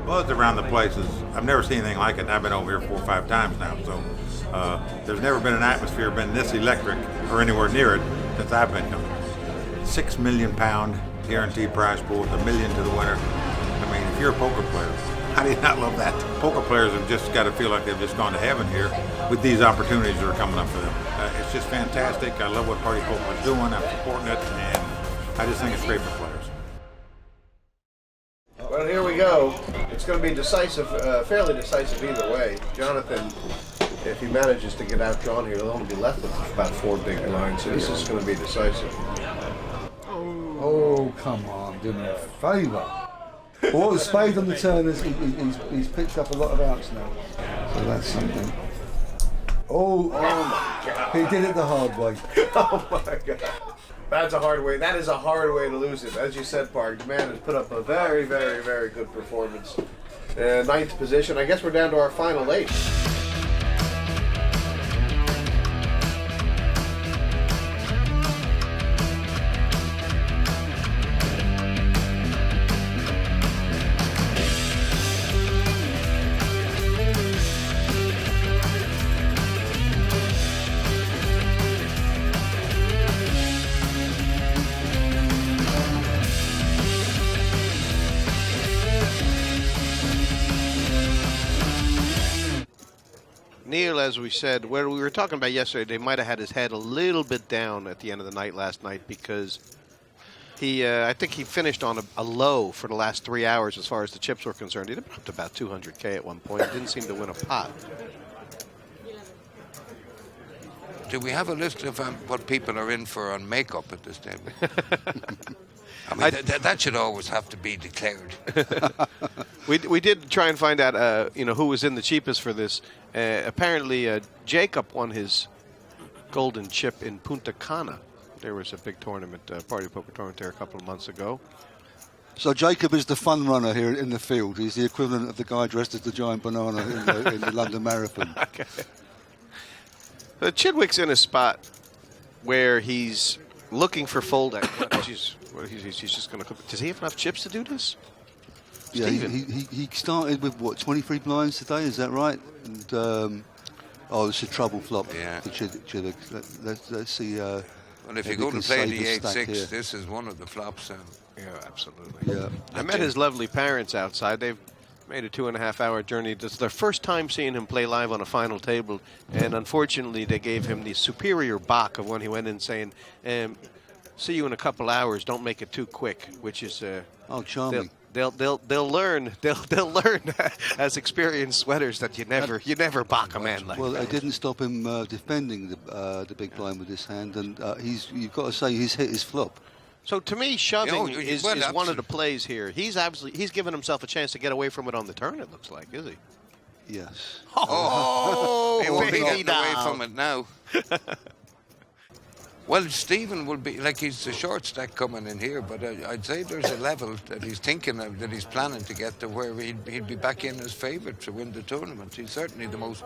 buzz around the place is, I've never seen anything like it, and I've been over here 4 or 5 times now. So there's never been an atmosphere been this electric or anywhere near it since I've been coming. £6 million guaranteed prize pool with $1 million to the winner. I mean, if you're a poker player, how do you not love that? Poker players have just got to feel like they've just gone to heaven here with these opportunities that are coming up for them. It's just fantastic. I love what Party Poker is doing. I'm supporting it, and I just think it's great for players. Well, here we go. It's going to be decisive, fairly decisive either way. Jonathan, if he manages to get outdrawn here, he'll only be left with about 4 big blinds. So this is going to be decisive. Oh, come on, do me a favour. Well, spade on the turn, he's picked up a lot of outs now. So that's something. Oh my God. He did it the hard way. Oh my God. That's a hard way. That is a hard way to lose it. As you said, Park, the man has put up a very, very, very good performance. 9th position. I guess we're down to our final 8. Neel, as we said, where we were talking about yesterday, they might have had his head a little bit down at the end of the night last night because he, I think he finished on a low for the last 3 hours as far as the chips were concerned. He'd up to about 200K at one point. He didn't seem to win a pot. Do we have a list of what people are in for on makeup at this table? I mean, that should always have to be declared. We did try and find out, who was in the cheapest for this. Apparently, Jacob won his golden chip in Punta Cana. There was a big tournament, party poker tournament there a couple of months ago. So Jacob is the fun runner here in the field. He's the equivalent of the guy dressed as the giant banana in the London Marathon. Okay. Chidwick's in a spot where he's looking for fold out. He's just going to. Does he have enough chips to do this? Yeah, he started with what, 23 blinds today? Is that right? And it's a trouble flop. Yeah. For Chidwick. Let's see. Well, if you're going to play the 8-6, this is one of the flops. Yeah, absolutely. Yeah. I met his lovely parents outside. They've made a 2.5-hour journey. This is their first time seeing him play live on a final table, and unfortunately, they gave him the superior bock of when he went in saying, "See you in a couple hours. Don't make it too quick," which is charming. They'll learn as experienced sweaters that you never balk a man like. Well, it didn't stop him defending the big blind with his hand, and you've got to say he's hit his flop. So to me, shoving is one of the plays here. He's given himself a chance to get away from it on the turn. It looks like, is he? Yes. He won't be getting away from it now. Well, Stephen will be, like, he's a short stack coming in here, but I'd say there's a level that he's thinking of, that he's planning to get to where he'd be back in as favourite to win the tournament. He's certainly the most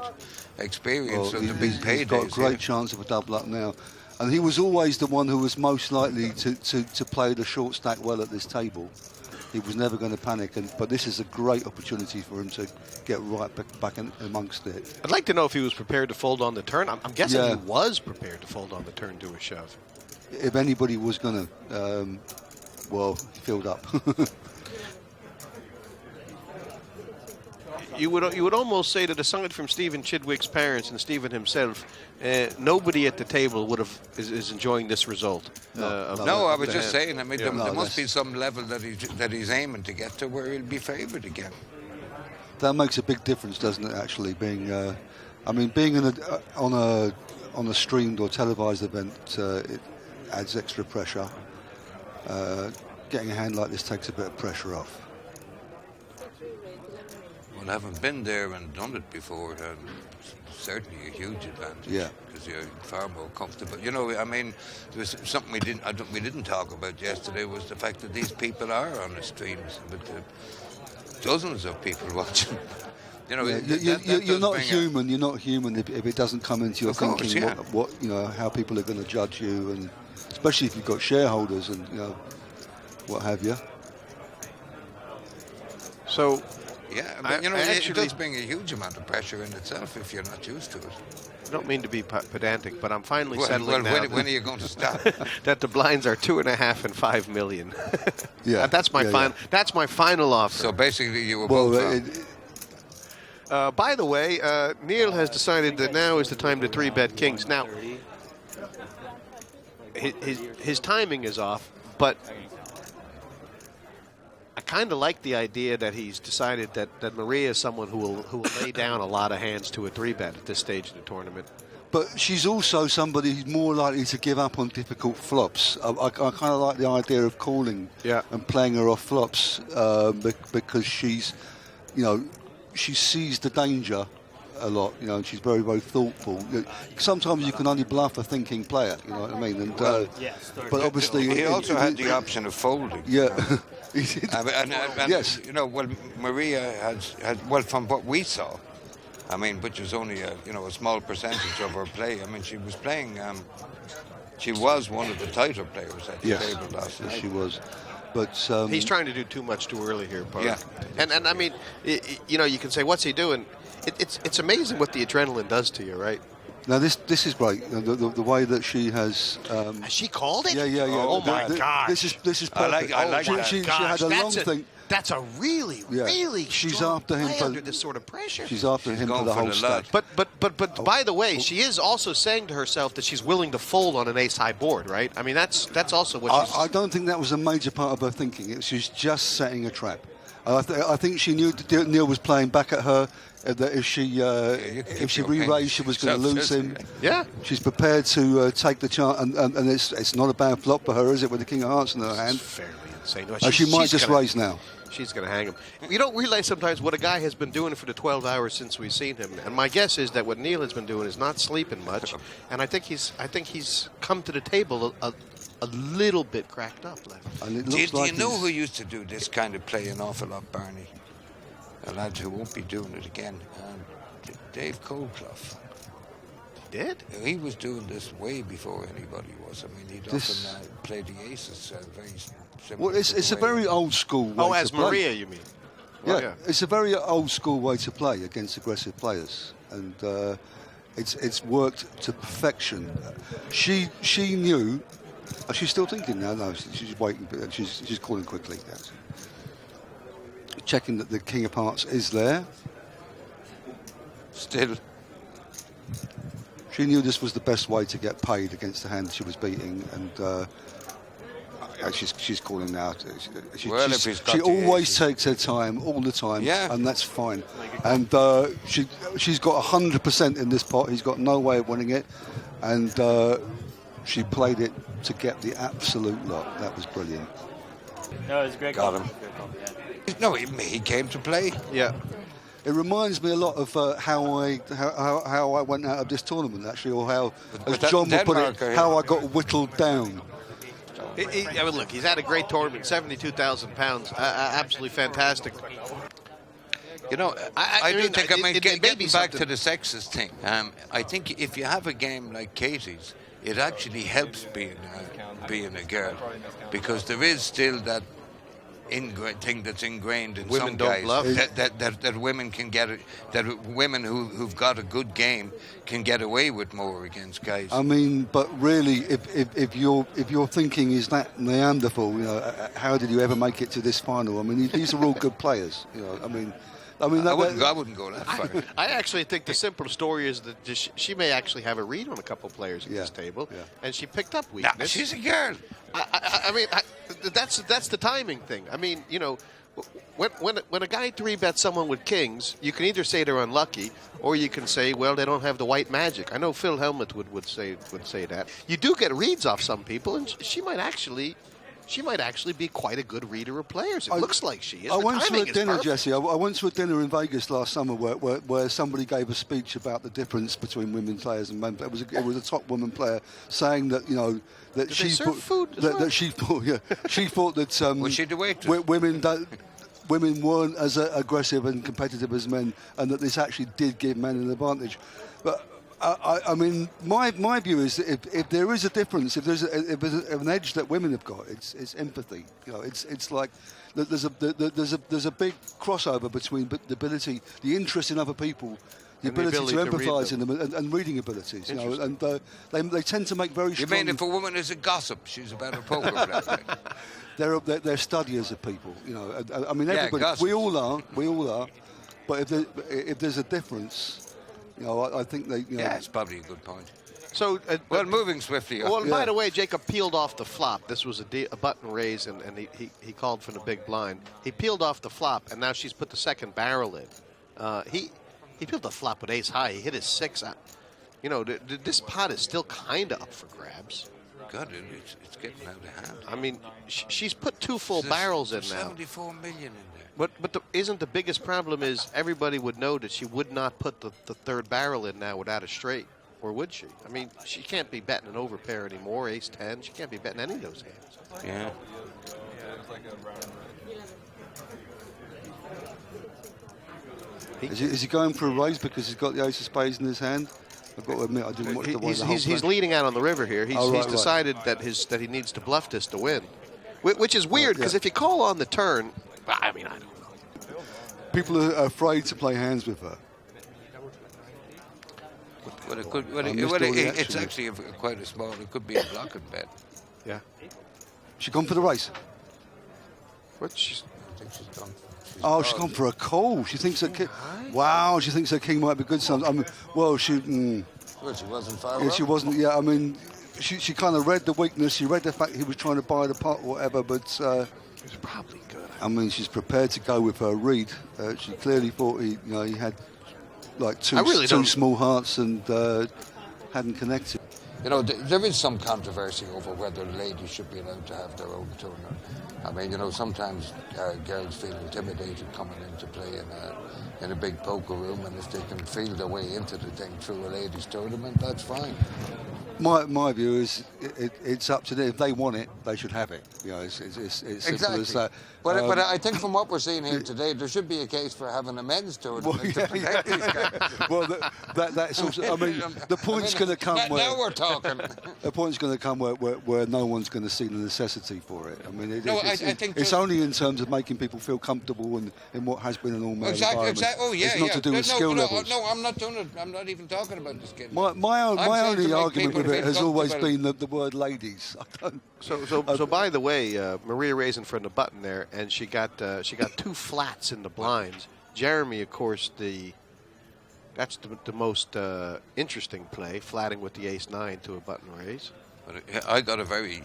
experienced of the big paydays. He's got a great chance of a double up now. And he was always the one who was most likely to play the short stack well at this table. He was never going to panic, but this is a great opportunity for him to get right back in amongst it. I'd like to know if he was prepared to fold on the turn. I'm guessing he was prepared to fold on the turn to a shove. If anybody was going to, filled up. You would almost say that aside from Stephen Chidwick's parents and Stephen himself, nobody at the table is enjoying this result. No, I was just saying. I mean, there must be some level that he's aiming to get to where he'll be favoured again. That makes a big difference, doesn't it? Actually, being on a streamed or televised event, it adds extra pressure. Getting a hand like this takes a bit of pressure off. Well, having been there and done it before, certainly a huge advantage. Yeah. Because you're far more comfortable. You know, I mean, there's something we didn't talk about yesterday was the fact that these people are on the streams with dozens of people watching. You know, you're not human. You're not human if it doesn't come into your thinking what how people are going to judge you, and especially if you've got shareholders and what have you. So. Yeah, I- but, you know, I it actually- does bring a huge amount of pressure in itself if you're not used to it. I don't mean to be pedantic, but I'm finally Well, settling now when are you going to stop? that the blinds are 2.5 and 5 million. Yeah, That's my yeah, final. yeah. That's my final offer. So basically, you were Well, both wrong. By the way, Neel has decided that now is the time to 3-bet kings. Now, his timing is off, but I kind of like the idea that he's decided that Maria is someone who will lay down a lot of hands to a 3-bet at this stage of the tournament. But she's also somebody who's more likely to give up on difficult flops. I kind of like the idea of calling and playing her off flops because she's, you know, she sees the danger a lot, you know, and she's very, very thoughtful. Sometimes you can only bluff a thinking player, you know what I mean? And but obviously... He also had the option of folding. Yeah. He did. And Yes. You know, well, Maria has, well, from what we saw, I mean, which is only a small percentage of her play. I mean, she was playing. She was one of the tighter players at the table last night. Yes, she was. But He's trying to do too much too early here, Park. Yeah. And I mean, you know, you can say, what's he doing? It's amazing what the adrenaline does to you, right? now this is great. The way that she has. Has she called it? Yeah. Oh my gosh. This is I perfect. like that. She had a long thing. That's a really, really She's strong after him play for under this sort of pressure. She's after him going for the for whole the stack. lot. But by the way, she is also saying to herself that she's willing to fold on an ace-high board, right? I mean, that's also what she's... I don't think that was a major part of her thinking. She's just setting a trap. I think she knew that Neel was playing back at her. That if she re-raised, she was going to lose him. Yeah. She's prepared to take the chance, and it's not a bad flop for her, is it? With the King of Hearts in her hand, fairly insane. No, she might she's just gonna- raise now. She's going to hang him. You don't realize sometimes what a guy has been doing for the 12 hours since we've seen him. And my guess is that what Neel has been doing is not sleeping much. And I think he's come to the table a little bit cracked up. And it Do looks you like know he's- who used to do this kind of play an awful lot, Barney? A lad who won't be doing it again. Dave Coldclough. He did? He was doing this way before anybody was. I mean, he'd often play the aces very similar. Well, it's a very old school way Oh, to as play. Maria, you mean? Yeah, Well, it's a very old school way to play against aggressive players, and it's worked to perfection. She knew. She's still thinking now. No, she's waiting. But she's calling quickly. Yes. Checking that the King of Hearts is there. Still. She knew this was the best way to get paid against the hand she was beating, and she's calling now. She always takes her time, all the time, and that's fine. And she's got 100% in this pot. He's got no way of winning it, and she played it to get the absolute lot. That was brilliant. No, it was a great Got call. him. Great call, yeah. No, he came to play. Yeah. It reminds me a lot of how I went out of this tournament, actually, or how, as that John would put it, Denmarker, how I got whittled down. I mean, look, he's had a great tournament, 72,000 pounds, absolutely fantastic. You know, I do mean, think, it may be getting back something. to the sexist thing, I think if you have a game like Katie's, it actually helps being a girl, because there is still that thing that's ingrained in Women some don't guys bluff. that women can get it, that women who've got a good game can get away with more against guys. I mean, but really, if your thinking is that Neanderthal, you know, how did you ever make it to this final? I mean, these are all good players. You know, I mean, I wouldn't go that far. I actually think the simple story is that she may actually have a read on a couple of players at this table, and she picked up weakness. Nah, she's a girl. I mean, that's the timing thing. I mean, you know, when a guy 3-bets someone with kings, you can either say they're unlucky, or you can say, well, they don't have the white magic. I know Phil Hellmuth would say that. You do get reads off some people, and she might actually be quite a good reader of players. It looks like she is. I The went to timing a is dinner, perfect. Jesse. I went to a dinner in Vegas last summer where somebody gave a speech about the difference between women players and men. It was a top woman player saying that, you know, that Did they serve food as well? that she thought she thought that Was she the waitress? women weren't as aggressive and competitive as men, and that this actually did give men an advantage. But I mean, my view is that if there is a difference, if there's an edge that women have got, it's empathy. You know, it's like there's a big crossover between the ability, the interest in other people, the ability to empathise in them, and reading abilities. You know, and they tend to make very strong. You mean if a woman is a gossip, she's a better poker player? They're studiers of people. You know, I mean, everybody. Gossips. We all are. But if there's a difference. You know, I think they. You know, yeah, it's probably a good point. So, well, moving swiftly on. Well, by the way, Jacob peeled off the flop. This was a button raise, and he called from the big blind. He peeled off the flop, and now she's put the second barrel in. He peeled the flop with ace high. He hit his 6. You know, this pot is still kind of up for grabs. God, it's getting out of hand. I mean, she's put 2 full barrels in now. 74 million in there. But isn't the biggest problem is everybody would know that she would not put the third barrel in now without a straight, or would she? I mean, she can't be betting an overpair anymore, ace 10. She can't be betting any of those hands. Yeah. Is he going for a raise because he's got the ace of spades in his hand? I've got to admit, I didn't watch the way he's leading out on the river here. He's decided that he needs to bluff this to win, which is weird because if you call on the turn, I mean, I don't know. People are afraid to play hands with her. Well, it could. It's actually quite a small. It could be a blocking bet. Yeah. She gone for the race. I think she's gone. She's gone for a call. She thinks her king. Wow, she thinks her king might be good. Well, she. Well, she wasn't far. Yeah, she wasn't. Yeah, I mean, she kind of read the weakness. She read the fact he was trying to buy the pot or whatever, but. It's probably good. I mean, she's prepared to go with her read. She clearly thought he had like two small hearts and hadn't connected. You know, there is some controversy over whether ladies should be allowed to have their own tournament. I mean, you know, sometimes girls feel intimidated coming into play in a big poker room, and if they can feel their way into the thing through a ladies' tournament, that's fine. My view is it's up to them. If they want it, they should have it. You know, it's simple as that. But I think from what we're seeing here today, there should be a case for having a men's tournament to protect these guys. Well, that's also. I mean, the point's going to come where. Now we're talking. The point's going to come where no one's going to see the necessity for it. I mean, I think it's only in terms of making people feel comfortable in what has been an all-male environment. Exactly. Oh, yeah, it's not to do with skill levels. No, I'm not doing it. I'm not even talking about the skill. My only argument with it has always been the word ladies. So by the way, Maria raising from the button there, and she got 2 flats in the blinds. Jeremy, of course, that's the most interesting play, flatting with the ace-9 to a button raise. I got a very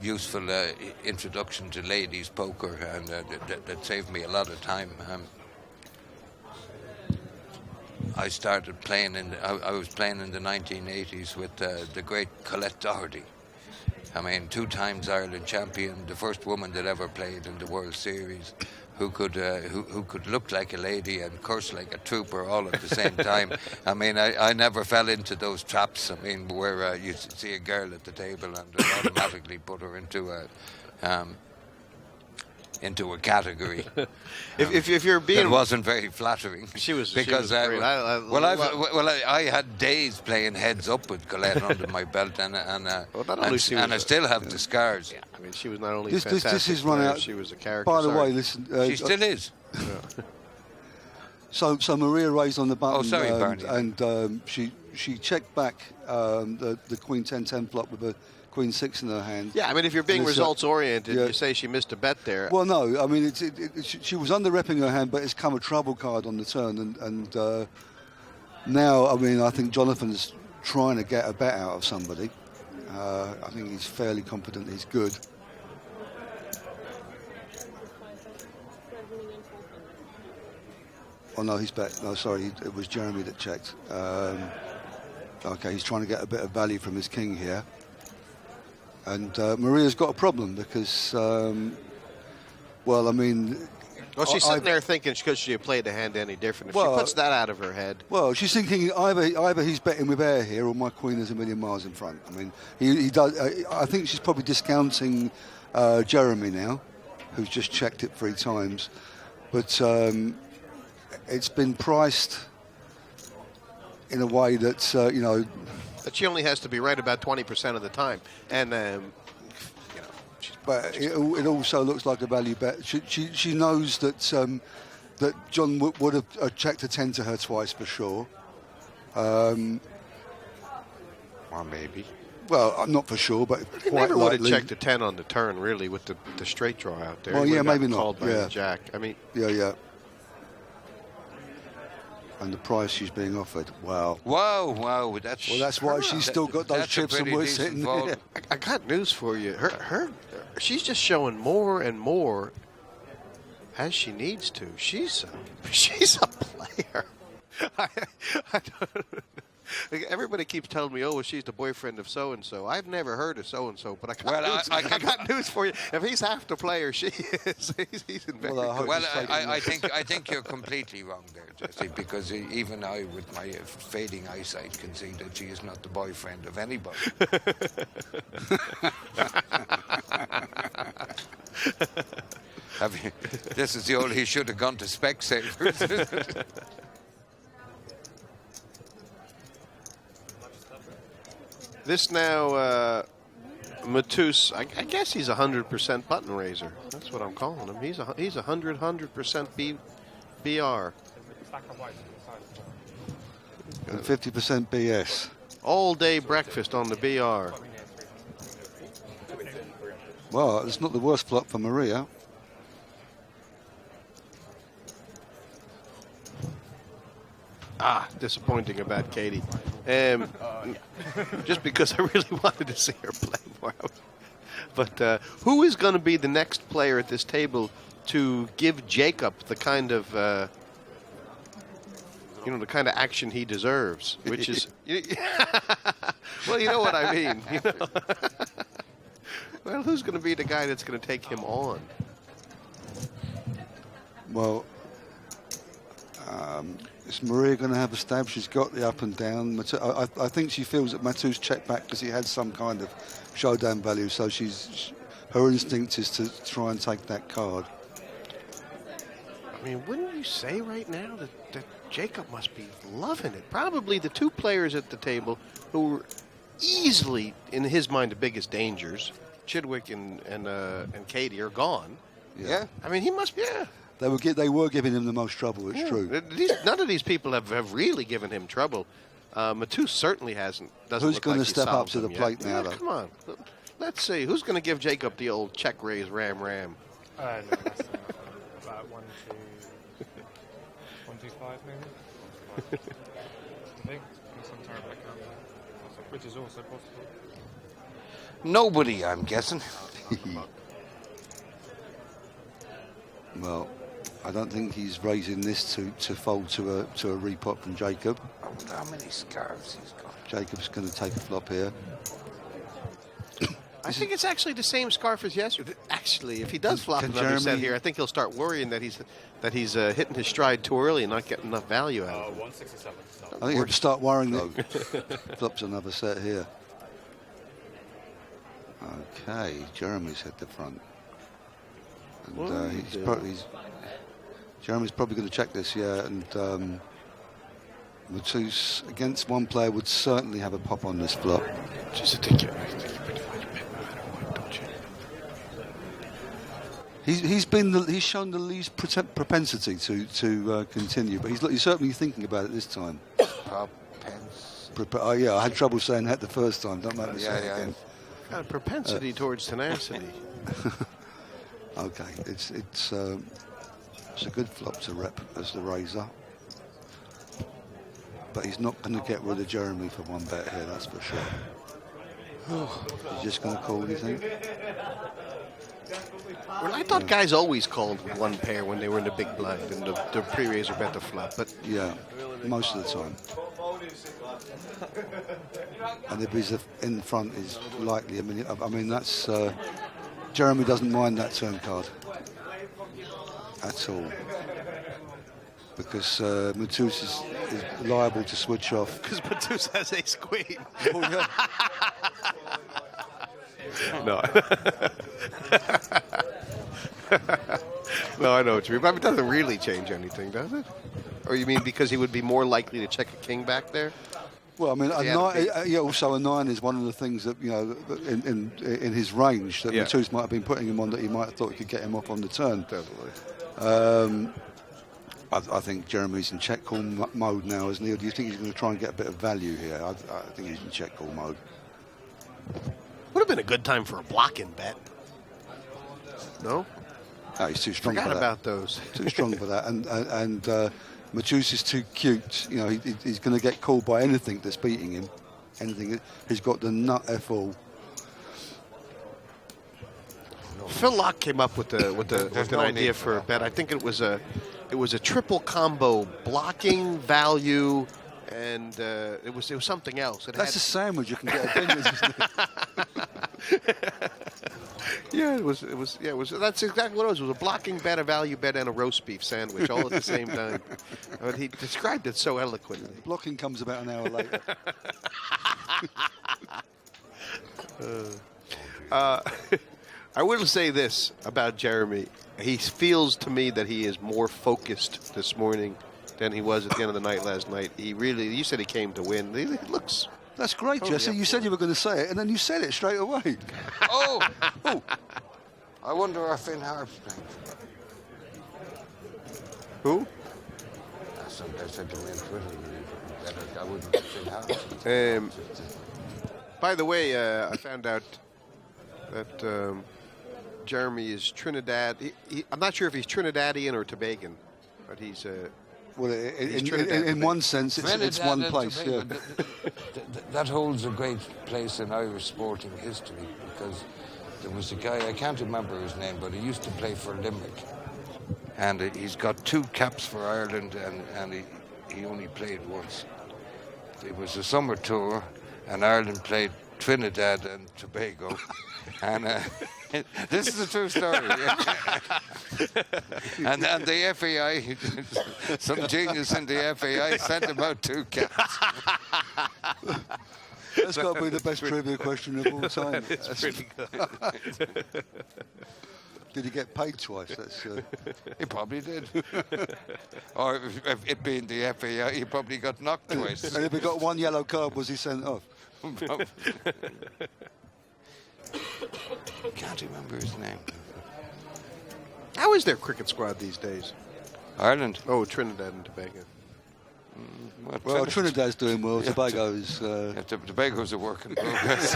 useful introduction to ladies poker, and that saved me a lot of time. I started playing I was playing in the 1980s with the great Colette Doherty. I mean, 2 times Ireland champion, the first woman that ever played in the World Series, who could look like a lady and curse like a trooper all at the same time. I mean, I never fell into those traps. I mean, where you see a girl at the table and automatically put her into a category. If you're being, it wasn't very flattering. She was because she was great. I had days playing heads up with Colette under my belt, and I still have the scars. Yeah, I mean, she was not only this is run out. She was a character. By the way, listen, she still is. Yeah. So Maria raised on the button. Oh, sorry, Barney. And she checked back the Queen 10-10 flop with a Queen 6 in her hand. Yeah, I mean, if you're being results oriented, you say she missed a bet there. Well, no, I mean, she was under repping her hand, but it's come a trouble card on the turn, and now, I mean, I think Jonathan's trying to get a bet out of somebody. I think he's fairly confident he's good. Oh no, he's bet. No, sorry, it was Jeremy that checked. Okay, he's trying to get a bit of value from his king here. And Maria's got a problem because, well, I mean... Well, she's sitting there thinking because she played the hand any different. If she puts that out of her head... Well, she's thinking either he's betting with air here or my queen is a million miles in front. I mean, he does. I think she's probably discounting Jeremy now, who's just checked it 3 times. But it's been priced... in a way that, you know... But she only has to be right about 20% of the time. And, But it also looks like a value bet. She knows that that John would have checked a 10 to her twice for sure. Or maybe. Well, not for sure, but he quite never would have likely. checked a 10 on the turn, really, with the straight draw out there. Well, He yeah, would have maybe gotten not. Called by Yeah. the jack. I mean, Yeah. And the price she's being offered. Wow. Wow. That's why she's still got those that's a chips and pretty we're decent sitting fold. here. I got news for you. She's just showing more and more as she needs to. She's a player. I don't, like, everybody keeps telling me, "Oh, well, she's the boyfriend of so and so." I've never heard of so and so, but I got news for you. If he's half the player she is, he's in very Well, I hope good Well, he's taking I think you're completely wrong there, Jesse, because even I, with my fading eyesight, can see that she is not the boyfriend of anybody. This is the old, he should have gone to Specsavers. This now, Mateusz, I guess he's 100% button raiser. That's what I'm calling him. He's 100% BR. And 50% BS. All day breakfast on the BR. Well, it's not the worst flop for Maria. Disappointing about Katie. Just because I really wanted to see her play more. But who is going to be the next player at this table to give Jacob the kind of, the kind of action he deserves? Which is, well, you know what I mean. You know? Well, who's going to be the guy that's going to take him on? Well, is Maria going to have a stab? She's got the up and down. I think she feels that Mateusz checked back because he had some kind of showdown value. So her instinct is to try and take that card. I mean, wouldn't you say right now that Jacob must be loving it? Probably the two players at the table who were easily, in his mind, the biggest dangers, Chidwick and Katie, are gone. Yeah. I mean, he must be. Yeah. They were giving him the most trouble. It's true. None of these people have really given him trouble. Mateusz certainly hasn't. Who's going to step up to the plate now, though? Come on. Let's see. Who's going to give Jacob the old check raise ram? No, less than about 125 maybe. I think some turn back out, which is also possible. Nobody, I'm guessing. Well, I don't think he's raising this to fold to a repot from Jacob. I wonder how many scarves he's got. Jacob's going to take a flop here. I think it's actually the same scarf as yesterday. Actually, if he does flop Can another set Jeremy- here, I think he'll start worrying that he's hitting his stride too early and not getting enough value out of it. 167. I think he'll start worrying that flops another set here. Okay, Jeremy's at the front. And Jeremy's probably going to check this, yeah. And Mateusz against one player would certainly have a pop on this flop. Just a ticket. Pretty much bet no matter what, don't you? He's shown the least propensity to continue, but he's certainly thinking about it this time. Yeah, I had trouble saying that the first time. Don't make me say it again. Got a propensity towards tenacity. Okay, it's a good flop to rep as the raiser, but he's not going to get rid of Jeremy for one bet here, that's for sure. He's just going to call, do you think? Well, I thought guys always called with one pair when they were in the big blind and the pre-raiser bet the flop, but Yeah, most of the time. And if he's in front, is likely. I mean that's Jeremy doesn't mind that turn card at all, because Mateusz is liable to switch off. because Mateusz has ace queen. Oh, yeah. No. No, I know what you mean. But it doesn't really change anything, does it? Or you mean because he would be more likely to check a king back there? Well, I mean, a Yeah, nine, also a 9 is one of the things that, in his range that Mateusz might have been putting him on, that he might have thought he could get him off on the turn. Definitely. I think Jeremy's in check call mode now, isn't he? Or do you think he's going to try and get a bit of value here? I think he's in check call mode. Would have been a good time for a blocking bet. No? No, he's too strong Forgot for that. about those. Too strong for that. And Mateusz is too cute. He's going to get called by anything that's beating him. Anything. He's got the nut F all. Phil Locke came up with an idea for a bet. I think it was a triple combo, blocking, value, and it was something else. That's a sandwich you can get at Denny's, isn't it? Yeah, it was. That's exactly what it was. It was a blocking bet, a value bet, and a roast beef sandwich all at the same time. But he described it so eloquently. Blocking comes about an hour later. I will say this about Jeremy. He feels to me that he is more focused this morning than he was at the end of the night last night. You said he came to win. He looks... That's great, Jesse. You said you were going to say it, and then you said it straight away. Oh! I wonder if Finn Harp's playing. Who? They said to me on Twitter that I wouldn't have Finn Harp's. By the way, I found out that Jeremy is Trinidad. I'm not sure if he's Trinidadian or Tobagan, but he's... Well, in one sense, it's one place. Yeah. That holds a great place in Irish sporting history, because there was a guy, I can't remember his name, but he used to play for Limerick. And he's got 2 caps for Ireland, and he only played once. It was a summer tour, and Ireland played Trinidad and Tobago. And this is a true story. and the FAI, some genius in the FAI sent him out 2 caps. That's got to be the best trivia question of all time. It's pretty good. Did he get paid twice? That's, He probably did. Or if it being the FAI, he probably got knocked twice. And if he got 1 yellow card, was he sent off? Can't remember his name. How is their cricket squad these days? Ireland. Oh, Trinidad and Tobago. Well, Trinidad's doing well. Tobago's... Tobago's a work in progress.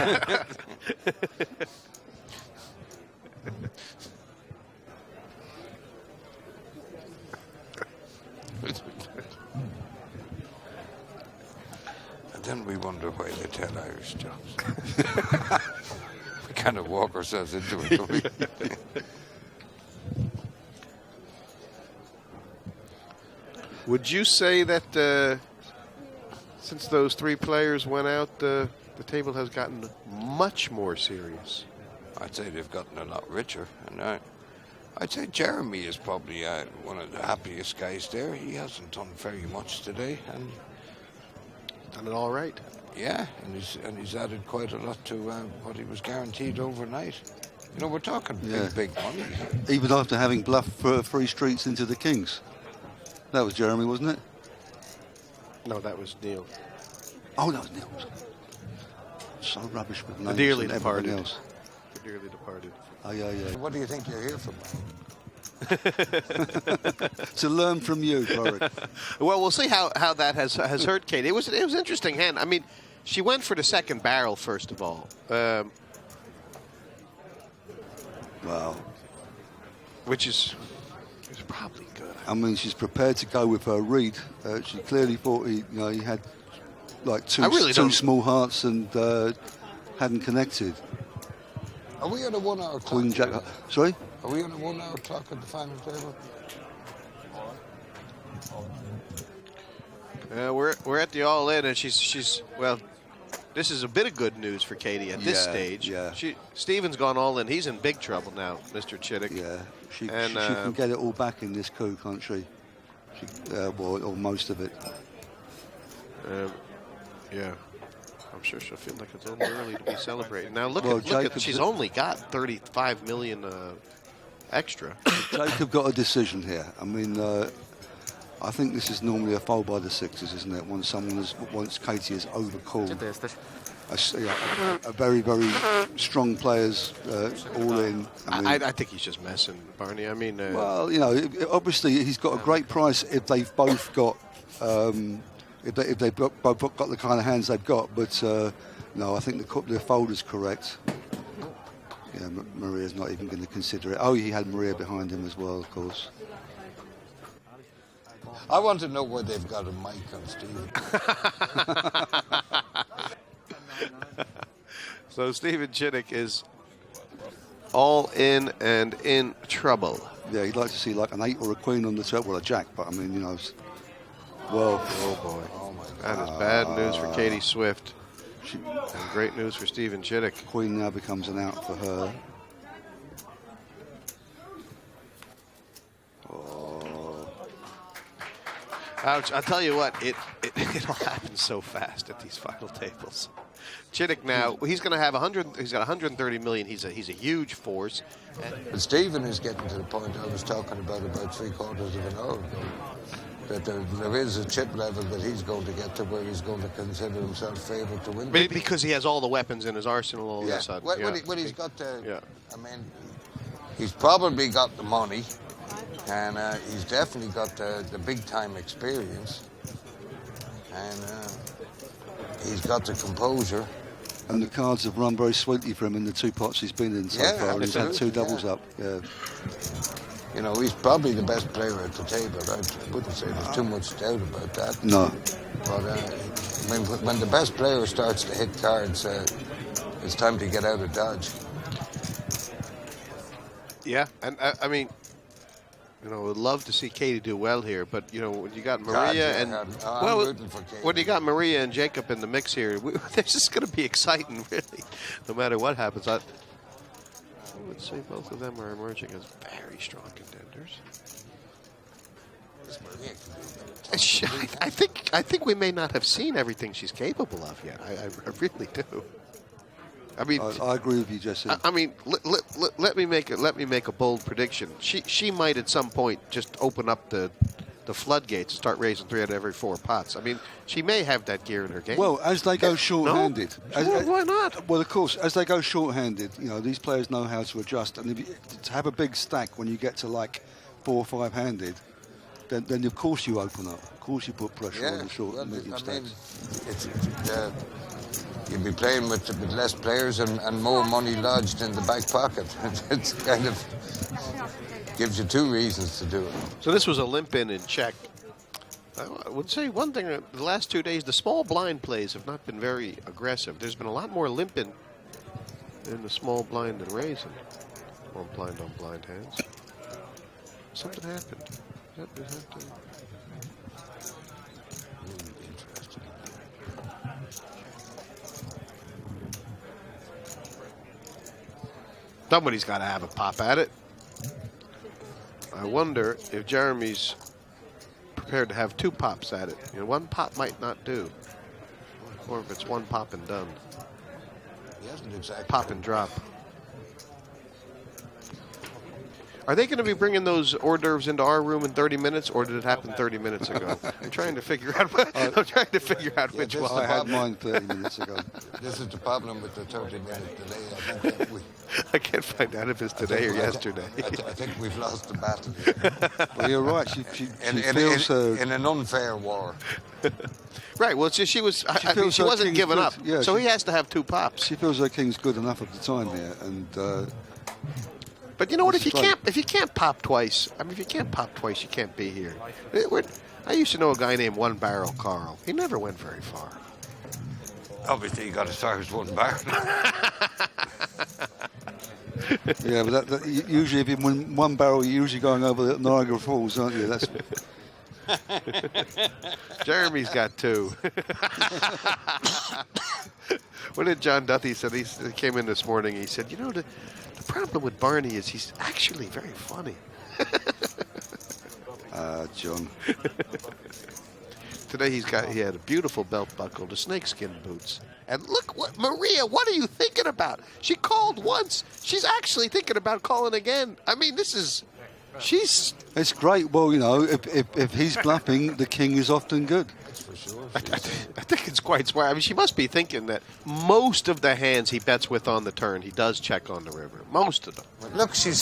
And then we wonder why they tell Irish jokes. We kind of walk ourselves into it, don't we? Would you say that since those 3 players went out, the table has gotten much more serious? I'd say they've gotten a lot richer. And I'd say Jeremy is probably one of the happiest guys there. He hasn't done very much today. And done it all right. yeah, and he's added quite a lot to what he was guaranteed overnight. You know, we're talking big money. Even after having bluffed for 3 streets into the Kings. That was Jeremy, wasn't it? No, that was Neel. Oh, that was Neel. So rubbish with names dearly and departed. everything else. The dearly departed. Oh, yeah. What do you think you're here for? To learn from you, Warwick. Well, we'll see how that has hurt Kate. It was an interesting hand. I mean, she went for the second barrel first of all. Wow. Which is probably good. I mean, she's prepared to go with her read. She clearly thought he had like two small hearts and hadn't connected. Are we on a 1 hour clock? Queen Jack. Sorry? Are we on a 1 hour clock at the final table? We're at the all in, and she's well. This is a bit of good news for Katie at this stage. Yeah. Steven's gone all in. He's in big trouble now, Mr. Chidwick. Yeah. She can get it all back in this coup, can't she? Or most of it. Yeah. I'm sure she'll feel like it's a little early to be celebrating. Now look at she's only got 35 million extra. Jacob got a decision here. I mean, I think this is normally a fold by the sixes, isn't it? Once Katie has overcalled Gdzie ty jesteś? a very, very strong players all in. I think he's just messing, Barney. I mean, well, you know, obviously he's got a great price if they've both got if they've both got the kind of hands they've got. But no, I think the fold is correct. Yeah, Maria's not even going to consider it. Oh, he had Maria behind him as well, of course. I want to know where they've got a mic on Stephen. So Stephen Chidwick is all in and in trouble. Yeah, he'd like to see like an 8 or a queen on the table, well, a jack, but I mean, you know, well, oh boy, that is bad news for Katie Swift. And great news for Stephen Chidwick. Queen now becomes an out for her. Oh. Ouch! I'll tell you what, it'll happen so fast at these final tables. Chidwick now, he's going to have 100. He's got 130 million. He's a huge force. But Stephen is getting to the point I was talking about 3/4 of an hour ago. That there is a chip level that he's going to get to where he's going to consider himself favourite to win. Because he has all the weapons in his arsenal all of a sudden. When he's got the, I mean, he's probably got the money, and he's definitely got the big time experience, and he's got the composure. And the cards have run very sweetly for him in the 2 pots he's been in so far. And he's had 2 doubles up. Yeah. You know, he's probably the best player at the table. I wouldn't say there's too much doubt about that. No. But when the best player starts to hit cards, it's time to get out of Dodge. Yeah, and I mean, you know, would love to see Katie do well here, but you know, when you got Maria I'm rooting for Katie. When you got Maria and Jacob in the mix here, this is going to be exciting, really, no matter what happens. I would say both of them are emerging as very strong contenders. I think we may not have seen everything she's capable of yet. I really do. I mean, I agree with you, Jesse. I mean, let me make a bold prediction. She might at some point just open up the floodgates and start raising 3 out of every 4 pots. I mean, she may have that gear in her game. Well, as they go short-handed. No? Why not? Well, of course, as they go short-handed, you know, these players know how to adjust. And to have a big stack when you get to like 4 or 5-handed, then of course you open up. Of course you put pressure on the short and medium stacks. You'd be playing with less players and more money lodged in the back pocket. It's kind of gives you 2 reasons to do it. So this was a limp in check. I would say one thing, the last 2 days, the small blind plays have not been very aggressive. There's been a lot more limping in the small blind than raising. Or blind on blind hands. Something happened. Interesting. Somebody's got to have a pop at it. I wonder if Jeremy's prepared to have 2 pops at it. You know, 1 pop might not do. Or if it's 1 pop and done. He hasn't exactly. Pop and drop. Are they going to be bringing those hors d'oeuvres into our room in 30 minutes, or did it happen 30 minutes ago? I'm trying to figure out. Which one. I had mine 30 minutes ago. This is the problem with the 30-minute delay. I think that I can't find out if it's today or yesterday. I think we've lost the battle here. Well, you're right. She feels in an unfair war. Right. Well, she wasn't giving up. Yeah, so he has to have 2 pops. She feels her king's good enough at the time here, and. But you know what? If you can't pop twice, I mean, if you can't pop twice, you can't be here. I used to know a guy named One Barrel Carl. He never went very far. Obviously, you got to start with 1 barrel. Yeah, but usually if you win 1 barrel, you're usually going over the Niagara Falls, aren't you? That's. Jeremy's got 2. What did John Duthie said? He came in this morning. He said, "You know, the problem with Barney is he's actually very funny." John. Today he had a beautiful belt buckle, the snakeskin boots. And look, Maria, what are you thinking about? She called once. She's actually thinking about calling again. I mean, this is It's great. Well, if he's bluffing, the king is often good. That's for sure. I think it's quite smart. I mean, she must be thinking that most of the hands he bets with on the turn, he does check on the river. Most of them. Look, she's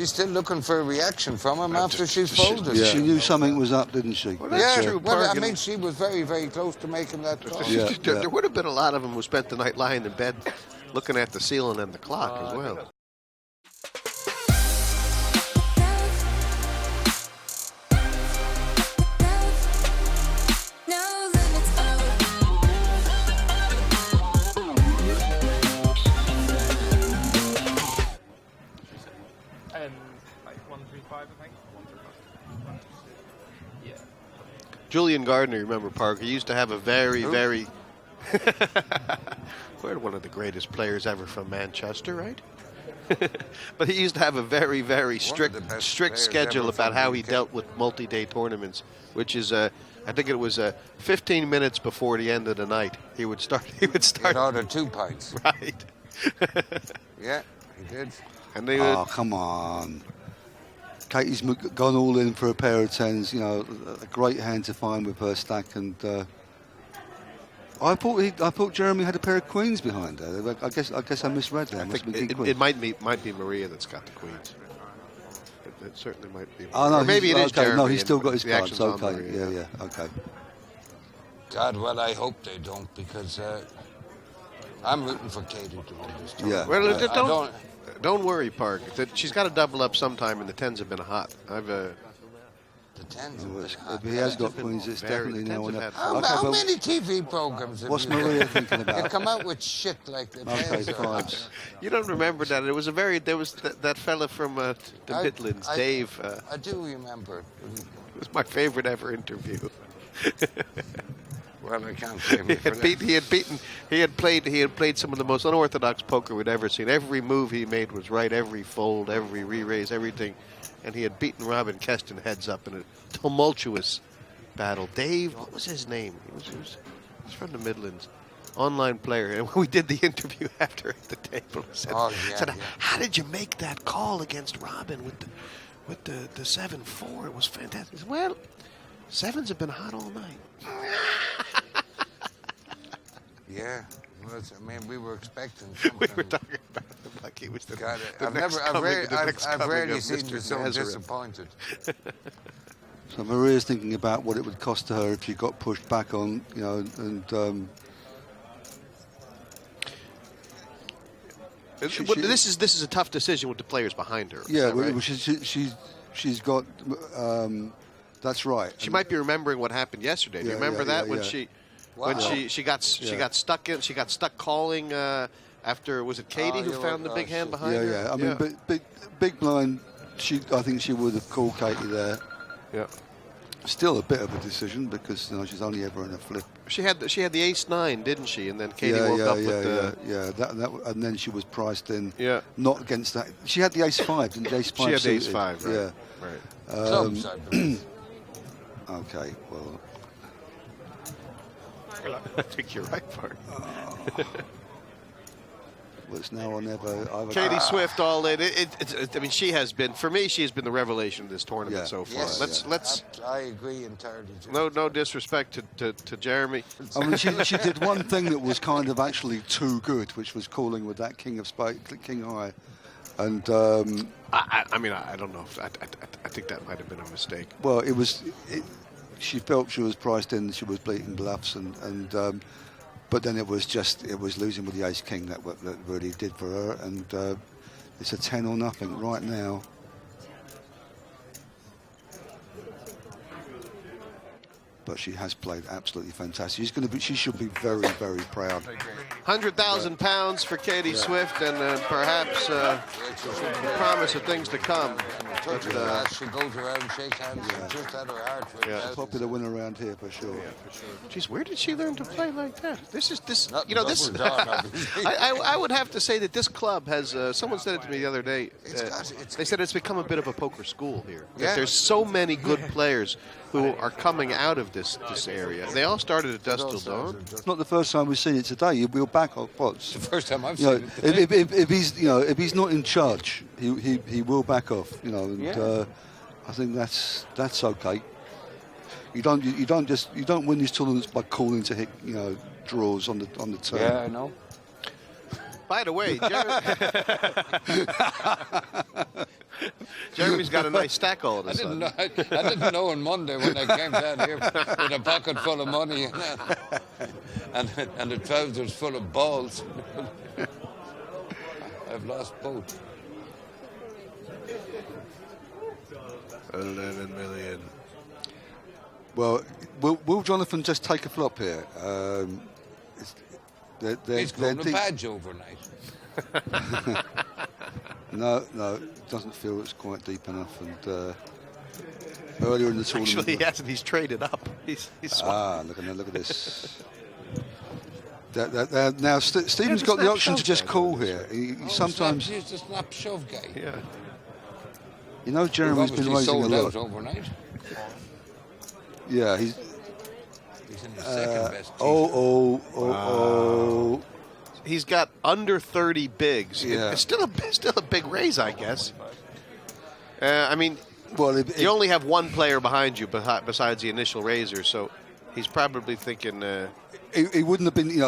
still looking for a reaction from him after she's folded. She knew something was up, didn't she? Well, that's true, well, I Park, mean, she was very, very close to making that call. There would have been a lot of them who spent the night lying in bed looking at the ceiling and the clock as well. Like 135, I think. 135. Yeah. Julian Gardner, remember, Parker, he used to have a very we're one of the greatest players ever from Manchester, right? But he used to have a very strict schedule about how he dealt with multi-day tournaments, which is I think it was 15 minutes before the end of the night. He would start. He'd order 2 pints. Right. Yeah, he did. And they would, Come on. Katie's gone all in for a pair of tens. A great hand to find with her stack, and I thought Jeremy had a pair of queens behind her. I guess I misread that. I think it might be Maria that's got the queens. It certainly might be. Oh no, maybe it is okay. Jeremy. No, he's still got his the cards. action's on Okay, Maria. yeah, okay. God, well, I hope they don't, because I'm rooting for Katie to win this tournament. Yeah. Well, don't worry, Park. She's got to double up sometime, and the tens have been hot. The tens. If he has got queens, it's definitely now on that. How many TV programs have What's you Maria thinking They about? come out with shit like that. Okay, fives. You don't remember that? There was that fella from the Midlands, Dave. I do remember. It was my favorite ever interview. Well, I can't blame you for that. He had played some of the most unorthodox poker we'd ever seen. Every move he made was right. Every fold, every re-raise, everything. And he had beaten Robin Keston heads up in a tumultuous battle. Dave, what was his name? He was from the Midlands. Online player. And when we did the interview after at the table, he said, how did you make that call against Robin with the 7-4? It was fantastic. He said, well, sevens have been hot all night. Yeah. Well, we were expecting something. We were talking about him like he was the God, next I've rarely of seen Mr. you so Nazareth. disappointed. So Maria's thinking about what it would cost to her if she got pushed back on, and this is a tough decision with the players behind her. yeah, right? well, she's got. That's right. She might be remembering what happened yesterday. Do you remember that when she got stuck in? She got stuck calling after, was it Katie who found the big hand behind her? Yeah. I mean, but big blind. I think she would have called Katie there. Yeah. Still a bit of a decision because she's only ever in a flip. She had the ace-9, didn't she? And then Katie woke up with the that and then she was priced in. Yeah. Not against that. She had the ace-5, didn't she? Ace-5 She had suited. ace-5, right? Yeah. Right. Clubs, I believe. Okay. Well. I think you're right, Bart. Well, it's now or never. Katie Swift all in. I mean, she has been, for me, she has been the revelation of this tournament so far. Yes, I agree entirely. No disrespect to Jeremy. I mean, she did one thing that was kind of actually too good, which was calling with that king of spades, king high, and. I mean, I don't know. I think that might have been a mistake. Well, she felt she was priced in. She was bleeding bluffs, and but then it was losing with the ace king that really did for her, and it's a 10 or nothing right now. But she has played absolutely fantastic. She should be very, very proud. £100,000 for Katie Swift, and perhaps a promise of things to come. She goes around and shakes hands and just had her heart. Popular winner around here for sure. Geez, where did she learn to play like that? I would have to say that this club has. Someone said it to me the other day. They said it's become a bit of a poker school here. Yeah. There's so many good players who are coming out of this area. They all started at Dusk Till Dawn. It's not the first time we've seen it today. We'll back off. It's the first time I've seen it. If he's not in charge, he will back off. and I think that's okay. You don't win these tournaments by calling to hit draws on the turn. Yeah, I know. By the way, Jeremy's got a nice stack all of a sudden. I didn't know on Monday when I came down here with a pocket full of money and the trousers full of balls. I've lost both. 11 million. Well, will Jonathan just take a flop here? He's grown a badge overnight. No, it doesn't feel it's quite deep enough. And earlier in the tournament, Actually, he hasn't. He's traded up. He's look at this. Now Stephen's got the option to just call here. He sometimes he's the snap shove guy. Yeah. Jeremy's been raising a lot. Overnight. Yeah, he's in the second best. He's got under 30 bigs. Yeah. It's still a big raise, I guess. I mean, well, you only have one player behind you besides the initial raiser, so he's probably thinking. He wouldn't have been, he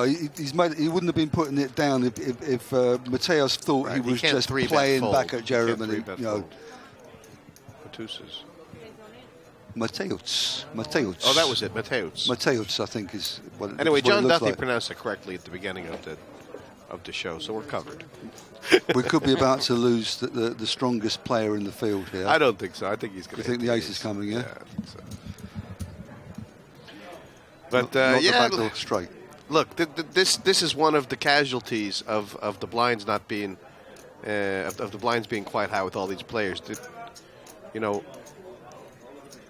wouldn't have been putting it down if Mateusz thought he was just playing back at Jeremy. Mateusz. Oh, that was it, Mateusz. Mateusz, I think, is what. Anyway, John Duffy like. pronounced it correctly at the beginning of the show, so we're covered. We could be about to lose the strongest player in the field here. I don't think so. I think he's going to. You think the ace is coming? Yeah. I think so. But not the back door straight. Look, this is one of the casualties of the blinds not being of the blinds being quite high with all these players.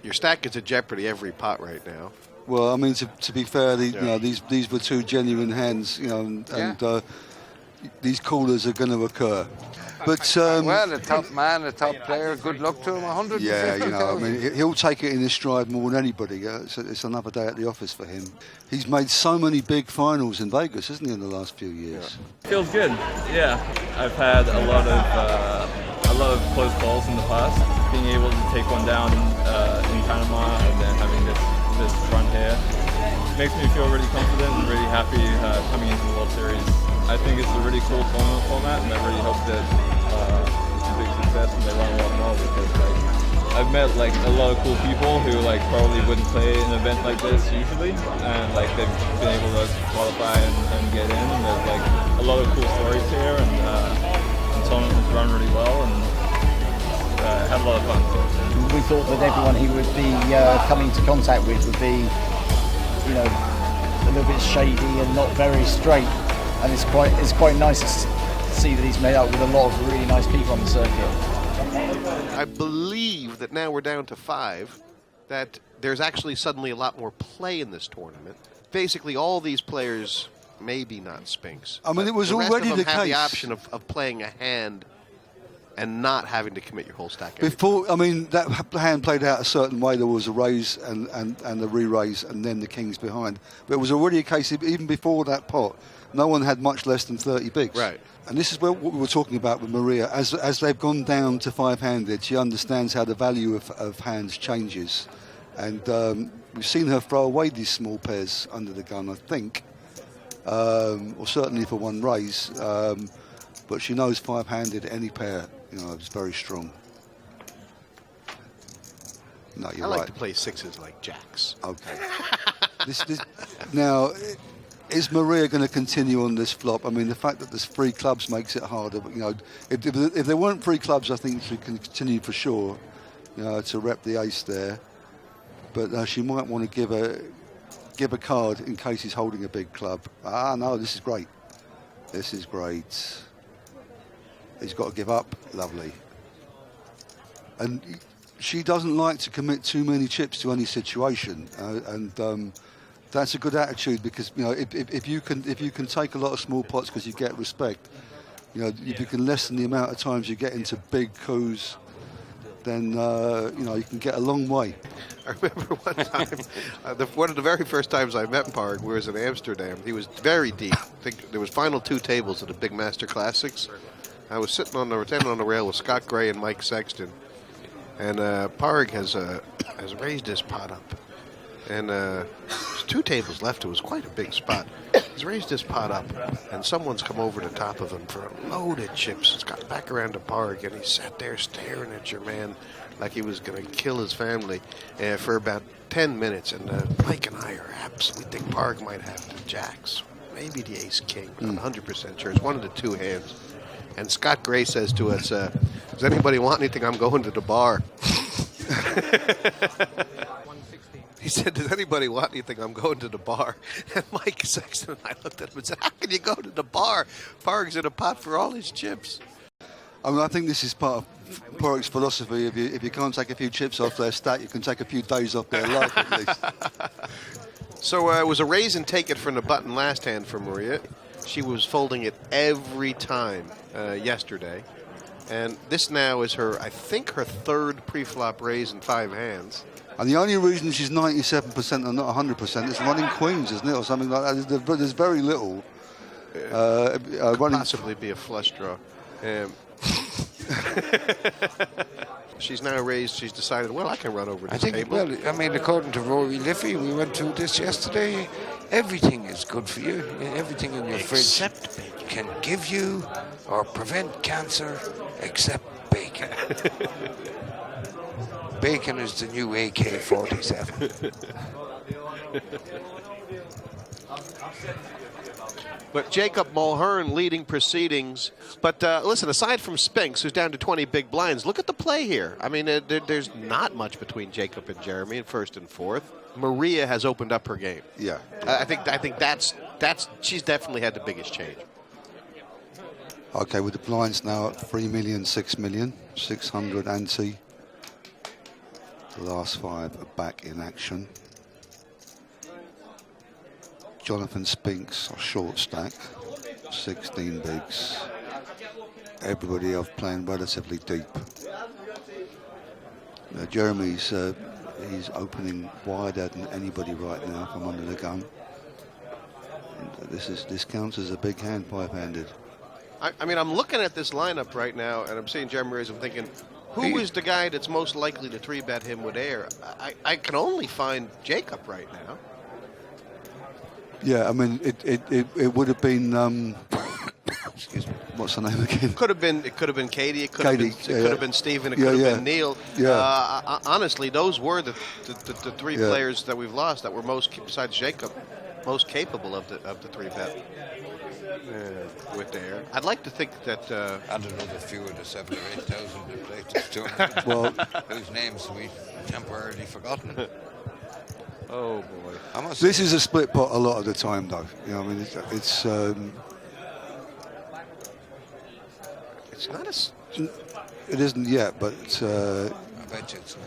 Your stack is at jeopardy every pot right now. Well, I mean, to be fair, these were two genuine hands, and these callers are going to occur. But well, a top man, a top player. Good luck to him. 100. Yeah, I mean, he'll take it in his stride more than anybody. It's another day at the office for him. He's made so many big finals in Vegas, hasn't he, in the last few years? Yeah. Feels good. Yeah, I've had a lot of close calls in the past. Being able to take one down in Panama and then having this run here makes me feel really confident and really happy coming into the World Series. I think it's a really cool tournament format, and I really hope that it's a big success and they run a lot more, because I've met a lot of cool people who probably wouldn't play an event like this usually, and they've been able to qualify and get in, and there's a lot of cool stories here, and the tournament has run really well, and had a lot of fun. We thought that everyone he would be coming into contact with would be, a little bit shady and not very straight. And it's quite nice to see that he's made up with a lot of really nice people on the circuit. I believe that now we're down to 5, that there's actually suddenly a lot more play in this tournament. Basically, all these players, maybe not Spinks. I mean, it was the rest already of them the have case. the option of playing a hand and not having to commit your whole stack. Before, I mean, that hand played out a certain way. There was a raise and the re-raise, and then the kings behind. But it was already a case, even before that pot, no one had much less than 30 bigs. Right. And this is what we were talking about with Maria. As they've gone down to 5-handed, she understands how the value of hands changes. And we've seen her throw away these small pairs under the gun, I think, or certainly for one raise. But she knows 5-handed, any pair, it's very strong. No, you're I right. like to play sixes like jacks. Okay. Now, is Maria going to continue on this flop? I mean, the fact that there's 3 clubs makes it harder. But if there weren't 3 clubs, I think she can continue for sure. To rep the ace there. But she might want to give a card in case he's holding a big club. No, this is great. This is great. He's got to give up. Lovely. And she doesn't like to commit too many chips to any situation, and that's a good attitude, because if you can take a lot of small pots because you get respect, if you can lessen the amount of times you get into big coups, then you can get a long way. I remember one time, one of the very first times I met Parg was in Amsterdam. He was very deep. I think there was final 2 tables at the Big Master Classics. I was sitting on the rail with Scott Gray and Mike Sexton, And Parg has raised his pot up. And there's 2 tables left. It was quite a big spot. He's raised his pot up, and someone's come over the top of him for loaded chips. It's got back around to Parg, and he sat there staring at your man like he was going to kill his family for about 10 minutes. And Mike and I are absolutely think Parg might have the jacks, maybe the ace-king. I'm not 100% sure. It's one of the 2 hands. And Scott Gray says to us, does anybody want anything? I'm going to the bar. He said, does anybody want anything? I'm going to the bar. And Mike Sexton and I looked at him and said, how can you go to the bar? Parg's in a pot for all his chips. I mean, I think this is part of Parg's philosophy. If you can't take a few chips off their stat, you can take a few days off their life at least. So it was a raise and take it from the button last hand for Maria. She was folding it every time yesterday. And this now is I think her 3rd pre-flop raise in 5 hands. And the only reason she's 97% and not 100% is running queens, isn't it, or something like that? There's very little. Could possibly be a flush draw. She's now raised. She's decided, well, I can run over this table. Well, I mean, according to Rory Liffey, we went through this yesterday. Everything is good for you. Everything in your fridge can give you or prevent cancer except bacon. Bacon is the new AK-47. But Jacob Mulhern leading proceedings. But listen, aside from Spinks, who's down to 20 big blinds, look at the play here. I mean, there's not much between Jacob and Jeremy in 1st and 4th. Maria has opened up her game. Yeah. I think that's she's definitely had the biggest change. Okay, with the blinds now at 3 million, 6 million, 600 ante. The last 5 are back in action. Jonathan Spinks, a short stack, 16 bigs. Everybody else playing relatively deep. Jeremy's he's opening wider than anybody right now from under the gun. And this counts as a big hand, 5-handed. I mean, I'm looking at this lineup right now, and I'm seeing Jeremy raise. I'm thinking, who is the guy that's most likely to 3-bet him with air? I can only find Jacob right now. Yeah, I mean, it would have been. Excuse me. What's her name again? It could have been Katie. It could have been Stephen. It could have been Neel. Yeah. Honestly, those were the 3 players that we've lost that were most, besides Jacob, most capable of the 3-bet. With air. I'd like to think that. And another few of the 7,000 or 8,000 that played this tournament. Well, whose names we temporarily forgotten. Oh boy! This is a split pot a lot of the time, though. You know, I mean, it's not as. It isn't yet, but I bet you it's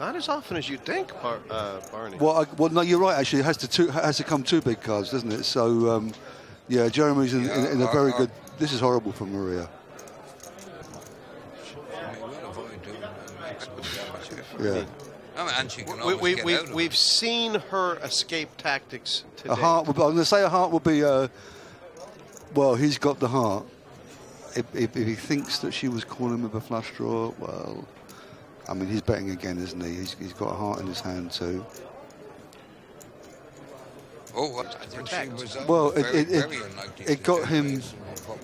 not as often as you think, Barney. Well, no, you're right. Actually, it has to come 2 big cards, doesn't it? So, yeah, Jeremy's in a very good. This is horrible for Maria. Yeah. And she can always get out of we've seen her escape tactics today. A heart. I'm going to say a heart would be. Well, he's got the heart. If he thinks that she was calling with a flush draw, well, I mean, he's betting again, isn't he? He's got a heart in his hand too. Oh, I think she was very unlikely. It got him. From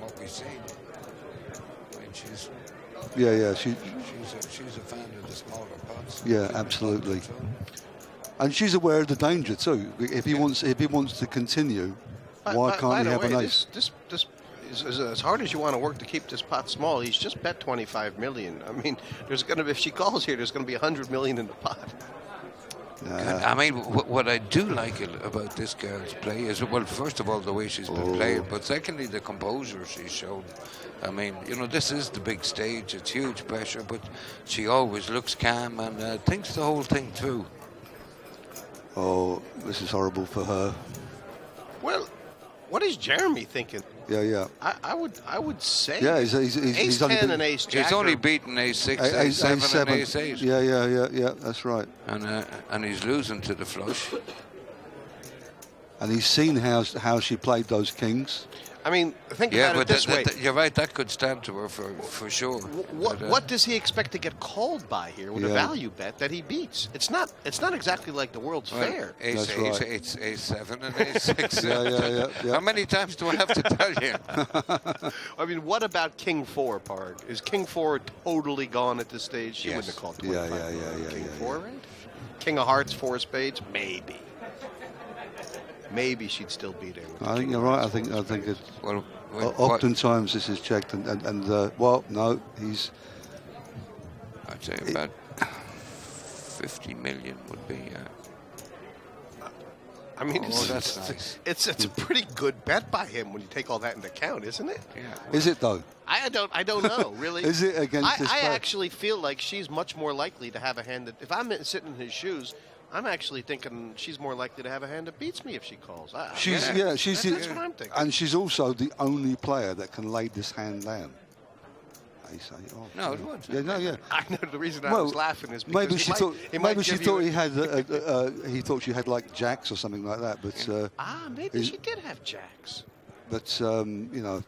what we've seen. I mean, she's. Yeah. She's a fan of the smaller pots. Yeah, absolutely. And she's aware of the danger too. If he wants to continue, why can't he have an ace? This as hard as you want to work to keep this pot small, he's just bet 25 million. I mean, if she calls here, there's going to be 100 million in the pot. I mean, what I do like about this girl's play is, well, first of all, the way she's been playing, but secondly, the composure she's shown. I mean, this is the big stage. It's huge pressure, but she always looks calm and thinks the whole thing through. Oh, this is horrible for her. Well, what is Jeremy thinking? Yeah. I would say. Yeah, he's ace only 10 and ace jack. He's only beaten ace 6, ace 7, and ace 8. Yeah. That's right. And he's losing to the flush. And he's seen how she played those kings. I mean, think Yeah, about it but this way. you're right. That could stand to her for sure. What does he expect to get called by here with a value bet that he beats? It's not exactly like the World's Fair. Ace, That's right. ace 7 and ace 6. Yeah. How many times do I have to tell you? I mean, what about King 4, Parg? Is King 4 totally gone at this stage? She Yes. wouldn't have called Yeah, 25. King yeah. 4, right? King of Hearts, 4 spades, maybe. Maybe she'd still beat him. I think you're right. I think it's, Well, oftentimes this is checked, and well, no, he's. I'd say about 50 million would be. I mean, that's nice. It's a pretty good bet by him when you take all that into account, isn't it? Yeah. Is it though? I don't know, really. Is it against this I player? actually feel like she's much more likely to have a hand that, if I'm sitting in his shoes, I'm actually thinking she's more likely to have a hand that beats me if she calls. She's That's what I'm thinking. and she's also the only player that can lay this hand down. I say, oh, No, it won't. Yeah. I know the reason I was laughing is because maybe she thought he had he thought she had like jacks or something like that, but maybe she did have jacks. but you know,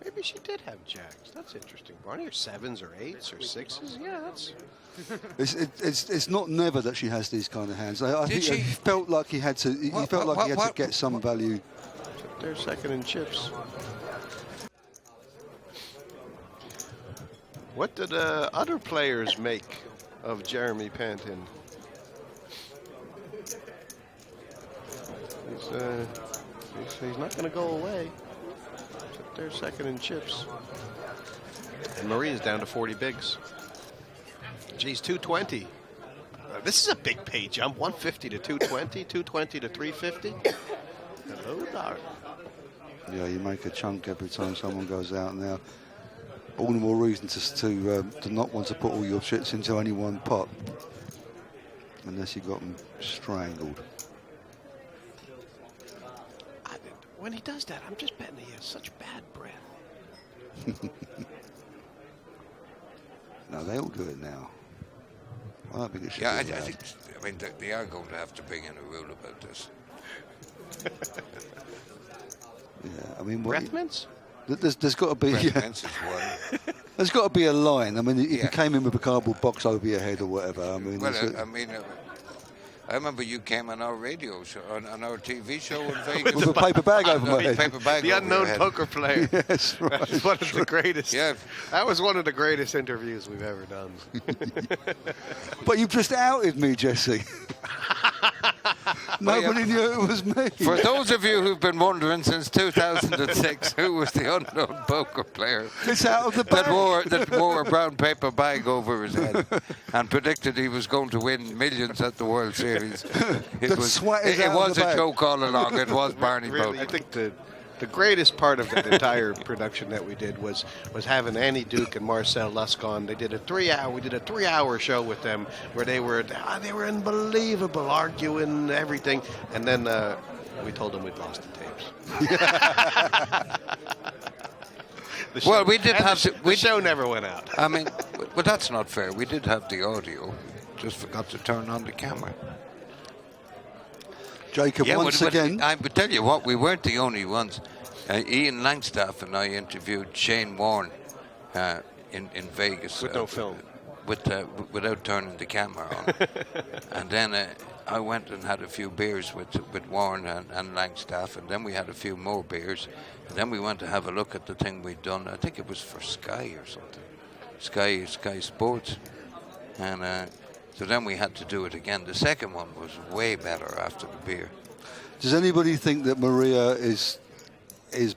Maybe she did have jacks. That's interesting, Barney. Or 7s or 8s or 6s. Yeah, that's. it's not never that she has these kind of hands. I think she? he felt like he had to. He felt like he had to get some value. They're second in chips. What did other players make of Jeremy Pantin? He's not going to go away. They're second in chips. And Maria's down to 40 bigs. Geez, 220. This is a big pay jump. 150 to 220, 220 to 350. Hello, Dar. Yeah, you make a chunk every time someone goes out now. All the more reason to not want to put all your shits into only one pot, unless you got them strangled. When he does that, I'm just betting he has such bad breath. No, they all do it now. I don't think it should Yeah, I be allowed. think. I mean, they are going to have to bring in a rule about this. Yeah, I mean, Breath mints? There's got to be. Breath Yeah, mints is one. there's got to be a line. I mean, if you Yeah. came in with a cardboard box over your head or whatever, I mean, Well, there's a- I mean, I remember you came on our radio show, on our TV show in Vegas. with a paper bag over my head. Paper bag The over your unknown head. poker player. Yes, right. That's one of the greatest. Yeah. That was one of the greatest interviews we've ever done. But you've just outed me, Jesse. Nobody knew it was me. For those of you who've been wondering since 2006 who was the unknown poker player It's out of the bag. that wore a brown paper bag over his head and predicted he was going to win millions at the World Series. The sweat is out of was the a bag. joke all along. It was Barney Really, I Boat. think the greatest part of that entire production that we did was having Annie Duke and Marcel Lusk on. They did a 3-hour. We did a 3-hour show with them where they were unbelievable, arguing everything, and then we told them we'd lost the tapes. Well, we did have to. The show never went out. I mean, but that's not fair. We did have the audio. Just forgot to turn on the camera. Jacob, once but again. I would tell you what, we weren't the only ones. Ian Langstaff and I interviewed Shane Warne in Vegas. With no film. Without turning the camera on. And then I went and had a few beers with Warren and Langstaff, and then we had a few more beers. And then we went to have a look at the thing we'd done. I think it was for Sky or something. Sky Sports. And so then we had to do it again. The second one was way better after the beer. Does anybody think that Maria is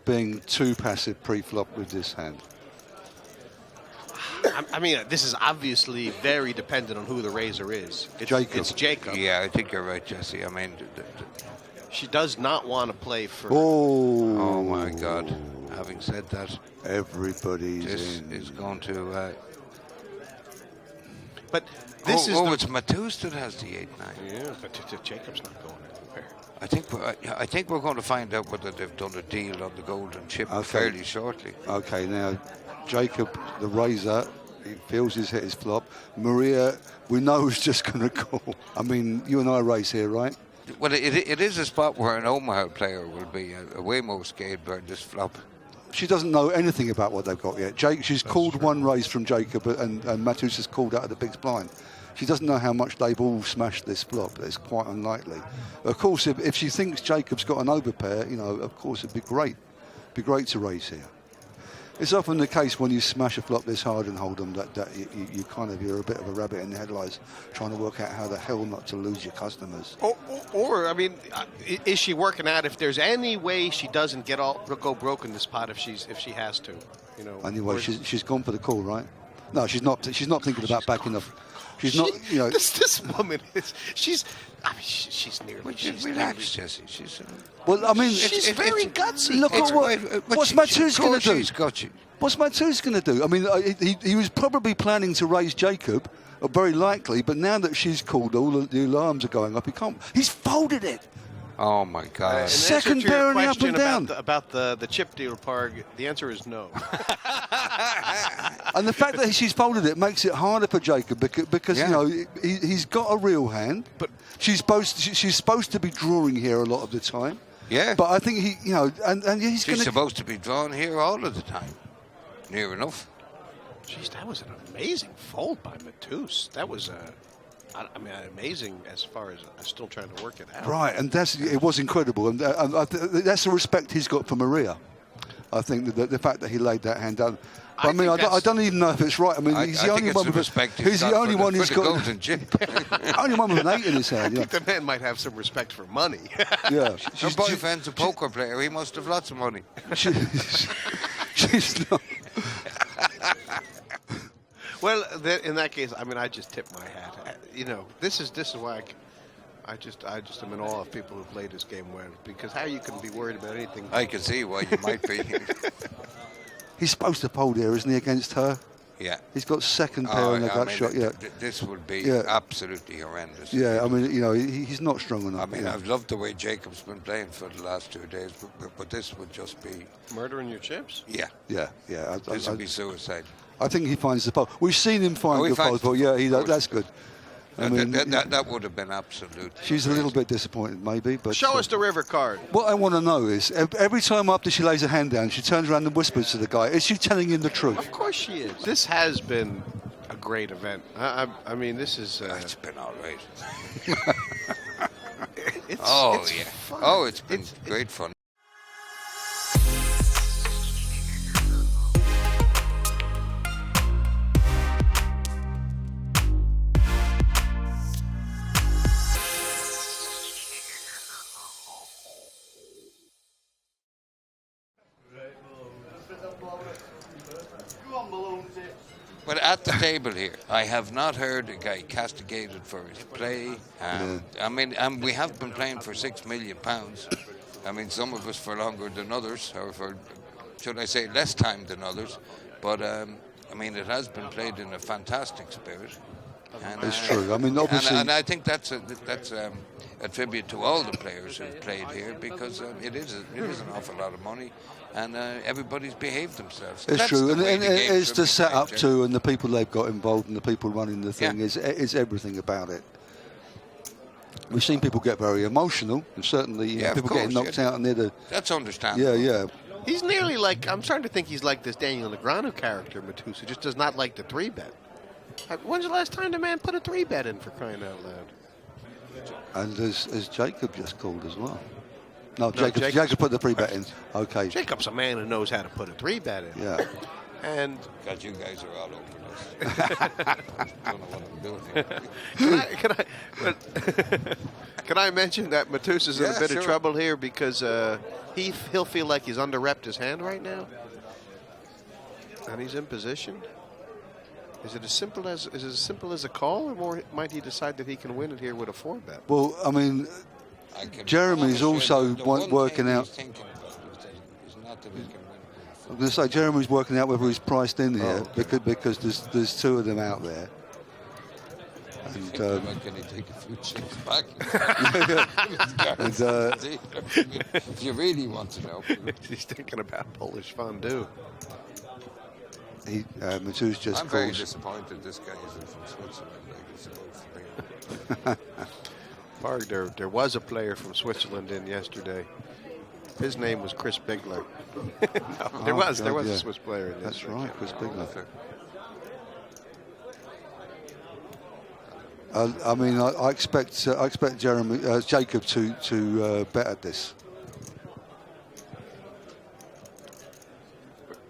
being too passive pre-flop with this hand? I mean, this is obviously very dependent on who the raiser is. Jacob. It's Jacob. Yeah, I think you're right, Jesse. I mean, She does not want to play for. oh my God. Having said that, Everybody's this in. is going to. But this is. it's Mateusz that has the 8-9. Yeah, but Jacob's not going anywhere. I think we're going to find out whether they've done a deal on the golden chip Okay. fairly shortly. Okay, now Jacob, the razor, he feels he's hit his flop. Maria, we know who's just going to call. I mean, you and I race here, right? Well, it is a spot where an Omaha player will be way more scared by this flop. She doesn't know anything about what they've got yet. She's called one raise from Jacob, and Mateusz has called out of the big blind. She doesn't know how much they've all smashed this flop. It's quite unlikely. Of course, if she thinks Jacob's got an overpair, of course it'd be great. It'd be great to raise here. It's often the case when you smash a flop this hard and hold them that you're a bit of a rabbit in the headlights trying to work out how the hell not to lose your customers. Or I mean, is she working out if there's any way she doesn't go broke in this pot if she has to, Anyway, she's gone for the call, right? No, she's not. She's not thinking about backing off. She's not. This woman is. She's nearly. Relax, Jesse. Well, I mean, she's very gutsy. Look at what's Mateusz going to do? She's got you. What's Mateusz going to do? I mean, he was probably planning to raise Jacob, very likely, but now that she's called, all the alarms are going up. He can't. He's folded it. Oh my God! Second pair and up and down. About the chip deal, Parg. The answer is no. And the fact that she's folded it makes it harder for Jacob because he's got a real hand. But she's supposed to be drawing here a lot of the time. Yeah. But I think he's supposed to be drawing here all of the time. Near enough. Jeez, that was an amazing fold by Mateusz. That was amazing as far as I'm still trying to work it out. Right, and it was incredible, and that's the respect he's got for Maria. I think the fact that he laid that hand down. But I don't even know if it's right. I mean, he's the only one with he's the only one who's got golden chip. only one with an 8 in his hand. I think the man might have some respect for money. Yeah, her boyfriend's a poker player. He must have lots of money. She's not. Well, in that case, I mean, I just tip my hat. This is why I just am in awe of people who play this game well, because how you can be worried about anything. I can see why you might be. He's supposed to fold here, isn't he, against her? Yeah. He's got second pair in the gut shot. Yeah. This would be absolutely horrendous. Yeah, I mean, he's not strong enough. I mean, I've loved the way Jacob's been playing for the last 2 days, but this would just be murdering your chips. Yeah. Yeah. This would be suicide. I think he finds the fold. We've seen him find the fold, but that's good. I mean, that would have been absolute. She's a little bit disappointed, maybe. But show us the river card. What I want to know is, every time after she lays her hand down, she turns around and whispers to the guy. Is she telling him the truth? Of course she is. This has been a great event. I mean, this is. It's been all right. It's fun. Oh, it's been great fun. But at the table here, I have not heard a guy castigated for his play. I mean, we have been playing for £6 million. I mean, some of us for longer than others, or for, should I say, less time than others. But I mean, it has been played in a fantastic spirit. And, it's true. I mean, obviously, and I think that's a tribute to all the players who've played here, because it is an awful lot of money. And everybody's behaved themselves. It's true, and it's the setup too, and the people they've got involved, and the people running the thing is everything about it. We've seen people get very emotional, and certainly people getting knocked out, and that's understandable. Yeah. He's nearly like, I'm starting to think he's like this Daniel Negreanu character, Mateusz, who just does not like the 3-bet. When's the last time the man put a 3-bet in, for crying out loud? And as Jacob just called as well. No, Jacob put the 3-bet in. Okay. Jacob's a man who knows how to put a 3-bet in. Yeah. And God, you guys are all over this. Don't know what I'm doing here. Can I mention that Mateusz is in a bit of trouble here because he'll feel like he's under-repped his hand right now, and he's in position. Is it as simple as a call, or more, might he decide that he can win it here with a 4-bet? Well, I mean, Jeremy's also working out. I'm going to say Jeremy's working out whether he's priced in here because there's 2 of them out there. And, can he take a few chips back? If you really want to know. He's thinking about Polish fondue. Mateusz just I'm very disappointed this guy isn't from Switzerland. Like it's supposed to be. Park, there was a player from Switzerland in yesterday. His name was Chris Bigler. No, there was a Swiss player in That's yesterday. right, Chris Bigler. I mean, I expect Jacob to bet at this.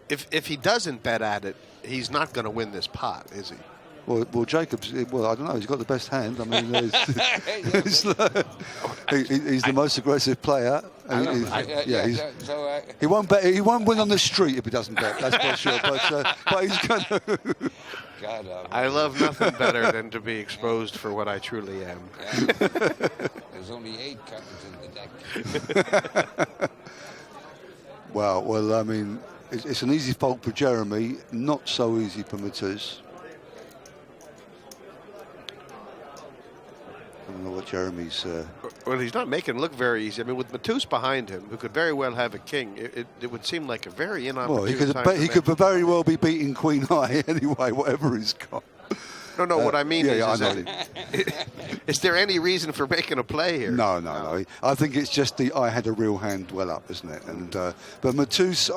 If he doesn't bet at it, he's not going to win this pot, is he? Well, Jacob's. Well, I don't know. He's got the best hand. I mean, he's the most aggressive player. He won't bet. He won't win on the street if he doesn't bet. That's for sure. But he's going to. God, I love nothing better than to be exposed for what I truly am. There's only 8 cards in the deck. Well, I mean, it's an easy fault for Jeremy, not so easy for Mateusz. I don't know what Jeremy's... Well, he's not making it look very easy. I mean, with Mateusz behind him, who could very well have a king, it would seem like a very inopportune time. He could very well be beating Queen High anyway, whatever he's got. No, what I mean is is there any reason for making a play here? No. I think it's just the I had a real hand well up, isn't it? And but Mateusz,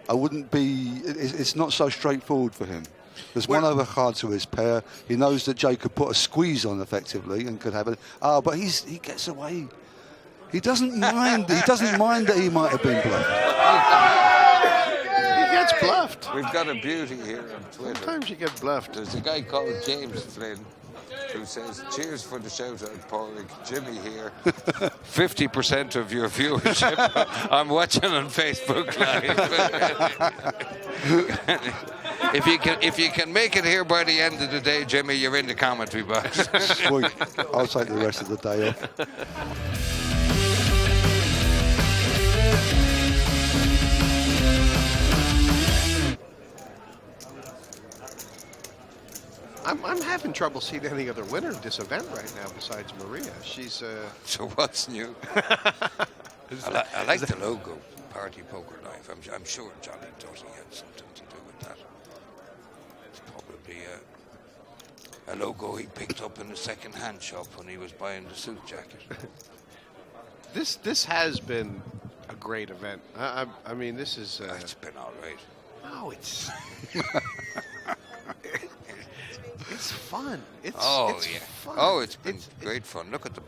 I wouldn't be... It's not so straightforward for him. There's one other card to his pair. He knows that Jacob put a squeeze on effectively and could have it. But he gets away. He doesn't mind. He doesn't mind that he might have been bluffed. He gets bluffed. We've got a beauty here on Twitter. Sometimes you get bluffed. There's a guy called James Flynn who says, "Cheers for the shout out, Porrig. Jimmy here. 50% of your viewership. I'm watching on Facebook Live." If you can make it here by the end of the day, Jimmy, you're in the commentary box. Sweet. I'll take the rest of the day off. I'm having trouble seeing any other winner of this event right now besides Maria. She's So what's new? I like the logo, Party Poker Life. I'm sure Johnny Doty had something to do with that. It's probably a logo he picked up in a second-hand shop when he was buying the suit jacket. This has been a great event. I mean, this is. It's been all right. No, it's. It's fun. It's fun. Oh, it's been great fun. Look at the.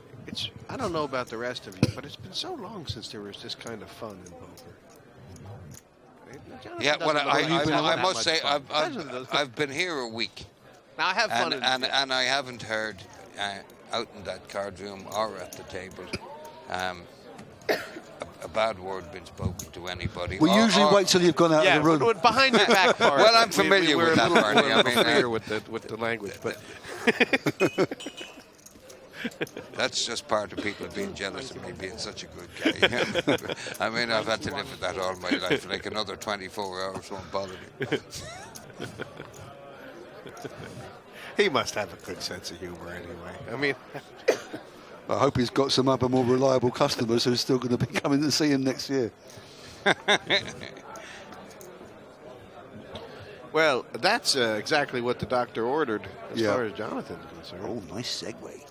I don't know about the rest of you, but it's been so long since there was this kind of fun in poker. Yeah, well, I must say I've been here a week. Now I have fun, and I haven't heard out in that card room or at the table a bad word been spoken to anybody. We usually wait till you've gone out of the room. Behind your back part. Well, I'm familiar with that part. We're a little familiar with the language, but that's just part of people being jealous of me being such a good guy. I mean, I've had to live with that all my life. Like another 24 hours won't bother me. He must have a good sense of humor anyway. I mean, I hope he's got some other more reliable customers who are still going to be coming to see him next year. Well, that's exactly what the doctor ordered as far as Jonathan's concerned. Oh, nice segue.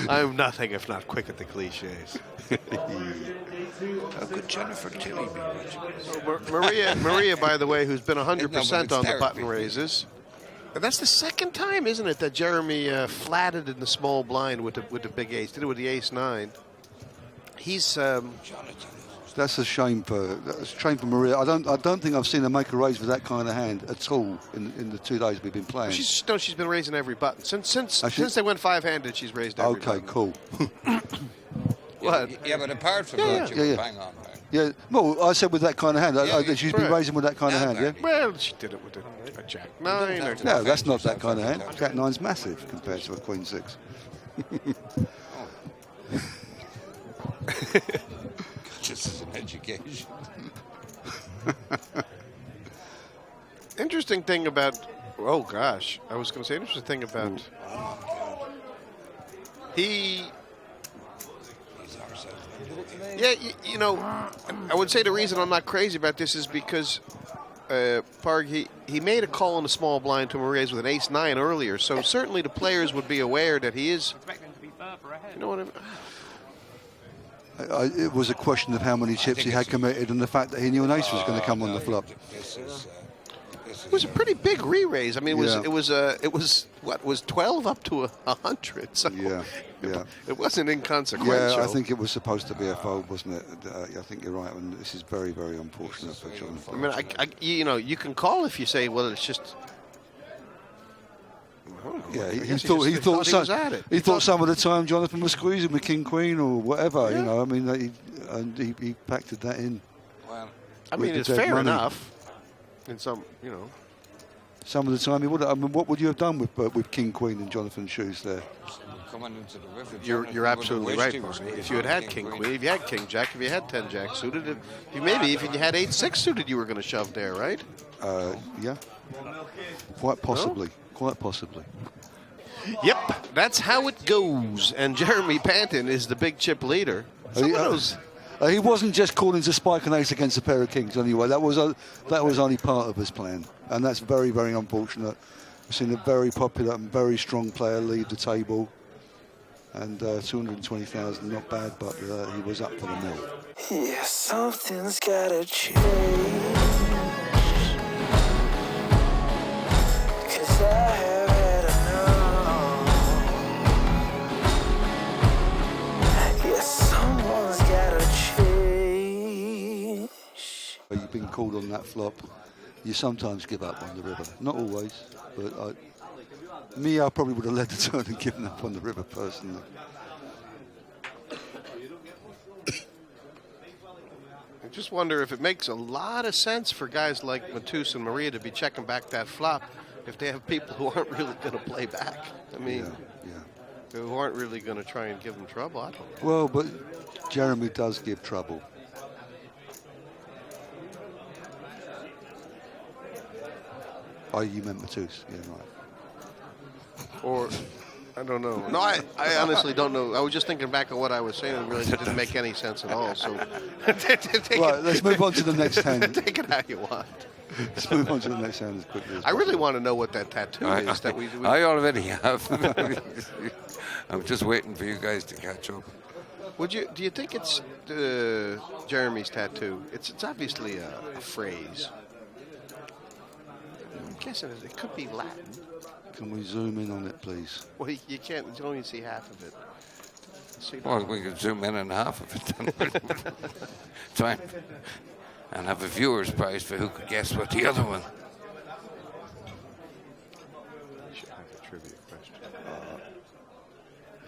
I'm nothing if not quick at the cliches. How could Jennifer Tilly be rich? Maria, by the way, who's been 100% on the button raises. And that's the second time, isn't it, that Jeremy flatted in the small blind with the big ace. Did it with the ace-9. He's. That's a shame for Maria. I don't think I've seen her make a raise with that kind of hand at all in the 2 days we've been playing. She's been raising every button since they went 5-handed. She's raised every button. Okay, cool. What? Yeah, but apart from that, you were bang on. Yeah, well, I said with that kind of hand. She's been raising with that kind of hand, yeah? Well, she did it with a Jack-9. No, that's not that kind of hand. Jack-9's massive compared to a Queen-6. This is an education. Interesting thing about... Oh, gosh. I was going to say interesting thing about... Yeah, you know, I would say the reason I'm not crazy about this is because Parg, he made a call on a small blind to Maria's with an ace-9 earlier, so certainly the players would be aware that he is. You know what I mean? It was a question of how many chips he had committed and the fact that he knew an ace was going to come on the flop. It was a pretty big re-raise. I mean, it was what was 12 up to 100. So it wasn't inconsequential. Yeah, I think it was supposed to be a fold, wasn't it? I think you're right, and this is very, very unfortunate for Jonathan. I mean, you can call if you say, well, it's just. Yeah, he thought some of the time Jonathan was squeezing with King Queen or whatever. You know, I mean, he factored that in. Well, I mean, it's fair enough. In some, some of the time he would. I mean, what would you have done with King Queen and Jonathan's shoes there? Coming into the river, you're absolutely right, Barney. If you had King Queen, if you had King Jack, if you had 10 Jack suited, if you had 8-6 suited, you were going to shove there, right? Yeah, quite possibly. Quite possibly. Yep, that's how it goes. And Jeremy Pantin is the big chip leader. He wasn't just calling to spike an ace against a pair of kings anyway. That was only part of his plan, and that's very, very unfortunate. We've seen a very popular and very strong player leave the table, and 220,000, not bad, but he was up for the mill. Yeah, something's gotta change. 'Cause I have had enough. Yeah, someone's gotta change. You've been called on that flop. You sometimes give up on the river. Not always, but I probably would have led the turn and given up on the river personally. I just wonder if it makes a lot of sense for guys like Mateusz and Maria to be checking back that flop if they have people who aren't really going to play back. I mean, who aren't really going to try and give them trouble. I don't know. Well, but Jeremy does give trouble. Oh, you meant Mateusz, yeah, right. Or, I don't know. No, I honestly don't know. I was just thinking back on what I was saying and really didn't make any sense at all. So, right, let's move on to the next hand. Take it how you want. Let's move on to the next hand as quickly as possible. I really want to know what that tattoo is. That we I already have. I'm just waiting for you guys to catch up. Do you think it's Jeremy's tattoo? It's obviously a phrase. I'm guessing it could be Latin. Can we zoom in on it, please? Well, you can't. You can only see half of it. Well, we could zoom in on half of it. Try and have a viewer's prize for who could guess what the other one. Should have a trivia question.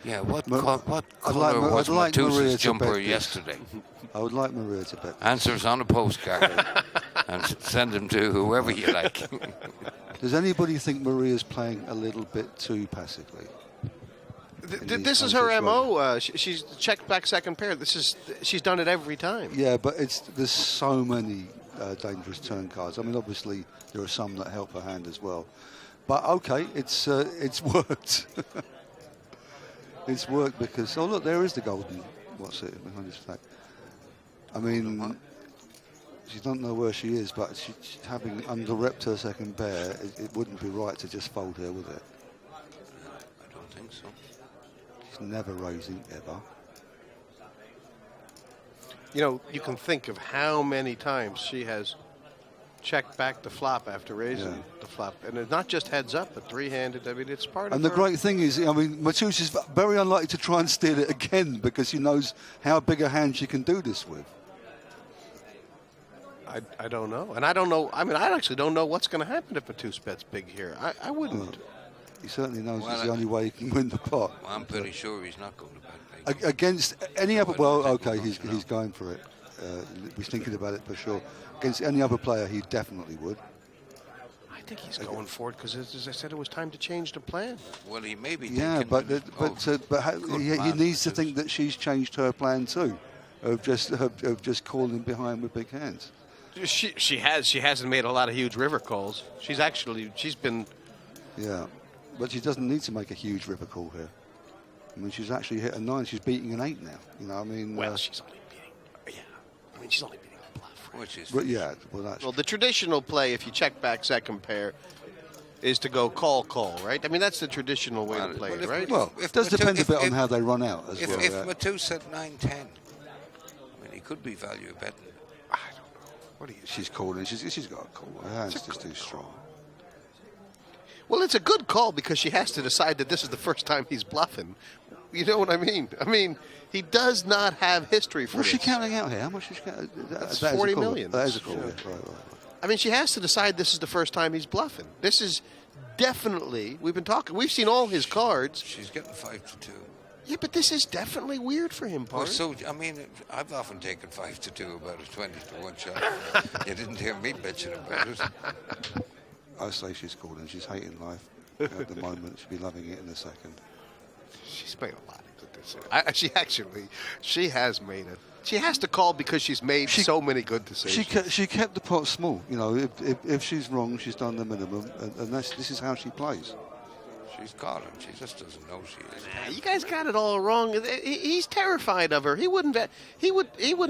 Yeah, what colour was Mateusz's jumper yesterday? I would like Maria to bet. Answers on a postcard and send them to whoever you like. Does anybody think Maria's playing a little bit too passively? This is her MO. She's checked back second pair. She's done it every time. Yeah, but there's so many dangerous turn cards. I mean, obviously there are some that help her hand as well. But okay, it's worked. It's worked because look, there is the golden. What's it behind his flag? I mean, she doesn't know where she is, but she's having under-repped her second pair. It wouldn't be right to just fold her, would it? I don't think so. She's never raising, ever. You know, you can think of how many times she has checked back the flop after raising the flop. And it's not just heads up, but three-handed. I mean, it's part of And the great thing is, I mean, Mateusz is very unlikely to try and steal it again because she knows how big a hand she can do this with. I don't know. And I don't know. I mean, I actually don't know what's going to happen if Mateusz bets big here. I wouldn't. Well, he certainly knows it's the only way he can win the pot. Well, I'm pretty sure he's not going to bet big. Against any other... Well, okay, he's going for it. He's thinking about it for sure. Against any other player, he definitely would. I think he's going for it because, as I said, it was time to change the plan. Well, he may be thinking... Yeah, but he needs to think that she's changed her plan too, of just calling behind with big hands. She hasn't made a lot of huge river calls. She's been... Yeah, but she doesn't need to make a huge river call here. I mean, she's actually hit a 9. She's beating an 8 now. You know, I mean... Well, she's only beating... Yeah. I mean, she's only beating a bluff, Which is But yeah, well, that's Well, the traditional play, if you check back second pair, is to go call, right? I mean, that's the traditional way to play it, right? well. It does depend a bit on how they run out as well. If yeah. Mateusz said 9-10, I mean, he could be value betting. I don't know. What do you She's calling. She's got a call. Her hand's just too strong. Well, it's a good call because she has to decide that this is the first time he's bluffing. You know what I mean? I mean, he does not have history for What's this. she counting out here? How much is she counting? That's That is a 40 call. million. That is a call. Yeah. Yeah. Right. I mean, she has to decide this is the first time he's bluffing. This is definitely, we've seen all his cards. She's getting 5-2. Yeah, but this is definitely weird for him, Well, Park. so, I mean, I've often taken 5-2 about a 20-1 shot. You didn't hear me bitching about it. I say she's calling. She's hating life at the moment. She'll be loving it in a second. She's made a lot of good decisions. She has made it. She has to call because she's made so many good decisions. She kept the pot small. You know, if she's wrong, she's done the minimum, and this is how she plays. She's calling. She just doesn't know she is. You guys got it all wrong. He's terrified of her. He wouldn't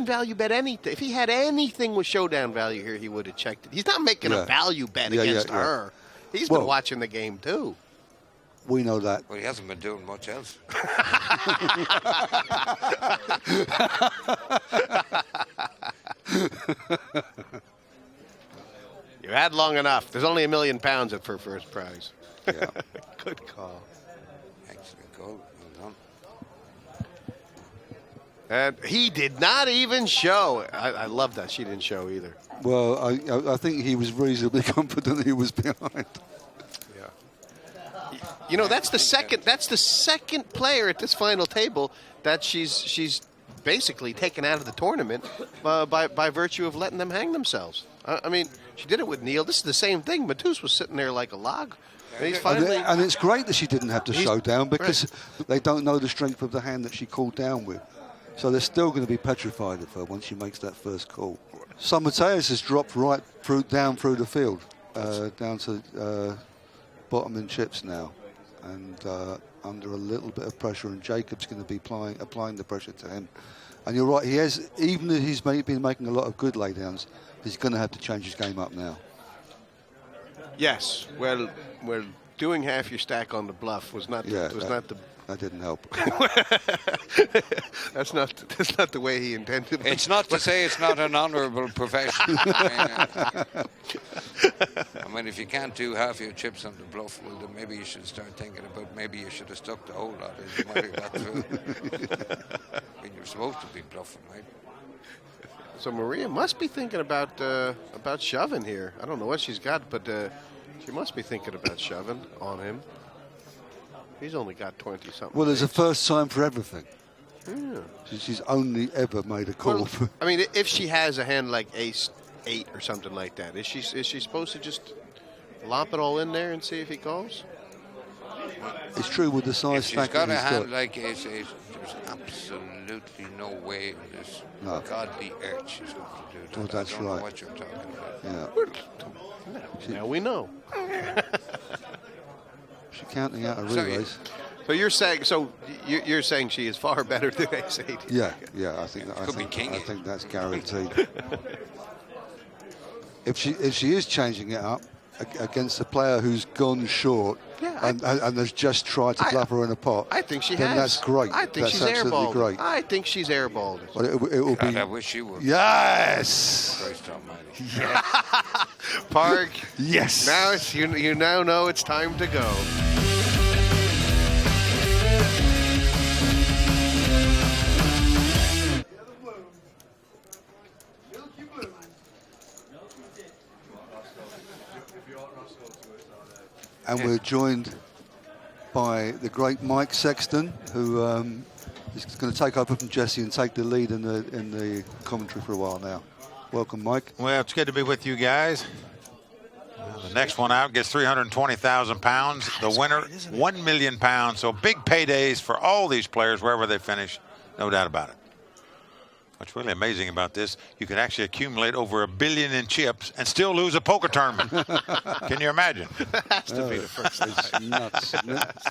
value bet anything. If he had anything with showdown value here, he would have checked it. He's not making a value bet against her. He's been watching the game too. We know that. Well, he hasn't been doing much else. You had long enough. There's only £1 million up for first prize. Yeah. Good call. Excellent goal. Well done. And he did not even show. I love that she didn't show either. Well, I think he was reasonably confident he was behind. You know, that's the second player at this final table that she's basically taken out of the tournament by virtue of letting them hang themselves. I mean, she did it with Neel. This is the same thing. Mateusz was sitting there like a log. And he's finally. And it's great that she didn't have to show down because they don't know the strength of the hand that she called down with. So they're still going to be petrified of her once she makes that first call. So Mateusz has dropped down through the field, down to bottom in chips now. And under a little bit of pressure, and Jacob's going to be applying the pressure to him. And you're right, he has, even if he's been making a lot of good laydowns, he's going to have to change his game up now. Yes, well, doing half your stack on the bluff was not the. That didn't help. That's not the way he intended. It's not to say it's not an honourable profession. I mean, if you can't do half your chips on the bluff, well, then maybe you should start thinking about maybe you should have stuck the whole lot in. You might have got through. I mean, you're supposed to be bluffing, right? So Maria must be thinking about shoving here. I don't know what she's got, but she must be thinking about shoving on him. He's only got 20-something. Well, there's a first time for everything. Yeah. She's only ever made a call. Well, I mean, if she has a hand like ace-8 or something like that, is she supposed to just lop it all in there and see if he calls? It's true with the size If she's factor got a he's hand got. like ace-8, there's absolutely no way in this godly earth she's going to do that. Oh, that's I don't know right. what you're talking about. Yeah. Now we know. She's counting out a So relays. So you're saying she is far better than ace-8? Yeah, I think that's guaranteed. If she is changing it up against a player who's gone short and has just tried to bluff her in a pot, I think she then has. that's great. I think that's she's absolutely airballed. great. I think she's airballed. But it will God, be. I wish you would. Yes. Christ almighty. Park. Yes. Now you now know it's time to go. And we're joined by the great Mike Sexton, who is going to take over from Jesse and take the lead in the commentary for a while now. Welcome, Mike. Well, it's good to be with you guys. The next one out gets £320,000. The winner, £1 million. So big paydays for all these players wherever they finish, no doubt about it. What's really amazing about this, you can actually accumulate over $1 billion in chips and still lose a poker tournament. Can you imagine? That has to be the first time. It's nuts. Isn't it?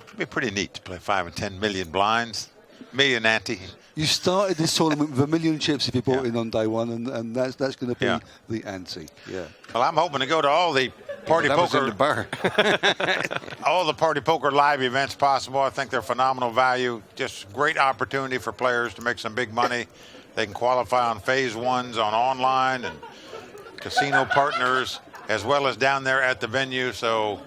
It'd be pretty neat to play 5 and 10 million blinds, million ante, You started this tournament with 1 million chips if you bought in on day one, and that's going to be the ante. Yeah. Well, I'm hoping to go to all the party That was poker, in the bar. all the party poker live events possible. I think they're phenomenal value. Just great opportunity for players to make some big money. They can qualify on phase ones on online and casino partners, as well as down there at the venue. So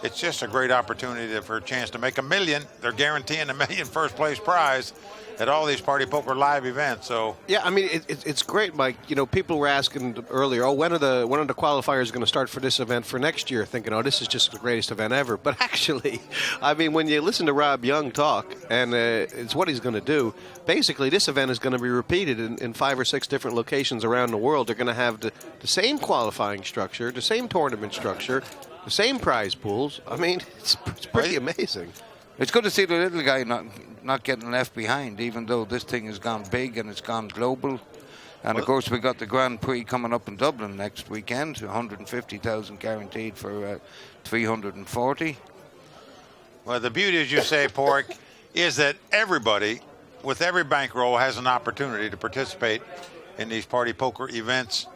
it's just a great opportunity for a chance to make $1 million. They're guaranteeing $1 million first place prize at all these party poker live events. So yeah, I mean it's great, Mike. You know, people were asking earlier, when are the qualifiers going to start for this event for next year? Thinking, this is just the greatest event ever. But actually, I mean, when you listen to Rob Young talk, and it's what he's going to do. Basically, this event is going to be repeated in 5 or 6 different locations around the world. They're going to have the same qualifying structure, the same tournament structure, the same prize pools. I mean, it's pretty amazing. It's good to see the little guy not getting left behind, even though this thing has gone big and it's gone global. And, of course, we got the Grand Prix coming up in Dublin next weekend, 150,000 guaranteed for 340. Well, the beauty, as you say, Pork, is that everybody, with every bankroll, has an opportunity to participate in these party poker events,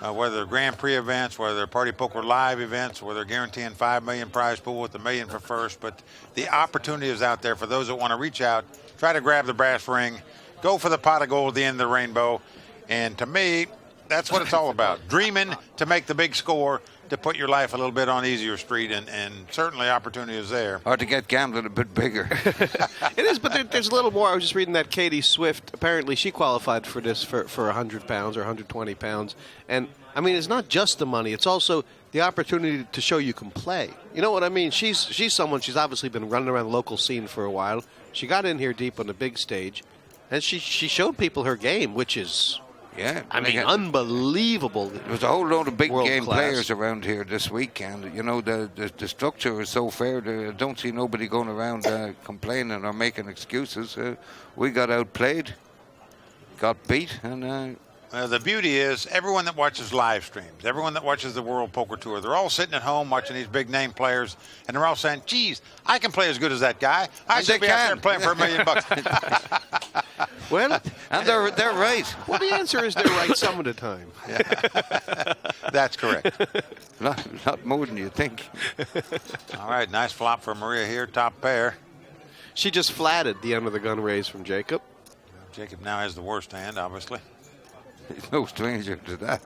whether they're Grand Prix events, whether they're party poker live events, whether they're guaranteeing $5 million prize pool with $1 million for first. But the opportunity is out there for those that want to reach out, try to grab the brass ring, go for the pot of gold at the end of the rainbow. And to me, that's what it's all about. Dreaming to make the big score, to put your life a little bit on easier street, and certainly opportunity is there. Or to get gambling a bit bigger. It is, but there's a little more. I was just reading that Katie Swift, apparently she qualified for this for £100 or £120. And, I mean, it's not just the money. It's also the opportunity to show you can play. You know what I mean? She's someone, she's obviously been running around the local scene for a while. She got in here deep on the big stage, and she showed people her game, which is... Yeah, I mean, unbelievable. There was a whole load of big game class players around here this weekend. You know, the structure is so fair. I don't see nobody going around complaining or making excuses. We got outplayed, got beat, and... the beauty is everyone that watches live streams, everyone that watches the World Poker Tour, they're all sitting at home watching these big name players, and they're all saying, geez, I can play as good as that guy. I should be out there playing for $1 million. Well, and they're right. Well, the answer is they're right some of the time. Yeah. That's correct. Not more than you think. All right, nice flop for Maria here, top pair. She just flatted the end of the gun raise from Jacob. Jacob now has the worst hand, obviously. He's no stranger to that.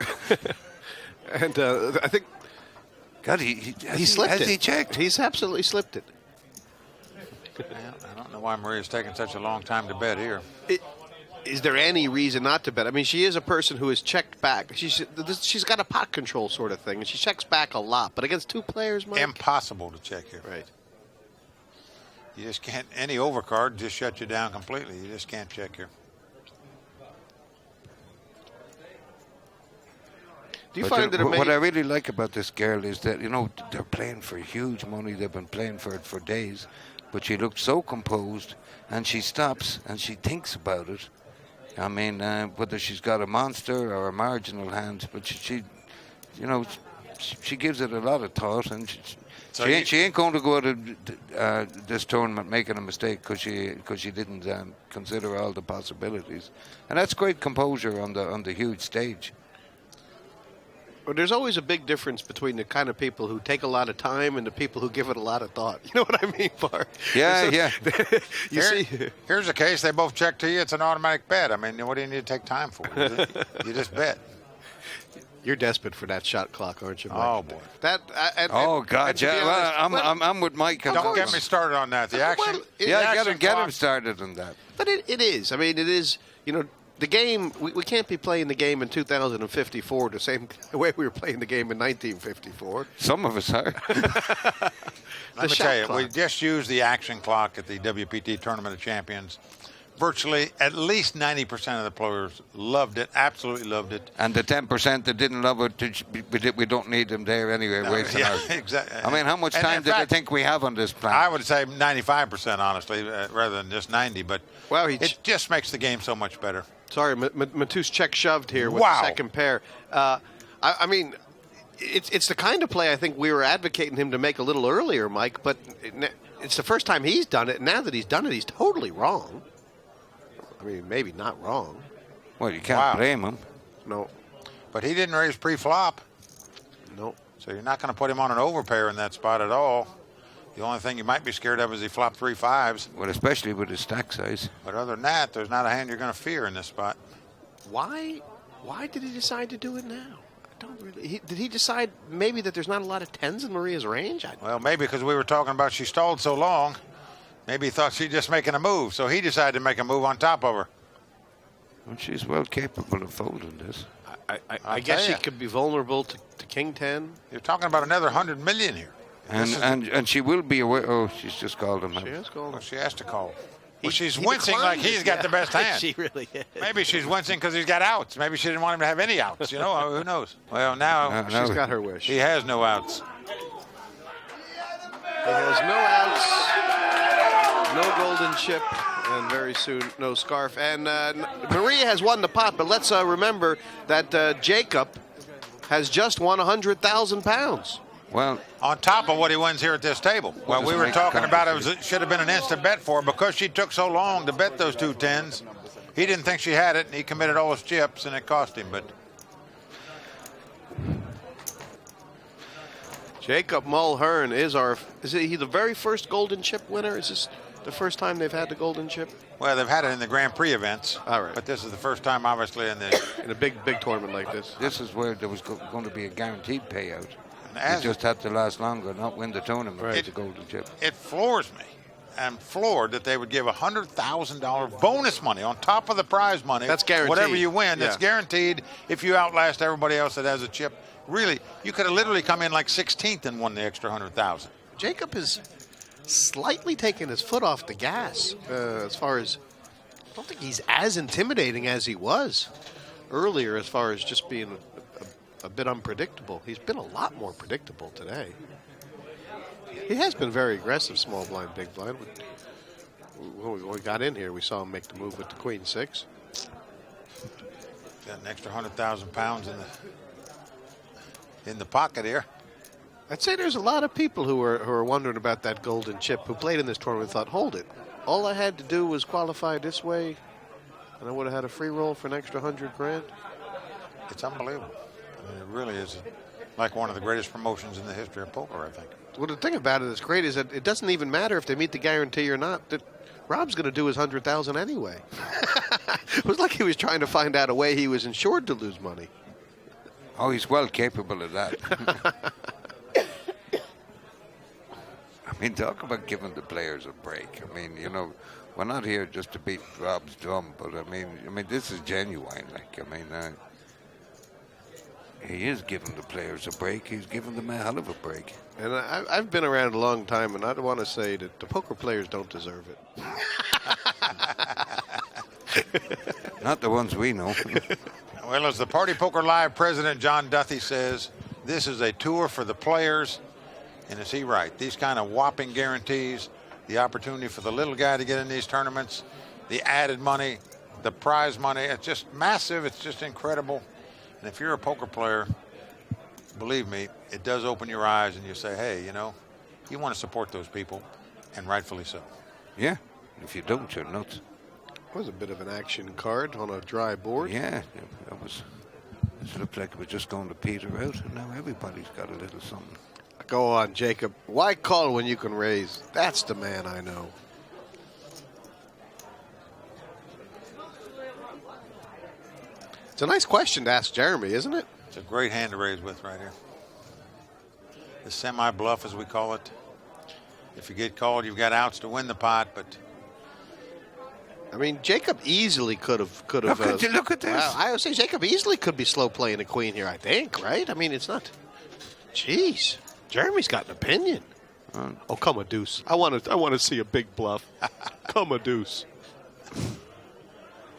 And I think... God, he slipped it. Has he checked? He's absolutely slipped it. I don't know why Maria's taking such a long time to bet here. Is there any reason not to bet? I mean, she is a person who has checked back. She's got a pot control sort of thing, and she checks back a lot. But against 2 players, Mike? Impossible to check here. Right. You just can't, any overcard just shut you down completely. You just can't check here. Do you find that what I really like about this girl is that, you know, they're playing for huge money. They've been playing for it for days. But she looks so composed, and she stops and she thinks about it. I mean, whether she's got a monster or a marginal hand, but she you know, she gives it a lot of thought, and she ain't going to go to this tournament making a mistake because she didn't consider all the possibilities, and that's great composure on the huge stage. Well, there's always a big difference between the kind of people who take a lot of time and the people who give it a lot of thought. You know what I mean, Bart? Yeah. Here's a case. They both check to you. It's an automatic bet. I mean, what do you need to take time for? You just bet. You're desperate for that shot clock, aren't you, Mike? Oh, boy. God, yeah. Well, I'm with Mike. Don't get me started on that. The action. Get him started on that. But it is. I mean, it is, you know, the game, we can't be playing the game in 2054 the same way we were playing the game in 1954. Some of us are. Let me tell you, we just used the action clock at the WPT Tournament of Champions. Virtually at least 90% of the players loved it, absolutely loved it. And the 10% that didn't love it, we don't need them there anyway. Exactly. I mean, how much time do they think we have on this planet? I would say 95%, honestly, rather than just 90. But it just makes the game so much better. Sorry, Mateusz check-shoved here with the second pair. I mean, it's the kind of play I think we were advocating him to make a little earlier, Mike, but it's the first time he's done it, and now that he's done it, he's totally wrong. I mean, maybe not wrong. Well, you can't Wow. blame him. No, But he didn't raise pre-flop, no. so you're not going to put him on an overpair in that spot at all. The only thing you might be scared of is he flopped 3 5s. Well, especially with his stack size. But other than that, there's not a hand you're going to fear in this spot. Why did he decide to do it now? I don't really. Did he decide maybe that there's not a lot of tens in Maria's range? Well, maybe because we were talking about she stalled so long. Maybe he thought she'd just making a move, so he decided to make a move on top of her. Well, she's well capable of folding this. I guess she tell ya. could be vulnerable to King 10. You're talking about another 100 million here. And she will be aware. Oh, she's just called him. She has called Well, him. she has to call. Well, she's He wincing like declined he's it, got yeah. the best hand. She really is. Maybe she's wincing because he's got outs. Maybe she didn't want him to have any outs. You know, who knows? Well, now No. She's got her wish. he has no outs. He has no outs, no golden chip, and very soon no scarf. And Maria has won the pot, but let's remember that Jacob has just won 100,000 pounds. Well, On top of what he wins here at this table. Well, we does were make talking about it conversation. should have been an instant bet for her because she took so long to bet those 2 10s. He didn't think she had it, and he committed all his chips, and it cost him. But Jacob Mulhern is he the very first golden chip winner? Is this the first time they've had the golden chip? well, they've had it in the Grand Prix events. All right. But this is the first time, obviously, in the. In a big tournament like this. this is where there was going to be a guaranteed payout. As- He just had to last longer, not win the tournament Right. with the golden chip. It floors me. I'm floored that they would give $100,000 bonus money on top of the prize money. That's guaranteed. Whatever you win, that's Yeah. guaranteed if you outlast everybody else that has a chip. Really, you could have literally come in like 16th and won the extra 100,000. Jacob has slightly taken his foot off the gas as far as I don't think he's as intimidating as he was earlier as far as just being a bit unpredictable. He's been a lot more predictable today. He has been very aggressive, small blind, big blind. When we got in here, we saw him make the move with the Queen 6. Got an extra 100,000 pounds in the pocket here. I'd say there's a lot of people who are wondering about that golden chip who played in this tournament and thought, hold it. All I had to do was qualify this way, and I would have had a free roll for an extra 100 grand. It's unbelievable. I mean, it really is like one of the greatest promotions in the history of poker, I think. Well, the thing about it that's great is that it doesn't even matter if they meet the guarantee or not. That Rob's going to do his 100,000 anyway. It was like he was trying to find out a way he was insured to lose money. Oh, he's well capable of that. I mean, talk about giving the players a break. I mean, you know, we're not here just to beat Rob's drum, but I mean, this is genuine. Like, I mean, he is giving the players a break. He's giving them a hell of a break. And I've been around a long time, and I want to say that the poker players don't deserve it. Not the ones we know. Well, as the Party Poker Live president, John Duthie, says, this is a tour for the players. And is he right? These kind of whopping guarantees, the opportunity for the little guy to get in these tournaments, the added money, the prize money, it's just massive. It's just incredible. And if you're a poker player, believe me, it does open your eyes and you say, hey, you know, you want to support those people, and rightfully so. Yeah. If you don't, you're nuts. It was a bit of an action card on a dry board. Yeah, that was. It looked like it was just going to peter out, and now everybody's got a little something. Go on, Jacob. Why call when you can raise? That's the man I know. It's a nice question to ask Jeremy, isn't it? It's a great hand to raise with right here. The semi-bluff, as we call it. If you get called, you've got outs to win the pot, but I mean, Jacob easily could have. Look at this. Well, I would say Jacob easily could be slow playing a queen here. I think, right? I mean, it's not. Jeez, Jeremy's got an opinion. Oh, come a deuce! I want to see a big bluff. Come a deuce.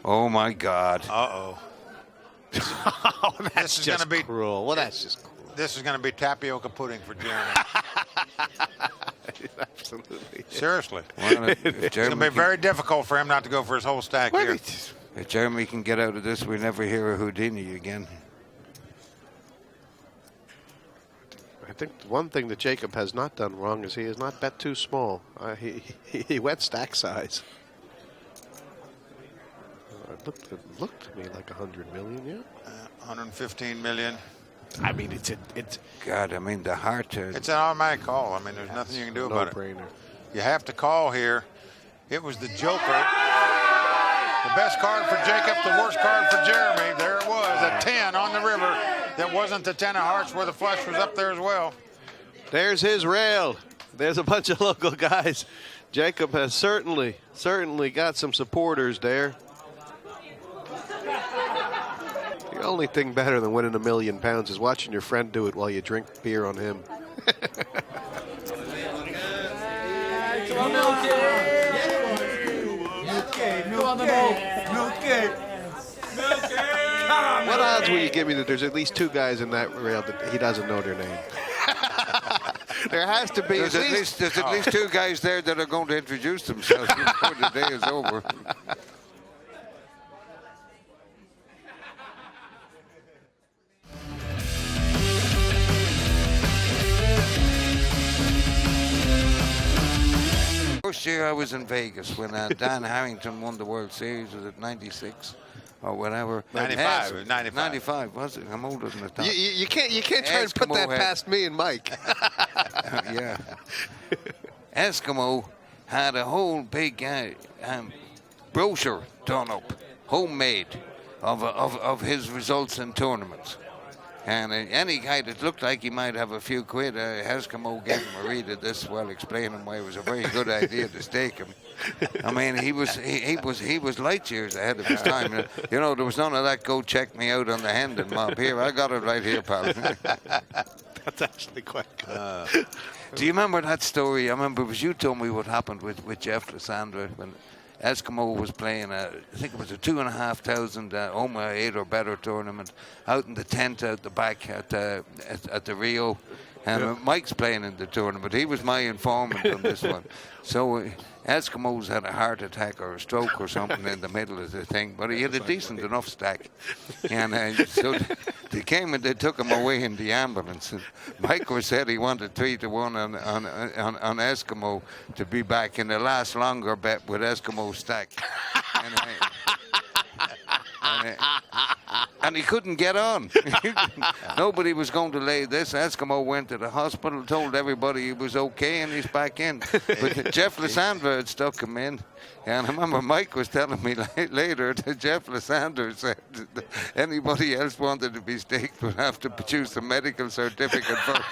Oh my God! uh-oh. Oh, that's This is just gonna be- cruel. Well, that's just cruel. This is going to be tapioca pudding for Jeremy. Absolutely. Seriously. Well, if It's going Jeremy to be can- very difficult for him not to go for his whole stack here. If Jeremy can get out of this, we never hear of Houdini again. I think one thing that Jacob has not done wrong is he has not bet too small. He went stack size. It looked to me like 100 million, yeah. 115 million. I mean, it's God, I mean, the heart. It's an automatic call. I mean, there's nothing you can do about it. no-brainer. You have to call here. It was the Joker. The best card for Jacob, the worst card for Jeremy. There it was, a 10 on the river. That wasn't the 10 of hearts where the flush was up there as well. There's his rail. There's a bunch of local guys. Jacob has certainly got some supporters there. The only thing better than winning £1 million is watching your friend do it while you drink beer on him. What odds will you give me that there's at least 2 guys in that rail that he doesn't know their name? There has to be. There's at least 2 guys there that are going to introduce themselves before the day is over. First year I was in Vegas when Dan Harrington won the World Series. Was it 96 or whatever? 95. It was 95. 95, was it? I'm older than I thought. You can't try and put that past me and Mike. Yeah. Eskimo had a whole big brochure done up, homemade, of his results in tournaments. And any guy that looked like he might have a few quid, Eskimo gave him a read of this while explaining why it was a very good idea to stake him. I mean, he was light years ahead of his time. You know, there was none of that go check me out on the Hendon mob. Here, I got it right here, pal. That's actually quite good. Do you remember that story? I remember it was you told me what happened with Jeff Lysandra when Eskimo was playing, I think it was a 2,500 Oma 8 or better tournament out in the tent out the back at the Rio. And Mike's playing in the tournament. He was my informant on this one. So Eskimos had a heart attack or a stroke or something in the middle of the thing, but he had a decent enough stack. And so they came and they took him away in the ambulance. And Mike said he wanted 3-1 on Eskimo to be back in the last longer bet with Eskimo stack. And he couldn't get on. Nobody was going to lay this. Eskimo went to the hospital, told everybody he was okay, and he's back in. But Jeff Lysandra had stuck him in. And I remember Mike was telling me later that Jeff Lysandra said that anybody else wanted to be staked would have to produce a medical certificate first.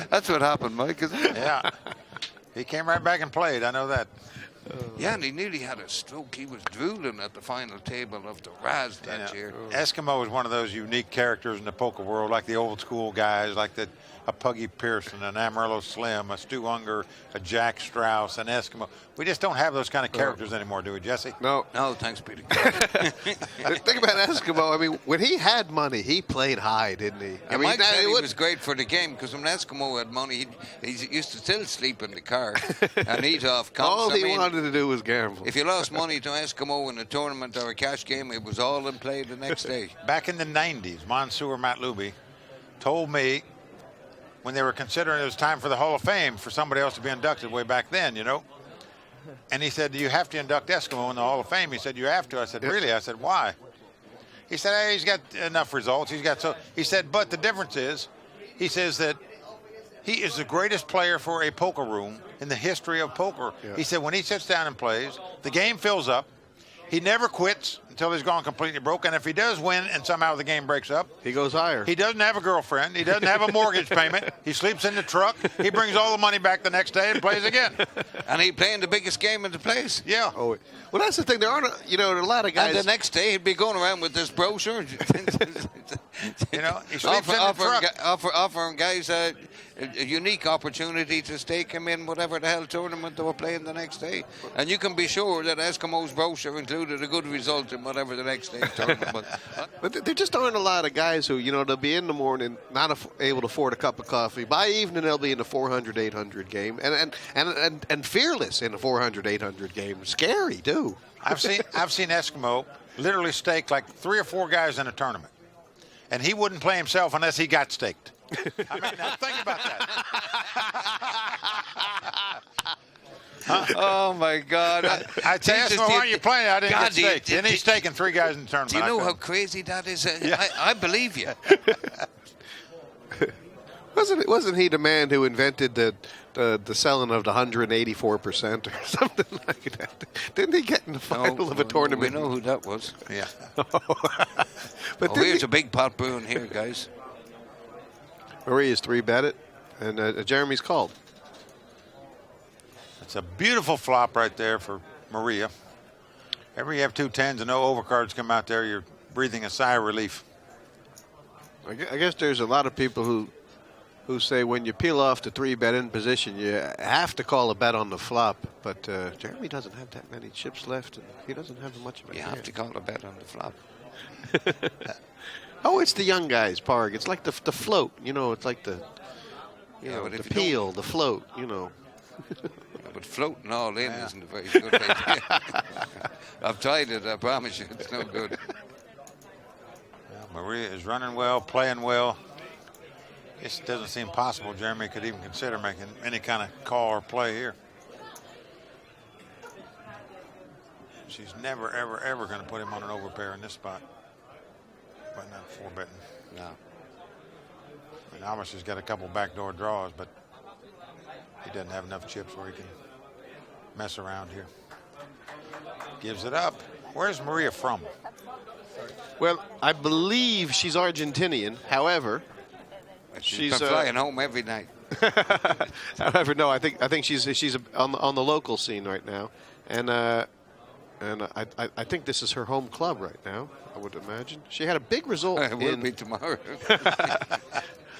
That's what happened, Mike, isn't it? Yeah. He came right back and played. I know that. Yeah, and he nearly had a stroke. He was drooling at the final table of the Raz that year. Eskimo is one of those unique characters in the poker world, like the old school guys, like a Puggy Pearson, an Amarillo Slim, a Stu Unger, a Jack Strauss, an Eskimo. We just don't have those kind of characters anymore, do we, Jesse? No, thanks, Peter. Think about Eskimo. I mean, when he had money, he played high, didn't he? I mean, Mike said he was great for the game because when Eskimo had money, he used to still sleep in the car and eat off comps. All he wanted to do was gamble. If you lost money to Eskimo in a tournament or a cash game, it was all in play the next day. Back in the 90s, Mansour Matlubi told me when they were considering it was time for the Hall of Fame for somebody else to be inducted way back then, you know. And he said, do you have to induct Eskimo in the Hall of Fame? He said, you have to. I said, really? I said, why? He said, hey, he's got enough results. He said, but the difference is, he says that he is the greatest player for a poker room in the history of poker. Yeah. He said when he sits down and plays, the game fills up. He never quits until he's gone completely broke. And if he does win and somehow the game breaks up, he goes higher. He doesn't have a girlfriend. He doesn't have a mortgage payment. He sleeps in the truck. He brings all the money back the next day and plays again. And he playing the biggest game in the place. Yeah. Oh, well, that's the thing. There aren't, a lot of guys. And the next day he'd be going around with this brochure. He sleeps in the truck. Offering guys a unique opportunity to stake him in whatever the hell tournament they were playing the next day. And you can be sure that Eskimo's brochure included a good result in whatever the next day tournament was. But there just aren't a lot of guys who, they'll be in the morning, not able to afford a cup of coffee. By evening, they'll be in the 400, 800 game. And fearless in the 400, 800 game. Scary, too. I've seen Eskimo literally stake like 3 or 4 guys in a tournament. And he wouldn't play himself unless he got staked. I mean, now think about that. Oh my God! I asked him, why aren't you playing? I didn't God, get staked. Didn't he stake in 3 guys in the tournament? Do you know I how couldn't. crazy that is? I believe you. Wasn't he the man who invented the selling of the 184% or something like that? Didn't he get in the final of a tournament? We know who that was. Yeah. But Here's a big pot brewing here, guys. Maria's 3-betted, and Jeremy's called. It's a beautiful flop right there for Maria. Ever you have 2 10s and no overcards come out there, you're breathing a sigh of relief. I guess there's a lot of people who say when you peel off the 3-bet in position, you have to call a bet on the flop. But Jeremy doesn't have that many chips left, and he doesn't have much of a You hand. have to call a bet on the flop. Oh, it's the young guys, Parg. It's like the float, you know. It's like the but the if you peel, the float, you know. But floating all in isn't a very good idea. I've tried it. I promise you, it's no good. Maria is running well, playing well. It doesn't seem possible Jeremy could even consider making any kind of call or play here. She's never, ever, ever going to put him on an overpair in this spot. But not 4-betting. No. I mean, Amish has got a couple backdoor draws, but he doesn't have enough chips where he can mess around here. Gives it up. Where's Maria from? Well, I believe she's Argentinian. However, She's been flying home every night. however, no, I think she's on the local scene right now, and I think this is her home club right now. I would imagine she had a big result. It will be tomorrow.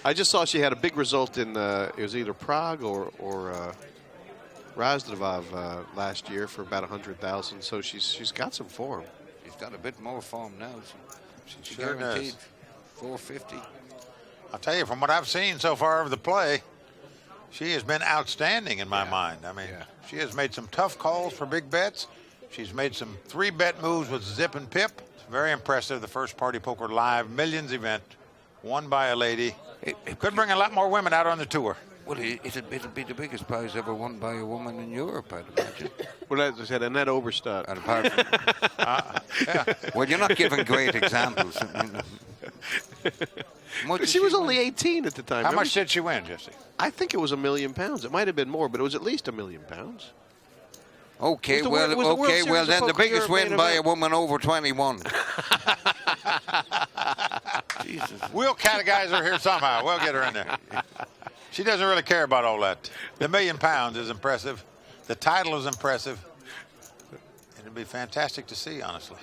I just saw she had a big result in it was either Prague or Razdravov last year for about 100,000. So she's got some form. She's got a bit more form now. She Sure guaranteed does. 450. I'll tell you, from what I've seen so far of the play, she has been outstanding in my mind. I mean, she has made some tough calls for big bets. She's made some 3-bet moves with Zip and Pip. It's very impressive. The first Party Poker Live Millions event, won by a lady. It could bring a lot more women out on the tour. Well, it'll be the biggest prize ever won by a woman in Europe, I'd imagine. Well, as I said, Annette Oberstadt. And apart from, well, you're not giving great examples. She was only 18 at the time. How much did she win, Jesse? I think it was £1 million. It might have been more, but it was at least £1 million. Okay, Was the well, World Series of then the Poker biggest your main win by a event? woman over 21. Jesus. We'll categorize her here somehow. We'll get her in there. She doesn't really care about all that. The £1 million is impressive. The title is impressive. It'd be fantastic to see, honestly.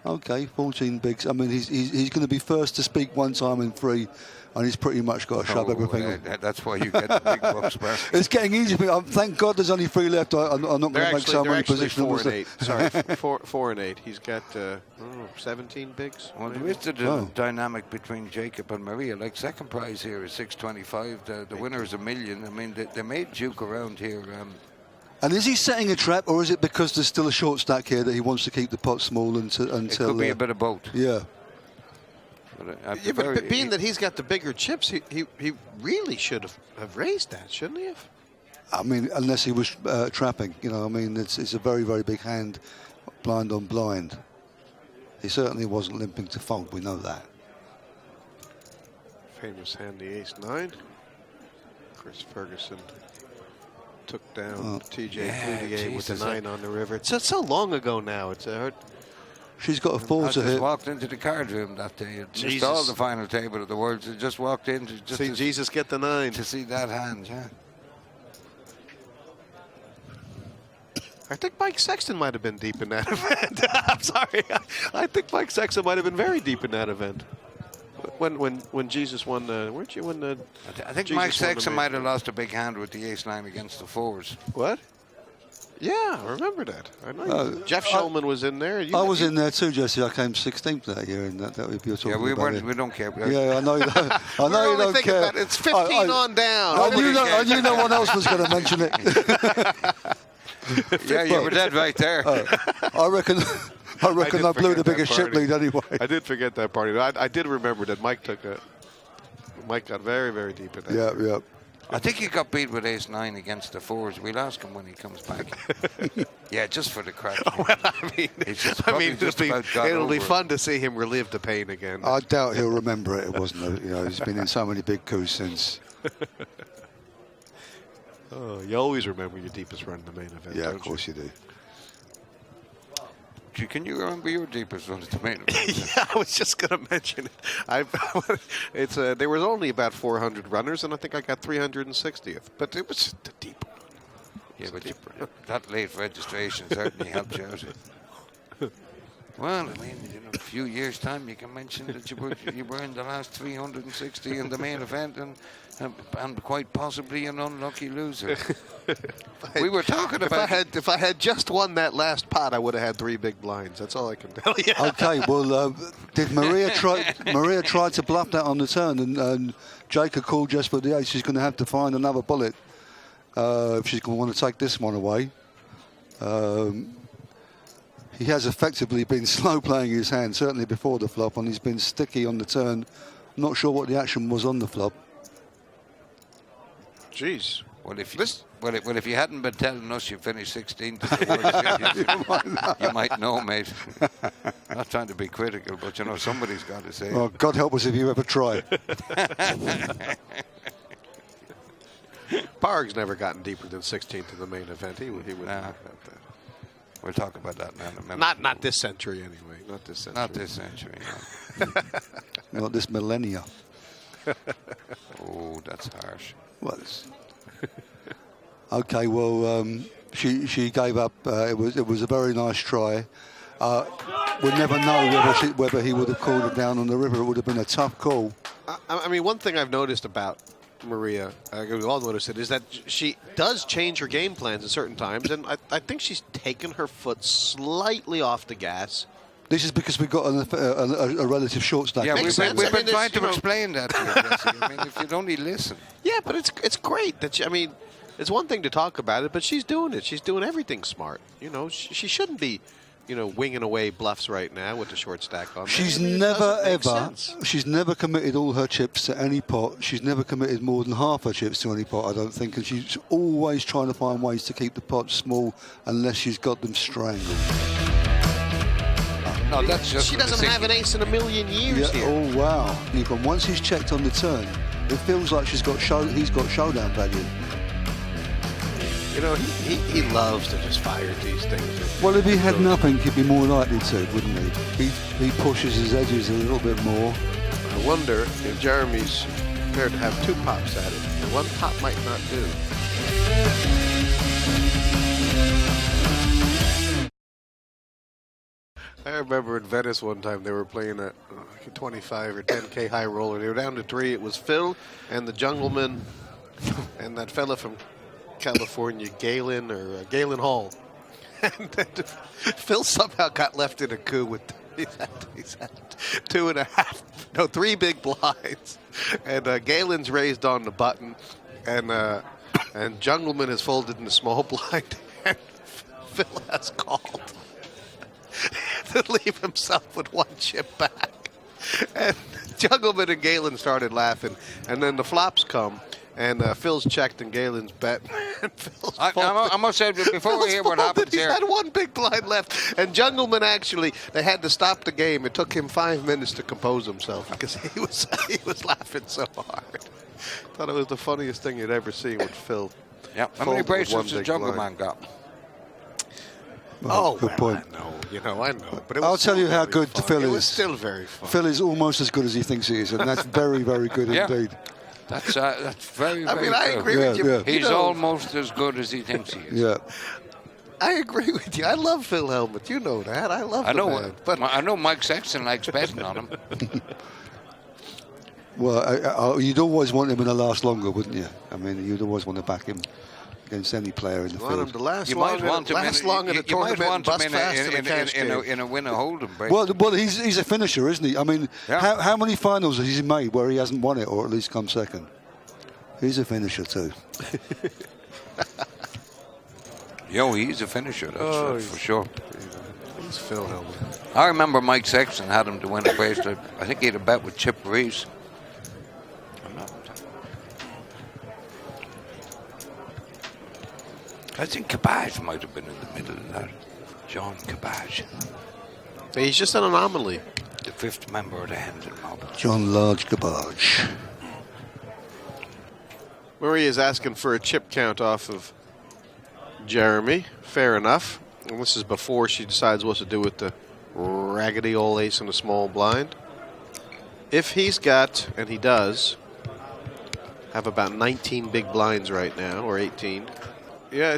Okay, 14 bigs. I mean, he's going to be first to speak one time in 3, and he's pretty much got to shove everything on. That's why you get the big bucks, man. It's getting easier for me. Thank God there's only 3 left. I'm not going to make so many positions. 4 and 8. Sorry, 4 and 8. He's got 17 bigs. Well, there is the dynamic between Jacob and Maria. Like, second prize here is 625. The winner is $1 million. I mean, they made Duke around here. And is he setting a trap, or is it because there's still a short stack here that he wants to keep the pot small until? It could be a bit of both. Yeah. But being that he's got the bigger chips, he really should have raised that, shouldn't he have? I mean, unless he was trapping, you know. I mean, it's a very, very big hand, blind on blind. He certainly wasn't limping to fold. We know that. Famous hand, the ace-9. Chris Ferguson took down TJ Cloutier with the 9 on the river. It's so long ago now. It's hard. She's got a 4 I to just hit. walked into the card room that day. Missed all the final table of the Worlds. I just walked in to see Jesus get the 9. To see that hand, yeah. I think Mike Sexton might have been deep in that event. I'm sorry. I think Mike Sexton might have been very deep in that event. When Jesus won the, weren't you when the? I think Jesus Mike won Sexton the might have lost a big hand with the ace-9 against the 4s. What? Yeah, I remember that. I know. Jeff Shulman was in there. I was in there too, Jesse. I came 16th that year, and that would be a talking Yeah, we about weren't. it. We don't care. Yeah, I know. I know you don't care. About it's 15 on down. I knew no one else was going to mention it. Yeah, you were dead right there. I reckon I blew the biggest ship lead anyway. I did forget that party. I did remember that Mike took that. Mike got very, very deep in that. Yeah, yeah. I think he got beat with ace-9 against the 4s. We'll ask him when he comes back. Yeah, just for the crack. Well, I mean, it'll be fun to see him relive the pain again. I doubt he'll remember it. It wasn't. He's been in so many big coups since. Oh, you always remember your deepest run in the main event. Yeah, don't of course you do. Can you remember your deepest run at the main event? Yeah, I was just going to mention it. There was only about 400 runners, and I think I got 360th. But it was a deep run. Yeah, but that late registration certainly helped you out. Well, I mean, in a few years' time, you can mention that you were in the last 360 in the main event, and quite possibly an unlucky loser. We were talking about. If I had just won that last pot, I would have had 3 big blinds. That's all I can tell you. Okay, well, did Maria try? Maria tried to bluff that on the turn, and Jacob called just for the ace. She's going to have to find another bullet if she's going to want to take this one away. He has effectively been slow playing his hand, certainly before the flop, and he's been sticky on the turn. Not sure what the action was on the flop. Jeez. Well, if you hadn't been telling us you finished 16th at the World Series, you might know, mate. Not trying to be critical, but you know somebody's got to say. Oh, God help us if you ever try. Parg's never gotten deeper than 16th in the main event. He would not have that. We'll talk about that now in a minute. Not this century, anyway. Not this century. Not this century. No. Not this millennia. Oh, that's harsh. Well, okay. Well, she gave up. It was a very nice try. We'll never know whether he would have called it down on the river. It would have been a tough call. I mean, one thing I've noticed about Maria, we all noticed it, is that she does change her game plans at certain times, and I think she's taken her foot slightly off the gas. This is because we've got a relative short stack. Yeah, we've been trying to you know, explain that to you, Jesse. I mean, if you'd only listen. Yeah, but it's great that I mean, it's one thing to talk about it, but she's doing it. She's doing everything smart. You know, she shouldn't be, winging away bluffs right now with the short stack on. She's she's never committed all her chips to any pot. She's never committed more than half her chips to any pot, I don't think, and she's always trying to find ways to keep the pot small unless she's got them strangled. No, that's just. She doesn't have an ace in a million years here. Oh wow! Once he's checked on the turn, it feels like he's got showdown value. You know, he loves to just fire these things. Well, if he had nothing, he'd be more likely to, wouldn't he? He pushes his edges a little bit more. I wonder if Jeremy's prepared to have 2 pops at it. And 1 pop might not do. I remember in Venice one time they were playing a 25 or 10K high roller. They were down to 3. It was Phil and the Jungleman and that fella from California, Galen Hall. And then Phil somehow got left in a coup with he's had 3 big blinds, and Galen's raised on the button, and Jungleman has folded in the small blind, and Phil has called to leave himself with 1 chip back, and Jungleman and Galen started laughing, and then the flops come. And Phil's checked and Galen's bet. And Phil's I must say, before we hear what happens he here. He had 1 big blind left. And Jungleman actually, they had to stop the game. It took him 5 minutes to compose himself because he was laughing so hard. Thought it was the funniest thing you'd ever seen with Phil. Yeah. How many bracelets has Jungleman got? Well, good point. I know. But I'll tell you how good Phil is. It was still very fun. Phil is almost as good as he thinks he is, and that's very, very good indeed. That's very, very I mean, I good. agree with you. Yeah. He's almost as good as he thinks he is. Yeah. I agree with you. I love Phil Hellmuth. You know that. I love the man. But I know Mike Sexton likes betting on him. Well, you'd always want him to last longer, wouldn't you? I mean, you'd always want to back him against any player in the want him field. to last You long might want him in a tournament and bust fast in a winner hold'em break. Well, he's a finisher, isn't he? I mean, how many finals has he made where he hasn't won it or at least come second? He's a finisher too. He's a finisher, that's for sure. He's Phil Hellmuth. I remember Mike Sexton had him to win a bracelet. I think he had a bet with Chip Reeves. I think Cabbage might have been in the middle of that. John Cabbage. He's just an anomaly. The 5th member of the Hendon mob. John Large Garbage. Marie is asking for a chip count off of Jeremy. Fair enough. And this is before she decides what to do with the raggedy old ace in a small blind. If he's got, and he does, have about 19 big blinds right now, or 18. Yeah,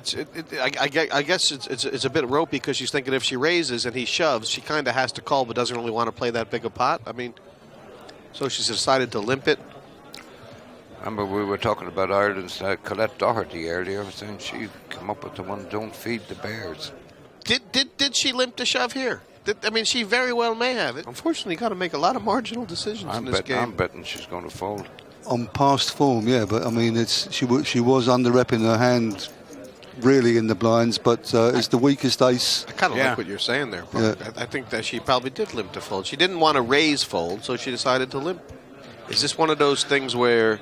I guess it's a bit ropey because she's thinking if she raises and he shoves, she kind of has to call but doesn't really want to play that big a pot. I mean, so she's decided to limp it. Remember we were talking about Ireland's Colette Doherty earlier, saying she come up with the one, don't feed the bears. Did she limp to shove here? I mean, she very well may have it. Unfortunately, got to make a lot of marginal decisions in this game. I'm betting she's going to fold. On past form, yeah, but I mean, she was under-repping her hand really in the blinds, but it's the weakest ace. I kind of like what you're saying there, Park. Yeah. I think that she probably did limp to fold. She didn't want to raise fold, so she decided to limp. Is this one of those things where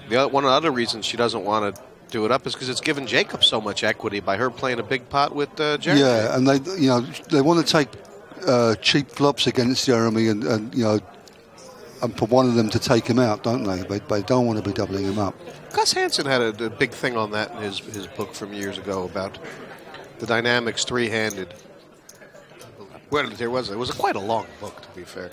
one of the other reasons she doesn't want to do it up is because it's given Jacob so much equity by her playing a big pot with Jeremy? Yeah, and they want to take cheap flops against Jeremy and for one of them to take him out, don't they? They don't want to be doubling him up. Gus Hansen had a big thing on that in his book from years ago about the dynamics three-handed. Well, it was quite a long book, to be fair.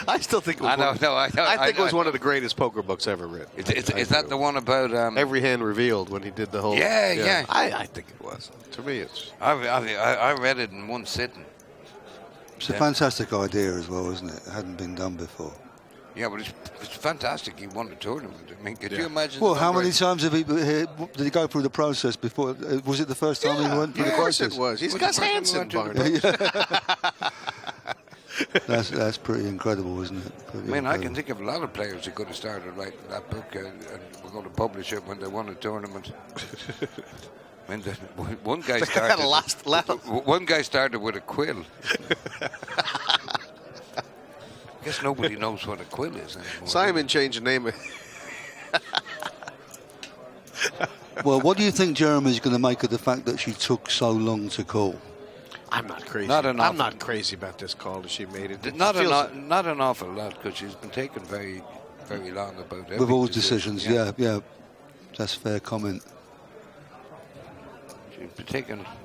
I still think it was I think it was one of the greatest poker books ever written. Is that the one about every hand revealed when he did the whole? Yeah. I think it was. To me, it's. I read it in one sitting. It's a fantastic idea as well, isn't it? It hadn't been done before. Yeah, but it's fantastic. He won the tournament. I mean, could you imagine? Well, how many times did he go through the process before? Was it the first time he went through the process? Of course it was. He's Gus Hansen. That's pretty incredible, isn't it? I can think of a lot of players who could have started writing that book and we're going to publish it when they won a tournament. One guy started. One guy started with a quill. I guess nobody knows what a quill is anymore. Simon changed the name. Well, what do you think Jeremy's going to make of the fact that she took so long to call? I'm not crazy. I'm not crazy about this call that she made it. Not an awful lot because she's been taking very, very long about every with all decisions. Yeah, that's a fair comment. She's been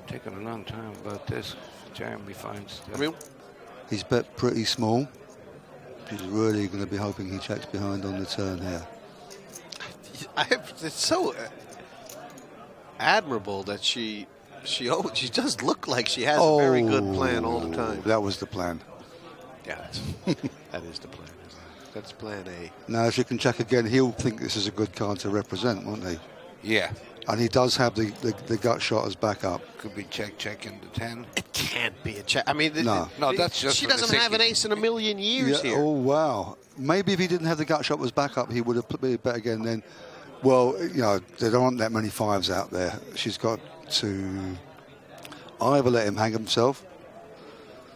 taking a long time about this. Jeremy finds. He's bet pretty small. She's really going to be hoping he checks behind on the turn here. It's so admirable that she does look like she has a very good plan all the time. That was the plan. Yeah, that is the plan. That's plan A. Now, if she can check again, he'll think this is a good card to represent, won't he? Yeah. And he does have the gut shot as backup. Could be checking the 10. It can't be a check. I mean, no, that's just. She doesn't have an ace in a million years here. Oh wow! Maybe if he didn't have the gut shot as backup, he would have put a bet again. Then, well, there aren't that many fives out there. She's got to either let him hang himself.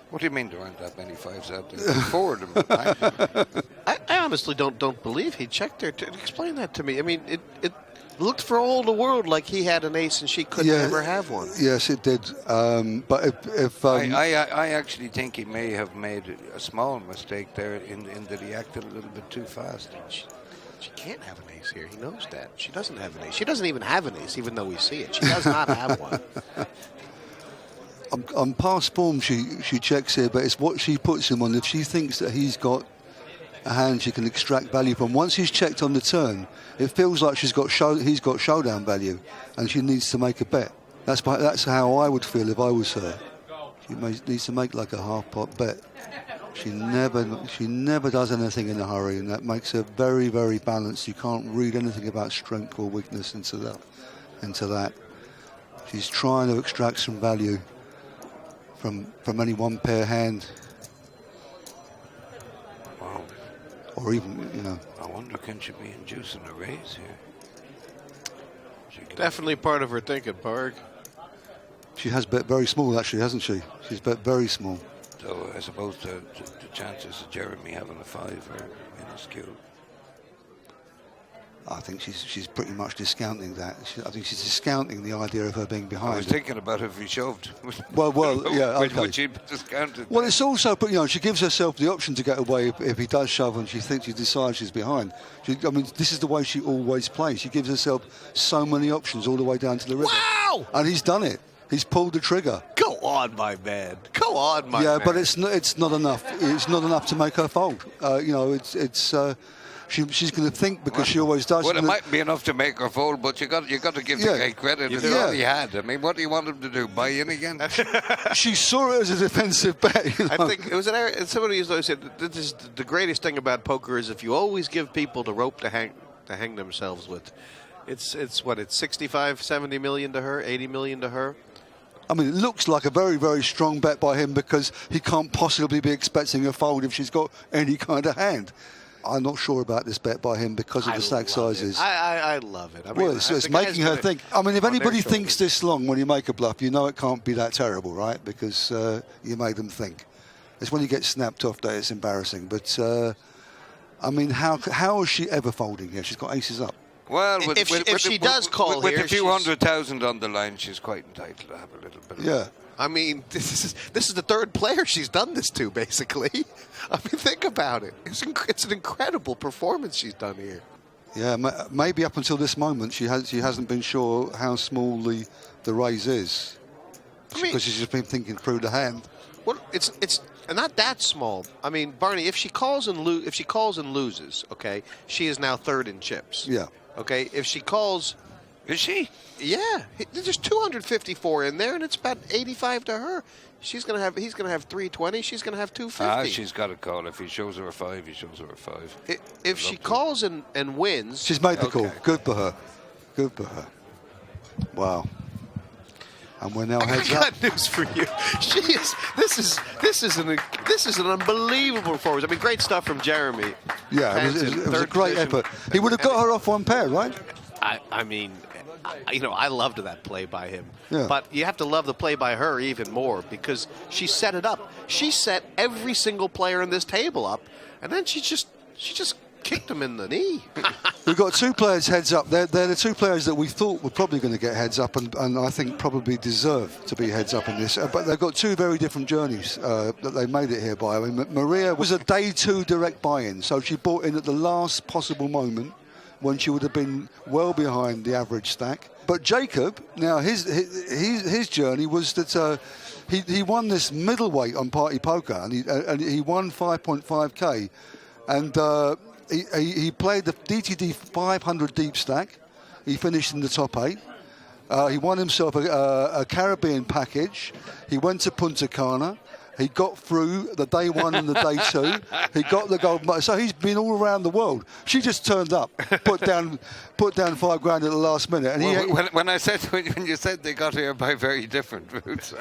What do you mean there aren't that many fives out there? Four of them. I honestly don't believe he checked there. Explain that to me. I mean, it looked for all the world like he had an ace and she could never have one. Yes, it did. But if I actually think he may have made a small mistake there in that he acted a little bit too fast. She can't have an ace here. He knows that. She doesn't have an ace. She doesn't even have an ace, even though we see it. She does not have one. On past form, she checks here, but it's what she puts him on. If she thinks that he's got a hand she can extract value from, once he's checked on the turn, it feels like he's got showdown value, and she needs to make a bet. That's how I would feel if I was her. She needs to make like a half pot bet. She never does anything in a hurry, and that makes her very, very balanced. You can't read anything about strength or weakness into that. She's trying to extract some value from any one pair hand. Wow. Or even, I wonder, can she be inducing a raise here? Definitely part of her thinking, Park. She has bet very small, actually, hasn't she? She's bet very small. So I suppose the chances of Jeremy having a 5 are minuscule. I think she's pretty much discounting that. I think she's discounting the idea of her being behind. I was thinking about if he shoved. Well, yeah, okay. Would she be discounted? Well, it's also, but she gives herself the option to get away if he does shove and she decides she's behind. This is the way she always plays. She gives herself so many options all the way down to the river. Wow! And he's done it. He's pulled the trigger. Go on, my man. Go on, my man. Yeah, but it's not enough. It's not enough to make her fold. She's going to think because she always does. Well, it might be enough to make her fold, but you got to give the guy credit. It's all he had. I mean, what do you want him to do? Buy in again? She saw it as a defensive bet. I think it was somebody used to say this is the greatest thing about poker is if you always give people the rope to hang themselves with. It's 65, 70 million to her, 80 million to her. I mean, it looks like a very, very strong bet by him because he can't possibly be expecting a fold if she's got any kind of hand. I'm not sure about this bet by him because of the stack sizes. I love it. I mean, well, it's making her think. I mean, if anybody thinks this long when you make a bluff, you know it can't be that terrible, right? Because you made them think. It's when you get snapped off that it's embarrassing. But, I mean, how is she ever folding here? She's got aces up. Well, if she does call with here, a few 100,000 on the line, she's quite entitled to have a little bit. Yeah. I mean, this is the third player she's done this to, basically. I mean, think about it. It's an incredible performance she's done here. Yeah, maybe up until this moment she hasn't been sure how small the raise is because she's just been thinking through the hand. Well, it's not that small. I mean, Barney, if she calls and loses, okay, she is now third in chips. Yeah. Okay, if she calls. Is she? Yeah, there's 254 in there, and it's about 85 to her. He's gonna have 320. She's gonna have 250. She's got a call. If he shows her a 5, he shows her a 5. If she calls and wins, she's made the call. Good for her. Good for her. Wow. And we're now heads up. I got news for you. This is an unbelievable performance. I mean, great stuff from Jeremy. Yeah, Pantin, it was a great position. effort. He would have got her off one pair, right? I mean, I loved that play by him. Yeah. But you have to love the play by her even more because she set it up. She set every single player in this table up, and then she just kicked him in the knee. We've got two players heads up. They're the two players that we thought were probably going to get heads up and I think probably deserve to be heads up in this. But they've got two very different journeys that they made it here by. I mean, Maria was a day 2 direct buy-in, so she bought in at the last possible moment when she would have been well behind the average stack. But Jacob, now his journey was that he won this middleweight on Party Poker and he won 5.5k and he played the DTD 500 deep stack. He finished in the top 8. He won himself a Caribbean package. He went to Punta Cana. He got through the day 1 and the day 2. He got the gold medal. So he's been all around the world. She just turned up, put down $5 grand at the last minute. And when you said they got here by very different routes,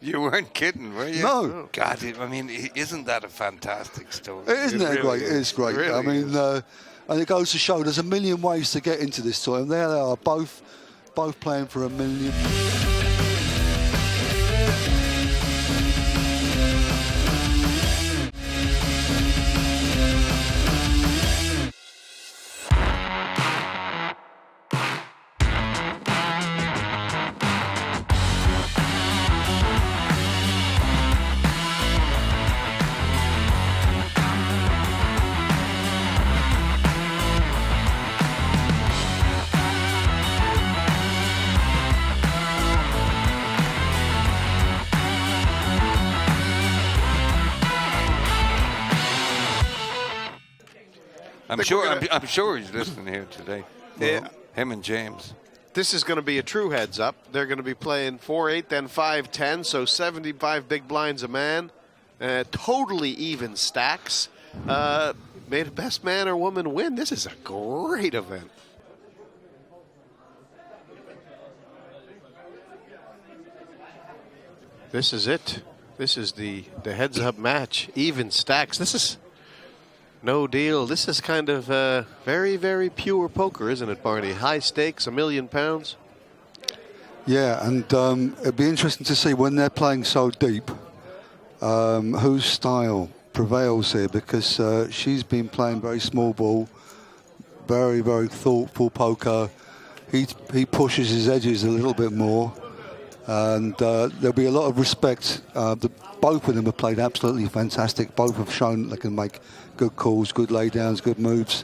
you weren't kidding, were you? No. God, I mean, isn't that a fantastic story? Isn't it really great? Is. It's great. Really I mean, and it goes to show there's a million ways to get into this tour. And there they are, both playing for $1 million. I'm sure he's listening here today. Yeah. Him and James. This is going to be a true heads up. They're going to be playing 4-8, then 5-10, so 75 big blinds a man. Totally even stacks. May the best man or woman win. This is a great event. This is it. This is the heads up match. Even stacks. This is no deal. This is kind of very, very pure poker, isn't it, Barney? High stakes, £1 million. Yeah, and it'd be interesting to see when they're playing so deep, whose style prevails here, because she's been playing very small ball, Very, very thoughtful poker. He pushes his edges a little bit more, and there'll be a lot of respect. Both of them have played absolutely fantastic. Both have shown they can make good calls, good laydowns, good moves,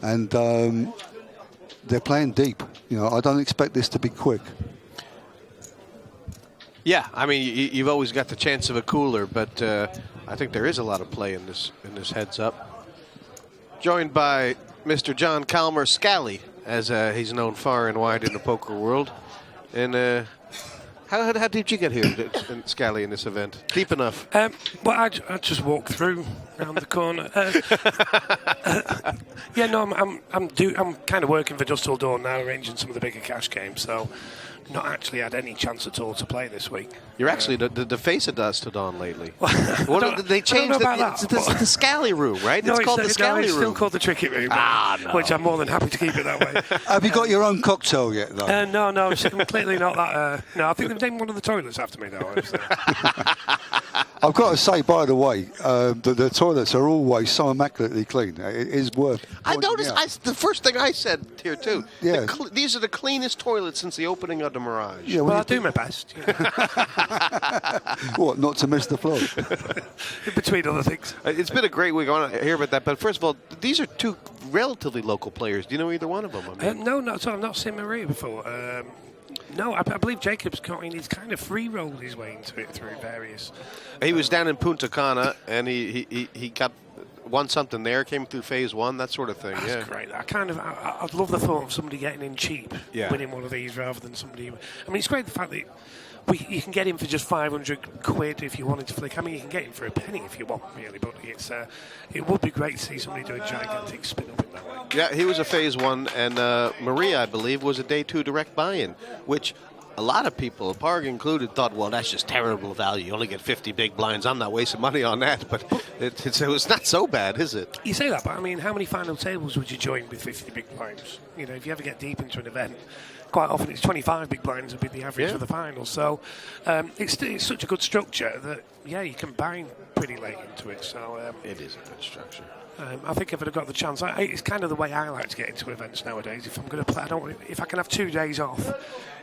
and they're playing deep. I don't expect this to be quick. Yeah, I mean, you've always got the chance of a cooler, but I think there is a lot of play in this heads up. Joined by Mr. John Calmar, Scalli, as he's known far and wide in the poker world. And how deep did you get here, Scalli, in this event? Deep enough? Well, I just walked through around the corner. Yeah, no, I'm kind of working for Dusk Till Dawn now, arranging some of the bigger cash games. So, not actually had any chance at all to play this week. You're actually the face of Dusk Till Dawn lately. They changed I don't know about the that, Scalli room, right? No, it's called the Scalli it's room. still called the Tricky Room, no. which I'm more than happy to keep it that way. Have you got your own cocktail yet, though? No, it's completely not that. No, I think they've named one of the toilets after me, though. I've got to say, by the way, the toilets are always so immaculately clean. It is worth. I noticed. out. The first thing I said here too. Yeah. These are the cleanest toilets since the opening of the Mirage. Yeah, Well, I do my best. What? Not to miss the floor. In between other things. It's been a great week. I want to hear about that. But first of all, these are two relatively local players. Do you know either one of them? I mean, No, not so. I've not seen Maria before. No, I believe Jacob's he's kind of free rolled his way into it through various. he was down in Punta Cana and he won something there. Came through phase one, that sort of thing. That's great. I'd love the thought of somebody getting in cheap, winning one of these rather than somebody. I mean, it's great the fact that you can get him for just 500 quid if you wanted to flick. I mean, you can get him for a penny if you want, really. But it would be great to see somebody do a gigantic spin up in that way. Yeah, he was a phase one, and Maria, I believe, was a day two direct buy-in, which a lot of people, Parg included, thought, well, that's just terrible value. You only get 50 big blinds. I'm not wasting money on that. But it's not so bad, is it? You say that, but I mean, how many final tables would you join with 50 big blinds? If you ever get deep into an event, quite often it's 25 big blinds would be the average for the finals. So it's such a good structure that, you can buy pretty late into it. So It is a good structure. I think if I'd have got the chance, it's kind of the way I like to get into events nowadays. If I'm going to play, if I can have 2 days off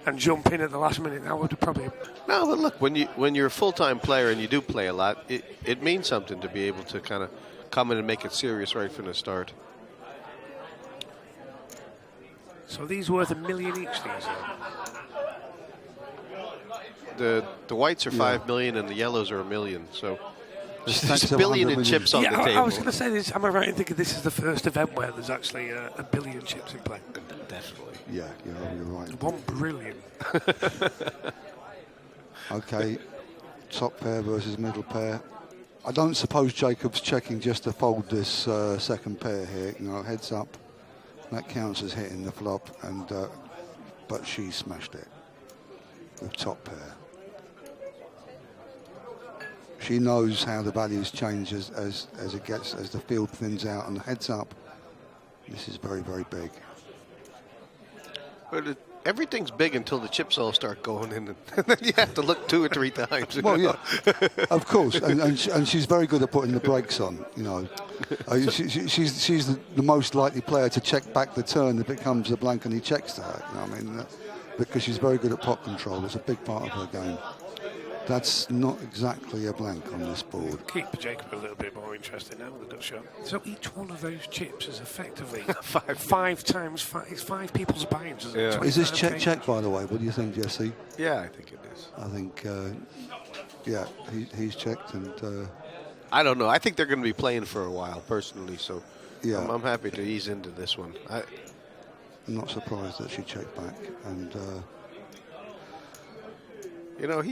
and jump in at the last minute, I would probably. No, but look, when you're a full-time player and you do play a lot, it means something to be able to kind of come in and make it serious right from the start. So these worth $1 million each. These The whites are 5 million and the yellows are $1 million. So there's a $1 billion in 100 chips on the table. I was going to say this. Am I right in thinking this is the first event where there's actually $1 billion chips in play? Definitely. Yeah, you're right. $1 billion. Okay, top pair versus middle pair. I don't suppose Jacob's checking just to fold this second pair here. Heads up. That counts as hitting the flop, and but she smashed it with top pair. She knows how the values change as the field thins out, and heads up. This is very, very big. But everything's big until the chips all start going in, and then you have to look 2 or 3 times. Well, yeah, of course, and she's very good at putting the brakes on. She's the most likely player to check back the turn if it comes a blank and he checks to her. Because she's very good at pot control. It's a big part of her game. That's not exactly a blank on this board. Keep Jacob a little bit more interested now with the gut shot. So each one of those chips is effectively five times 5. It's 5 people's buy-ins. Is this check, by the way? What do you think, Jesse? Yeah, I think it is. I think, he's checked, and I don't know. I think they're going to be playing for a while, personally. So yeah, I'm happy to ease into this one. I'm not surprised that she checked back, and.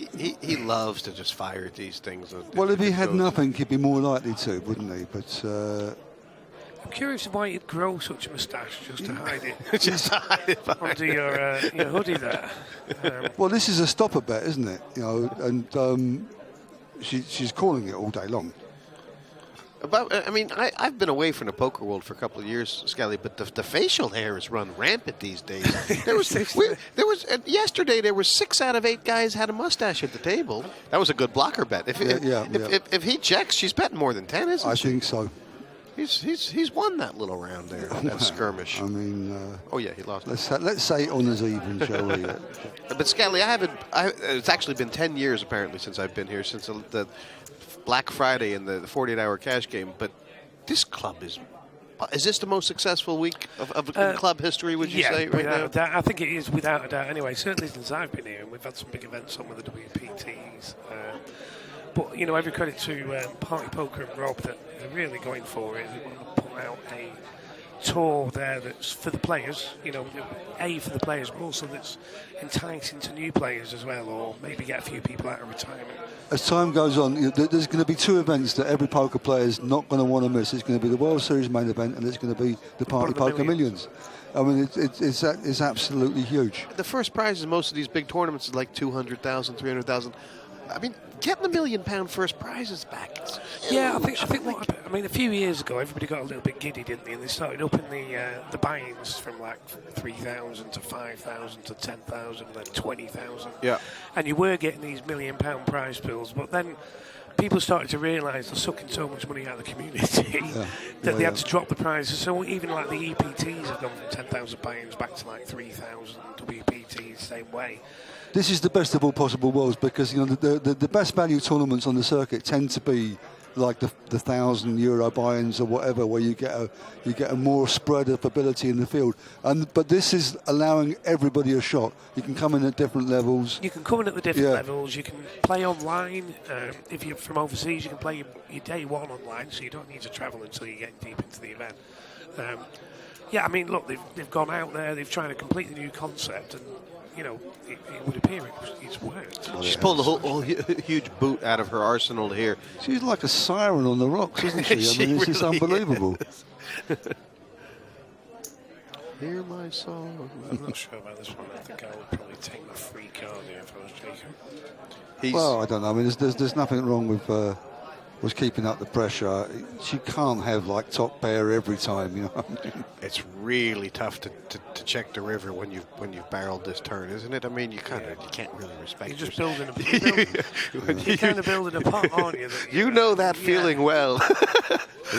He loves to just fire at these things. Well, if he had nothing, he'd be more likely to, wouldn't he? But I'm curious why you'd grow such a moustache just to hide it. Just hide it under your hoodie there. Well, this is a stopper bet, isn't it? And she's calling it all day long. I've been away from the poker world for a couple of years, Scalli, but the facial hair is run rampant these days. Yesterday there was 6 out of 8 guys had a mustache at the table. That was a good blocker bet. If he checks, she's betting more than 10, isn't she? I think so. He's won that little round there, that skirmish. I mean, oh yeah, he lost. let's say honours even, shall we? But Scalli, it's actually been 10 years apparently since I've been here, since the Black Friday and the 48-hour cash game. But this club is this the most successful week of club history? Would you say right now? Doubt. I think it is without a doubt. Anyway, certainly since I've been here, and we've had some big events on with the WPTs. But you know, every credit to Party Poker and Rob that they're really going for it. They want to put out a tour there that's for the players. You know, for the players, but also that's enticing to new players as well, or maybe get a few people out of retirement. As time goes on, there's going to be two events that every poker player is not going to want to miss. It's going to be the World Series main event, and it's going to be the Party Poker Millions. I mean, it's absolutely huge. The first prize in most of these big tournaments is like 200,000, 300,000. I mean, getting the £1 million first prizes back. Yeah, I think a few years ago, everybody got a little bit giddy, didn't they? And they started upping the buy-ins from like 3,000 to 5,000 to 10,000, then 20,000. Yeah. And you were getting these £1 million prize pools, but then people started to realise they're sucking so much money out of the community that they had to drop the prizes. So even like the EPTs have gone from 10,000 buy-ins back to like 3,000 WPTs, same way. This is the best of all possible worlds, because you know the best value tournaments on the circuit tend to be like the €1,000 buy-ins or whatever, where you get a more spread of ability in the field. But this is allowing everybody a shot. You can come in at different levels. You can come in at the different levels. You can play online. If you're from overseas, you can play your day one online, so you don't need to travel until you get deep into the event. I mean, look, they've gone out there. They've tried a completely new concept, and you know, it would appear it's worked. She's pulled a whole huge boot out of her arsenal here. She's like a siren on the rocks, isn't she? I mean, it's just unbelievable. Hear my song. I'm not sure about this one. I think I would probably take my free card here if I was Jacob. Well, I don't know. I mean, there's nothing wrong with keeping up the pressure. She can't have like top pair every time, you know. It's really tough to check the river when you've barreled this turn, isn't it? I mean, you can't really respect. You're just building you're kind of building a pot, aren't you? You know that feeling well.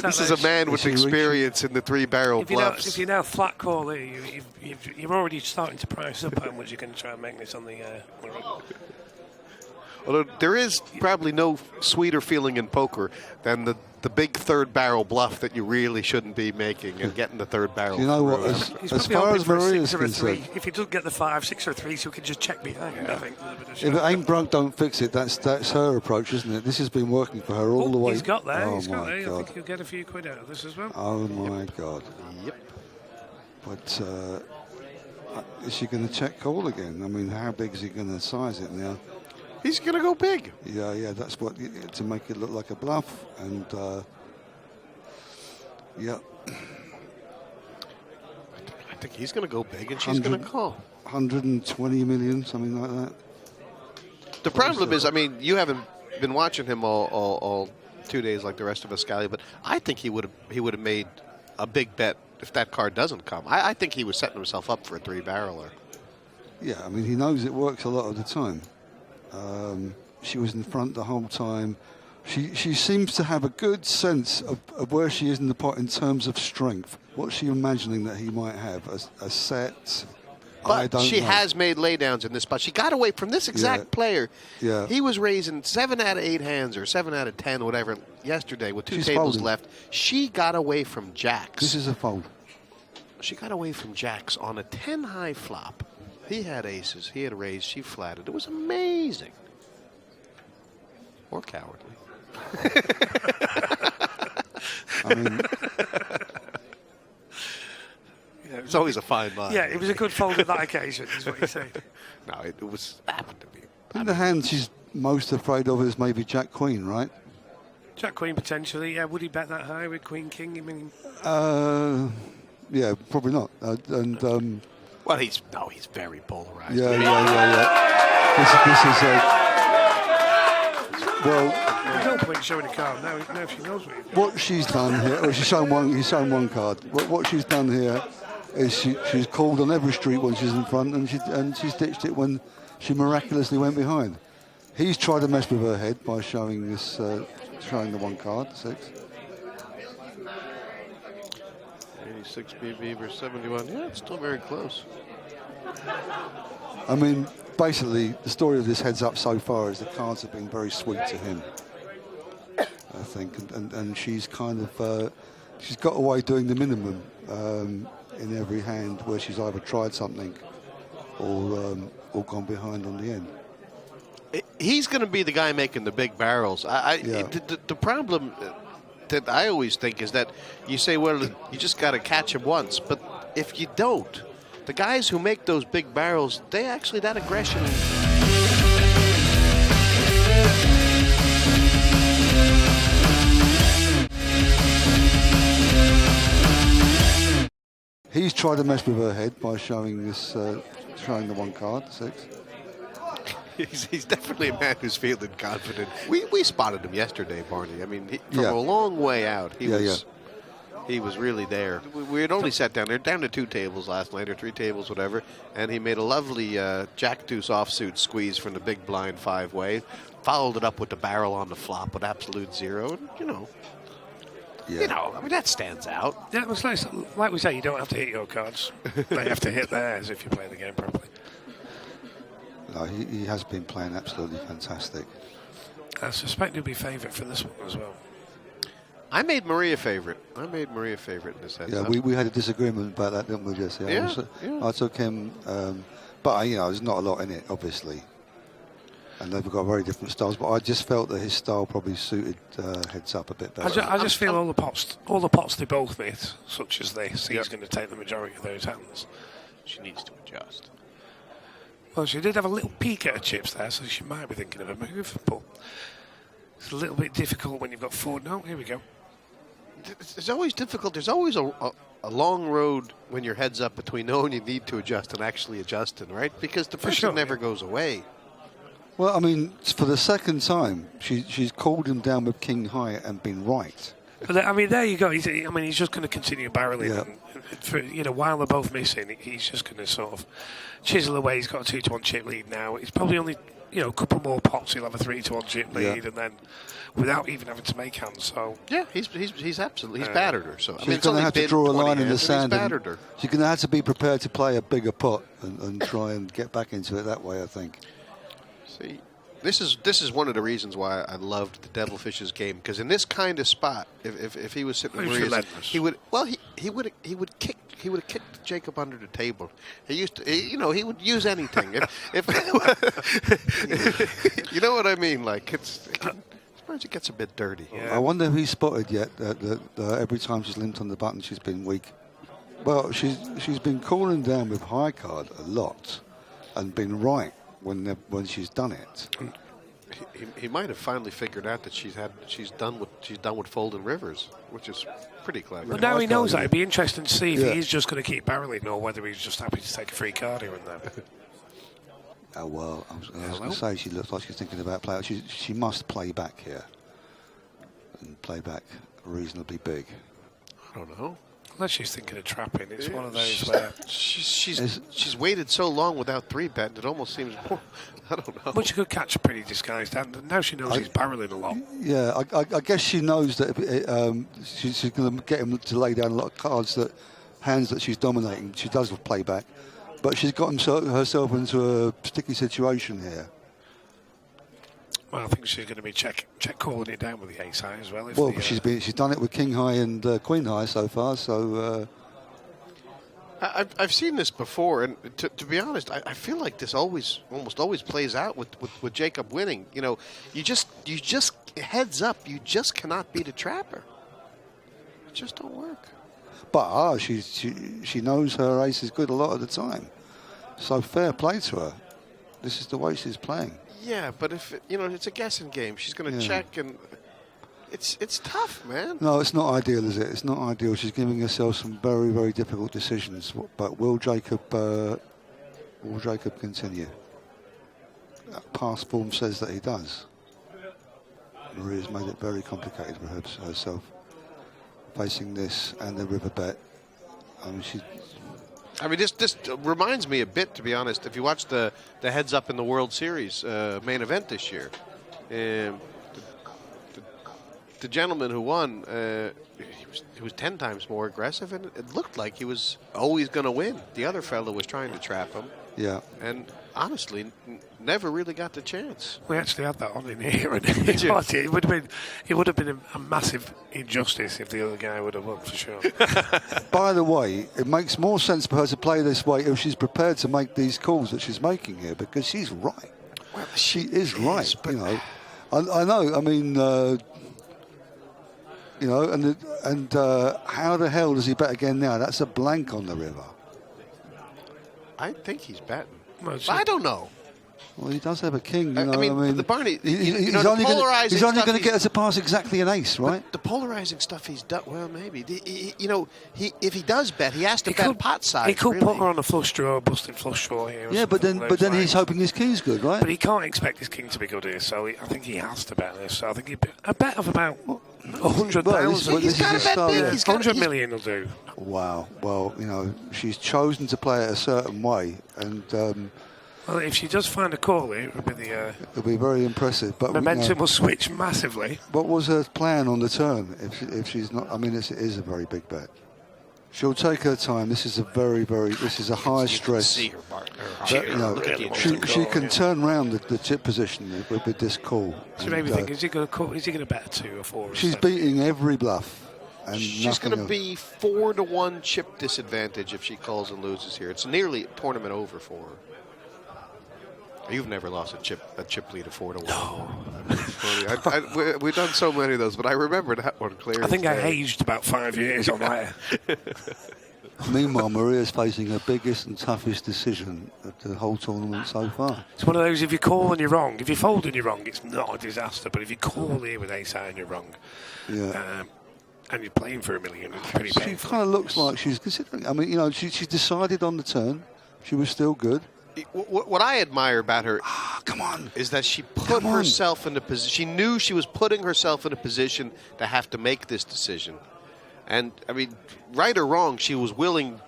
This is a man with experience in the three-barrel bluffs. If you're now flat call here, you're already starting to price up how much you're going to try and make this on the Although there is probably no sweeter feeling in poker than the big third barrel bluff that you really shouldn't be making and getting the third barrel. You know what? As far as Maria's concerned, if he doesn't get the 5, 6, or 3, so he can just check behind. I think. If it ain't broke, don't fix it. That's her approach, isn't it? This has been working for her all the way. He's got there. Oh he's got there. God. I think he'll get a few quid out of this as well. Oh my God. Yep. But is she going to check call again? I mean, how big is he going to size it now? He's going to go big. Yeah, that's what, to make it look like a bluff. And, I think he's going to go big and she's going to call. 120 million, something like that. The problem is, I mean, you haven't been watching him all 2 days like the rest of us, Scalli, but I think he would have made a big bet if that card doesn't come. I think he was setting himself up for a three-barreler. Yeah, I mean, he knows it works a lot of the time. She was in front the whole time. She seems to have a good sense of where she is in the pot in terms of strength. What's she imagining that he might have? A set? But she has made laydowns in this spot. She got away from this exact player. Yeah. He was raising 7 out of 8 hands or 7 out of 10, whatever, yesterday with two tables left. She got away from jacks. This is a fold. She got away from jacks on a 10-high flop. He had aces. He had raised. She flatted. It was amazing. Or cowardly. I mean, it's always a fine line. Yeah, it was a good fold on that occasion, is what you say. No, it happened to be. In the hand she's most afraid of is maybe Jack Queen, right? Jack Queen potentially. Yeah, would he bet that high with Queen King? I mean, yeah, probably not. Well, he's very polarized. Yeah. This is well. There's no point showing a card now. She knows what she's done here. Well, he's shown one card. What she's done here is she's called on every street when she's in front, and she's ditched it when she miraculously went behind. He's tried to mess with her head by showing the one card, 6. 76 BB versus 71. Yeah, it's still very close. I mean, basically, the story of this heads up so far is the cards have been very sweet to him, I think, and she's kind of she's got away doing the minimum in every hand, where she's either tried something or gone behind on the end. He's going to be the guy making the big barrels. The problem that I always think is that you say, well, you just got to catch him once, but if you don't, the guys who make those big barrels, they actually, that aggression. He's tried to mess with her head by showing this, showing the one card, 6. He's definitely a man who's feeling confident. We spotted him yesterday, Barney. I mean, from a long way out, he was really there. We had only sat down there, down to 2 tables last night, or 3 tables, whatever, and he made a lovely jack-deuce offsuit squeeze from the big blind 5-way, followed it up with the barrel on the flop with absolute 0, and, you know, I mean, that stands out. Yeah, it's like we say, you don't have to hit your cards. They have to hit theirs if you play the game properly. No, he has been playing absolutely fantastic. I suspect he'll be favourite for this one as well. I made Maria favourite. in this heads up. We had a disagreement about that, didn't we, Jesse? I took him, but there's not a lot in it, obviously. And they've got very different styles, but I just felt that his style probably suited heads up a bit better. I just feel all the pots they both made, such as this, he's going to take the majority of those hands. She needs to adjust. Well, she did have a little peek at her chips there, so she might be thinking of a move, but it's a little bit difficult when you've got 4. No, here we go. It's always difficult. There's always a long road when you're heads up between knowing you need to adjust and actually adjusting, right? Because the pressure never goes away. Well, I mean, for the second time, she's called him down with king high and been right. But I mean, there you go. He's just going to continue barreling. And while they're both missing, he's just going to sort of chisel away. He's got a 2-1 chip lead now. It's probably only a couple more pots. He'll have a 3-1 chip lead, and then without even having to make hands. So he's absolutely battered her. So she's going to have to draw a line in the sand. She's going to have to be prepared to play a bigger pot and try and get back into it that way, I think. See, this is one of the reasons why I loved the Devilfish's game, because in this kind of spot, if he was sitting in Maria's, he would have kicked Jacob under the table. He used to, he would use anything. if you know what I mean, like sometimes it gets a bit dirty. Yeah. I wonder if he spotted yet that every time she's limped on the button, she's been weak. Well, she's been calling down with high card a lot, and been right when she's done it. He might have finally figured out that she's done with folding rivers, which is pretty clever. But now he knows that. It'd be interesting to see if he's just going to keep barreling or whether he's just happy to take a free card here and there. Oh well, I was going to say she looks like she's thinking about play. She must play back here and play back reasonably big. I don't know. Unless she's thinking of trapping, it's one of those where she's waited so long without 3-bet, it almost seems more, I don't know. But she could catch a pretty disguised hand, and now she knows he's barreling a lot. Yeah, I guess she knows that she's going to get him to lay down a lot of hands that she's dominating. She does play back, but she's got herself into a sticky situation here. Well, I think she's going to be check calling it down with the ace high as well. She's done it with king high and queen high so far. So I've seen this before, and to be honest, I feel like this almost always plays out with Jacob winning. You just heads up. You just cannot beat a trapper. It just don't work. But she knows her ace is good a lot of the time. So fair play to her. This is the way she's playing. Yeah, but if it's a guessing game, she's going to check, and it's tough, man. No, it's not ideal, is it? It's not ideal. She's giving herself some very, very difficult decisions. But will Jacob continue? Past form says that he does. Maria's made it very complicated for herself, facing this and the river bet. This reminds me a bit, to be honest. If you watch the heads up in the World Series main event this year, the the gentleman who won, he was 10 times more aggressive, and it looked like he was always going to win. The other fellow was trying to trap him. Yeah. And honestly, never really got the chance. We actually had that on in here, and it would have been a massive injustice if the other guy would have won for sure. By the way, it makes more sense for her to play this way if she's prepared to make these calls that she's making here, because she's right. Well, she is right. You know, I know. I mean, you know, and how the hell does he bet again now? That's a blank on the river. I think he's betting. Well, I don't know. Well, he does have a king. You know, I mean, the Barney. He's only going to get her to pass exactly an ace, right? The polarizing stuff he's done. Well, maybe. If he does bet, he has to bet pot size. He could put her on a flush draw, busted flush draw here. Yeah, but then he's hoping his king's good, right? But he can't expect his king to be good here, so I think he has to bet this. So I think a bet of about 100,000. This is a start. 100 million will do. Wow. Well, you know, she's chosen to play it a certain way, and. Well, if she does find a call here, it'll be very impressive. But momentum will switch massively. What was her plan on the turn? If she's not, I mean, it is a very big bet. She'll take her time. This is a this is a high stress. See her she can turn round the chip position with this call. So maybe think, is he going to call? Is he going to bet a 2 or 4? She's beating every bluff. And she's going to be 4-1 chip disadvantage if she calls and loses here. It's nearly tournament over for her. You've never lost a chip lead of 4-1. No. We've done so many of those, but I remember that one clearly. I think I aged about 5 years on that. Meanwhile, Maria's facing her biggest and toughest decision of the whole tournament so far. It's one of those, if you call and you're wrong, if you fold and you're wrong, it's not a disaster. But if you call here with ace high and you're wrong, and you're playing for $1 million, it's pretty painful. She kind of looks like she's considering. I mean, you know, she's decided on the turn. She was still good. What I admire about her is that she put herself in a position. She knew she was putting herself in a position to have to make this decision. And, I mean, right or wrong, she was willing.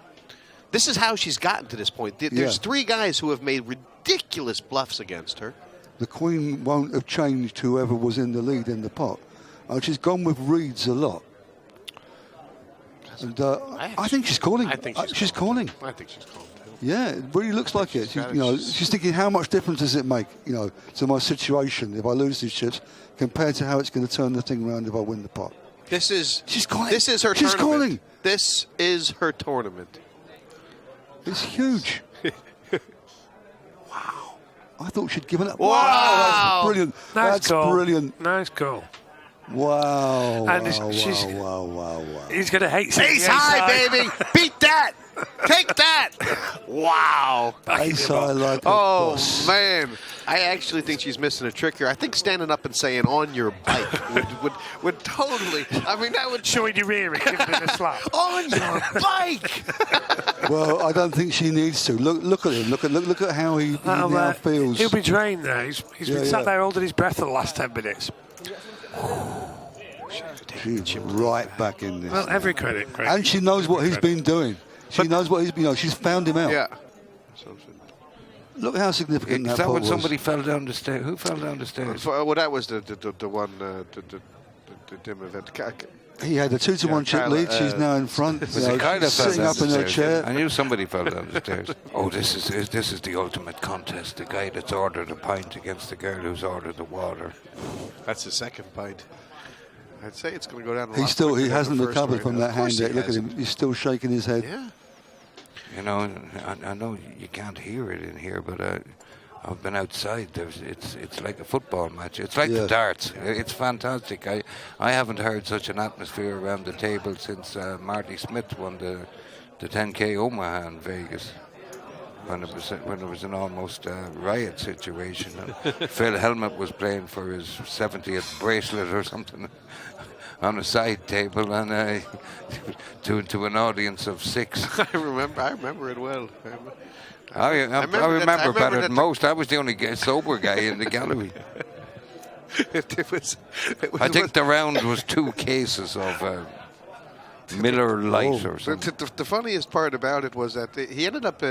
This is how she's gotten to this point. There's 3 guys who have made ridiculous bluffs against her. The queen won't have changed whoever was in the lead in the pot. She's gone with reads a lot. And I think she's calling. I think she's calling. I think she's calling. Yeah, it really looks like it. She's thinking, how much difference does it make, to my situation if I lose these chips compared to how it's going to turn the thing around if I win the pot. She's calling. This is her She's tournament. Calling. This is her tournament. It's huge. Wow. I thought she'd given up. Wow. That's brilliant. That's brilliant. Nice call. Wow. And wow. He's going to hate ace high, baby. Beat that. Take that. Wow. Ace high like a boss. Man. I actually think she's missing a trick here. I think standing up and saying on your bike would totally, I mean, that would... Showing your rear and giving it a slap. On your bike. Well, I don't think she needs to. Look at him. Look at how he now feels. He'll be drained there. He's been sat there holding his breath for the last 10 minutes. She's right back in this. Well, every credit. And she knows what he's been doing. She knows what he's been. She's found him out. Yeah. Look how significant Is that that when was. somebody fell down the stairs? Who fell down the stairs? Well, that was the one, the dim event. He had a 2-1 chip lead. She's now in front. She's sitting up in her chair. I knew somebody fell down the stairs. Oh, this is the ultimate contest. The guy that's ordered a pint against the girl who's ordered the water. That's the second pint. I'd say it's going to go down. He hasn't recovered from that hand yet. Look at him. He's still shaking his head. Yeah. You know, I know you can't hear it in here, but I've been outside. It's like a football match. It's like the darts. It's fantastic. I haven't heard such an atmosphere around the table since Marty Smith won the 10K Omaha in Vegas, when it was an almost riot situation. And Phil Helmut was playing for his 70th bracelet or something on a side table, and to an audience of 6. I remember it well. I remember better than most. I was the only sober guy in the gallery. I think the round was 2 cases of Miller Lite or something. The funniest part about it was that he ended up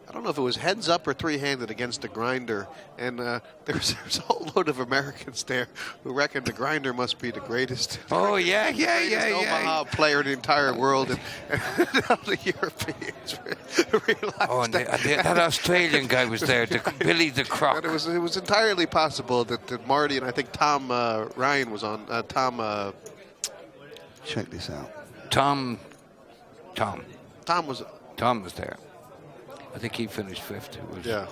I don't know if it was heads up or three-handed against a grinder, and there's a whole load of Americans there who reckon the grinder must be the greatest. Oh, greatest Omaha player in the entire world, and now the Europeans realized Oh, and that Australian guy was there, Billy the Croc. But it was entirely possible that Marty and I think Tom Ryan was on. Check this out. Tom was there. I think he finished 5th. Yeah.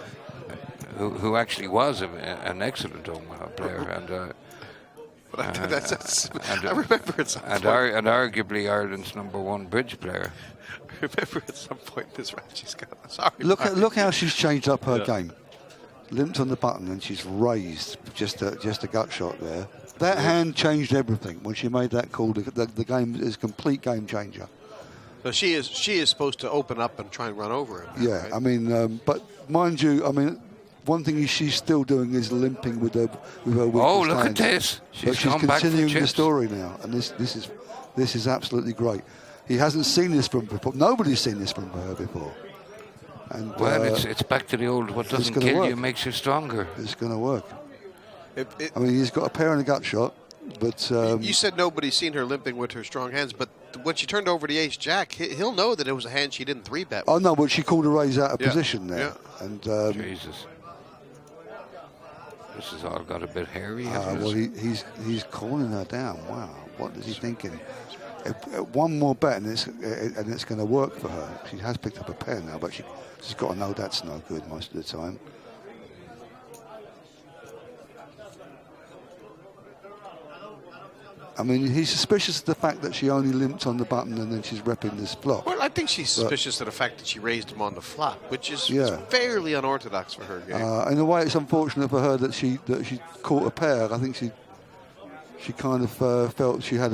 Who actually was an excellent Omaha player, and I remember at some point. And arguably Ireland's #1 bridge player. I remember at some point this round she's got. Sorry. Look how she's changed up her game. Limped on the button and she's raised just a gut shot there. That hand changed everything when she made that call. The game is a complete game changer. So she is supposed to open up and try and run over him. Yeah, right? I mean, but mind you, I mean, one thing she's still doing is limping with her weakest Oh, look hands. at this! But she's come back for continuing the chips. story now, and this is absolutely great. He hasn't seen this from before. Nobody's seen this from her before. And Well, it's back to the old. What doesn't gonna kill work. you makes you stronger. It's going to work. I mean, he's got a pair and a gut shot, but you said nobody's seen her limping with her strong hands, but when she turned over the ace-jack, he'll know that it was a hand she didn't 3-bet. oh no, but she called a raise out of position there, Yeah. and Jesus, this has all got a bit hairy. well, he's calling her down. Wow, what is he thinking? One more bet and it's going to work for her. She has picked up a pair now, but she's got to know that's no good most of the time. I mean, he's suspicious of the fact that she only limped on the button and then she's repping this flop. Well, I think she's suspicious of the fact that she raised him on the flop, which is fairly unorthodox for her game. In a way, it's unfortunate for her that she caught a pair. I think she kind of felt she had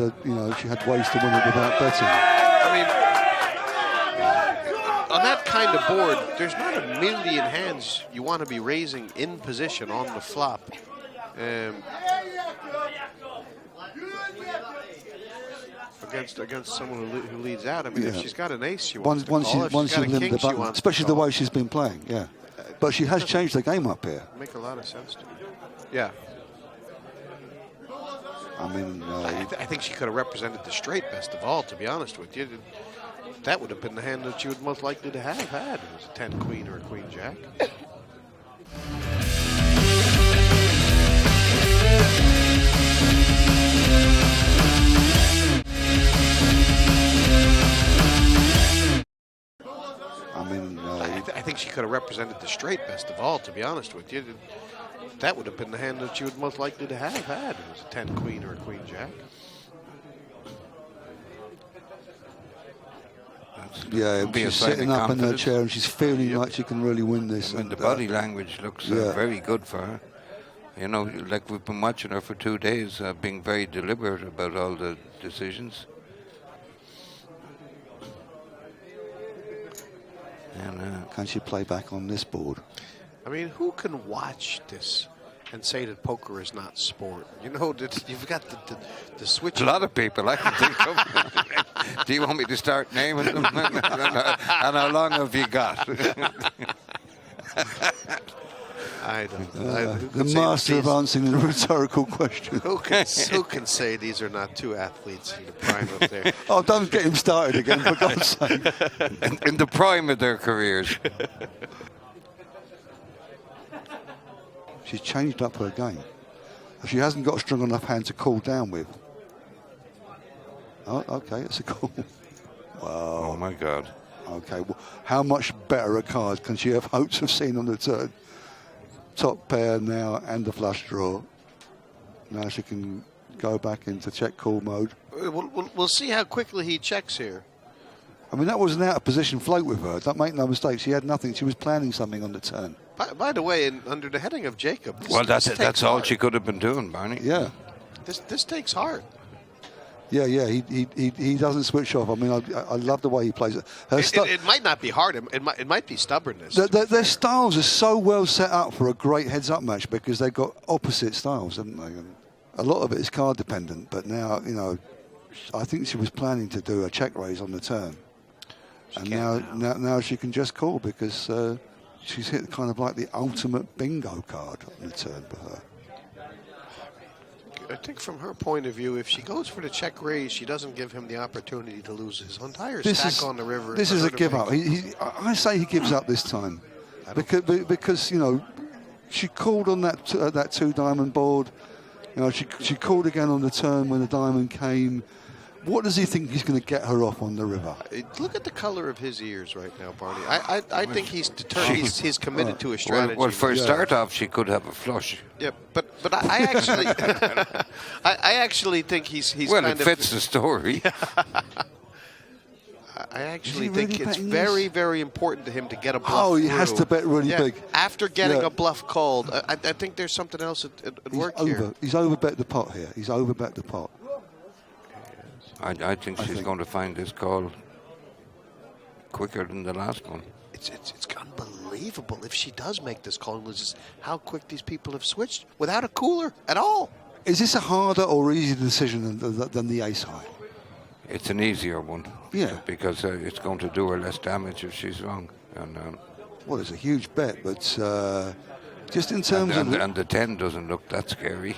she had ways to win it without betting. I mean, on that kind of board, there's not a million hands you want to be raising in position on the flop. Against someone who leads out. I mean, if she's got an ace, she wants to call. Once If she's got you a limp king, the she button, wants especially to the call. way she's been playing, yeah. But she has changed the game up here. Make a lot of sense to me. Yeah. I mean, I think she could have represented the straight best of all, to be honest with you. That would have been the hand that she would most likely to have had. It was a 10 queen or a queen jack. I think she could have represented the straight best of all, to be honest with you. That would have been the hand that she would most likely to have had. It was a 10 queen or a queen jack. yeah, she's sitting up in her chair and she's feeling like she can really win this. I mean, the body language looks very good for her. You know, like we've been watching her for 2 days, being very deliberate about all the decisions. And, can she play back on this board? I mean, who can watch this and say that poker is not sport? You know, you've got the switch. A lot of people I can think of. Do you want me to start naming them? And how long have you got? I don't know. The master of answering the rhetorical question. Who can say these are not two athletes in the prime of their... Oh, don't get him started again, for God's sake. In the prime of their careers. She's changed up her game. She hasn't got a strong enough hand to call down with. Oh, okay, it's a call. Wow. Oh, my God. Okay, well, how much better a card can she have hopes of seeing on the turn? Top pair now and the flush draw. Now she can go back into check call mode. We'll see how quickly he checks here. I mean, that was an out of position float with her. Don't make no mistake. She had nothing. She was planning something on the turn. By the way, under the heading of Jacob... Well, that's all she could have been doing, Barney. Yeah. This takes heart. Yeah. He doesn't switch off. I mean, I love the way he plays it. It might not be hard. It might be stubbornness. Their styles are so well set up for a great heads-up match because they've got opposite styles, haven't they? And a lot of it is card dependent, but now, I think she was planning to do a check raise on the turn. And now she can just call because she's hit kind of like the ultimate bingo card on the turn for her. I think from her point of view, if she goes for the check raise, she doesn't give him the opportunity to lose his entire stack on the river. This is a give up. I say he gives up this time because you know she called on that 2-diamond board. You know she called again on the turn when the diamond came. What does he think he's going to get her off on the river? Look at the color of his ears right now, Barney. I think he's determined. He's committed to a strategy. Well, for a start off, she could have a flush. Yeah, but I actually I actually think he's well, kind it fits the story. I actually think it's very, very important to him to get a bluff. Oh, he has to bet really big. After getting a bluff called, I think there's something else at work here. He's overbet the pot here. He's overbet the pot. I think she's going to find this call quicker than the last one. It's unbelievable if she does make this call and loses how quick these people have switched without a cooler at all. Is this a harder or easier decision than the ace high? It's an easier one. Yeah. Because it's going to do her less damage if she's wrong. And, well, it's a huge bet, but just in terms of... And the 10 doesn't look that scary.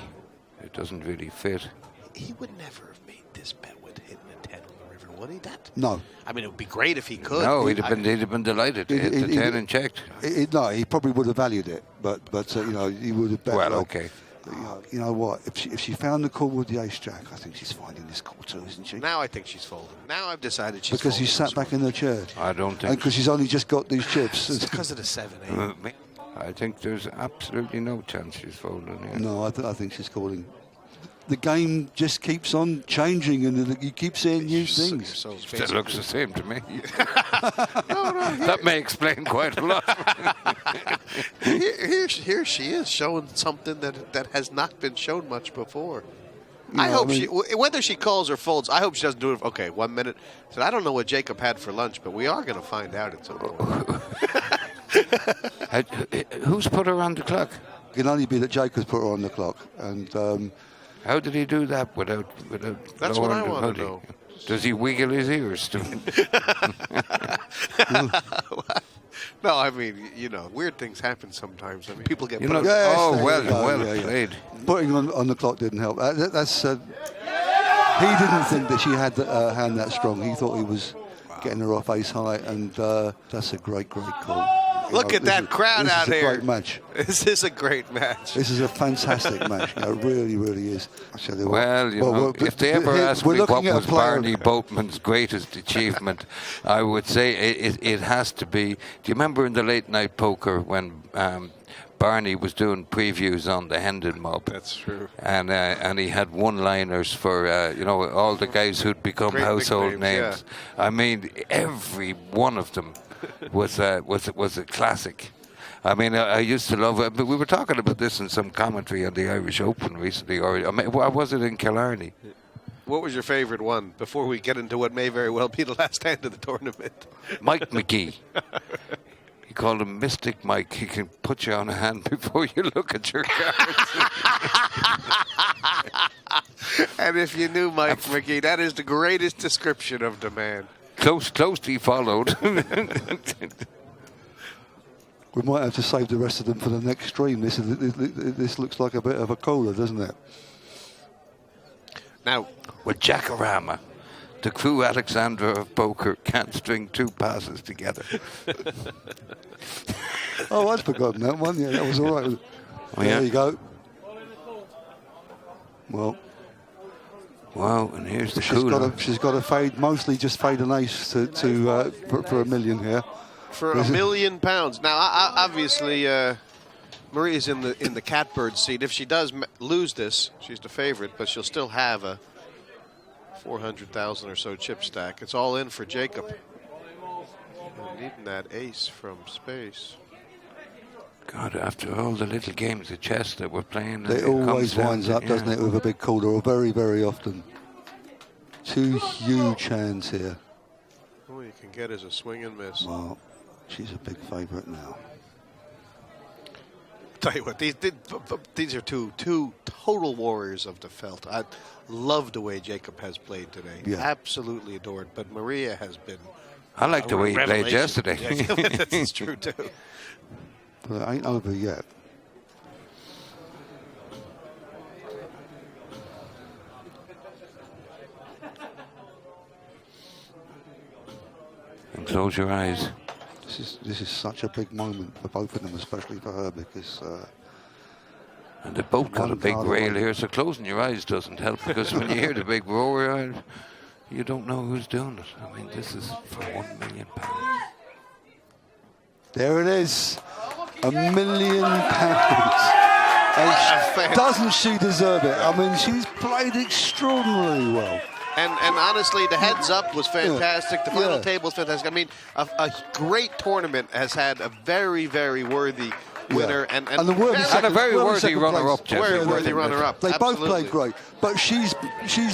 It doesn't really fit. He would never have made this bet with hitting a 10 on the river, would he? No. I mean, it would be great if he could. No, he'd have been delighted to hit the 10 and checked. No, he probably would have valued it, but you know, he would have bet. Well, okay. You know what? If she found the call with the ace jack, I think she's finding this call too, isn't she? Now I think she's folding. Now I've decided she's because folding. she sat back in her chair. I don't think. Because she's only just got these chips. It's because of the 7-8. I think there's absolutely no chance she's folding here. No, I think she's calling. The game just keeps on changing, and you keep seeing new things. Still looks the same to me. That may explain quite a lot. Here she is showing something that has not been shown much before. Whether she calls or folds, I hope she doesn't do it. Okay, 1 minute. So I don't know what Jacob had for lunch, but we are going to find out at some point. Who's put her on the clock? It can only be that Jacob's put her on the clock, and. How did he do that without That's what I want to know. Does he wiggle his ears? No, I mean, you know, weird things happen sometimes. I mean, people get well played. Putting on the clock didn't help. That's he didn't think that she had the hand that strong. He thought he was getting her off ace high, and that's a great call. Look at that crowd out here. This is a great match. This is a great match. This is a fantastic match. It really, really is. Well, if they ever ask me what was Barney Boatman's greatest achievement, I would say it has to be. Do you remember in the late night poker when Barney was doing previews on the Hendon Mob? That's true. And he had one-liners for all the guys who'd become great household names. Yeah. I mean, every one of them was a classic. I mean, I used to love it. But we were talking about this in some commentary on the Irish Open recently, or was it in Killarney? What was your favourite one before we get into what may very well be the last hand of the tournament? Mike McGee. He called him Mystic Mike. He can put you on a hand before you look at your cards. And if you knew Mike McGee, that is the greatest description of the man. Close he followed. We might have to save the rest of them for the next stream. This looks like a bit of a caller, doesn't it? Now, with Jackarama, the crew Alexander of poker can't string two passes together. Oh, I'd forgotten that one. Yeah, that was all right. There you go. Well. Wow, and here's the cooler. She's got to fade, mostly just fade an ace for $1 million here. For £1 million. Now, obviously, Maria's in the catbird seat. If she does lose this, she's the favorite, but she'll still have a 400,000 or so chip stack. It's all in for Jacob. Needing that ace from space. God, after all the little games of chess that we're playing, it always winds up, doesn't it, with a big caller, or very, very often. Two huge hands here. All you can get is a swing and miss. Well, she's a big favourite now. Tell you what, these are two total warriors of the felt. I love the way Jacob has played today. Yeah. Absolutely adored. But Maria has been I like the way he played yesterday. Yeah, that's true too. But it ain't over yet. And close your eyes. This is such a big moment for both of them, especially for her, because. And they both got a big rail here, so closing your eyes doesn't help, because when you hear the big roar, you don't know who's doing it. I mean, this is for £1 million. There it is, £1 million. And doesn't she deserve it? I mean, she's played extraordinarily well. And honestly, the heads up was fantastic. The final table was fantastic. I mean, a great tournament has had a very, very worthy winner and the a very worthy runner-up. Very worthy runner-up. They both played great, but she's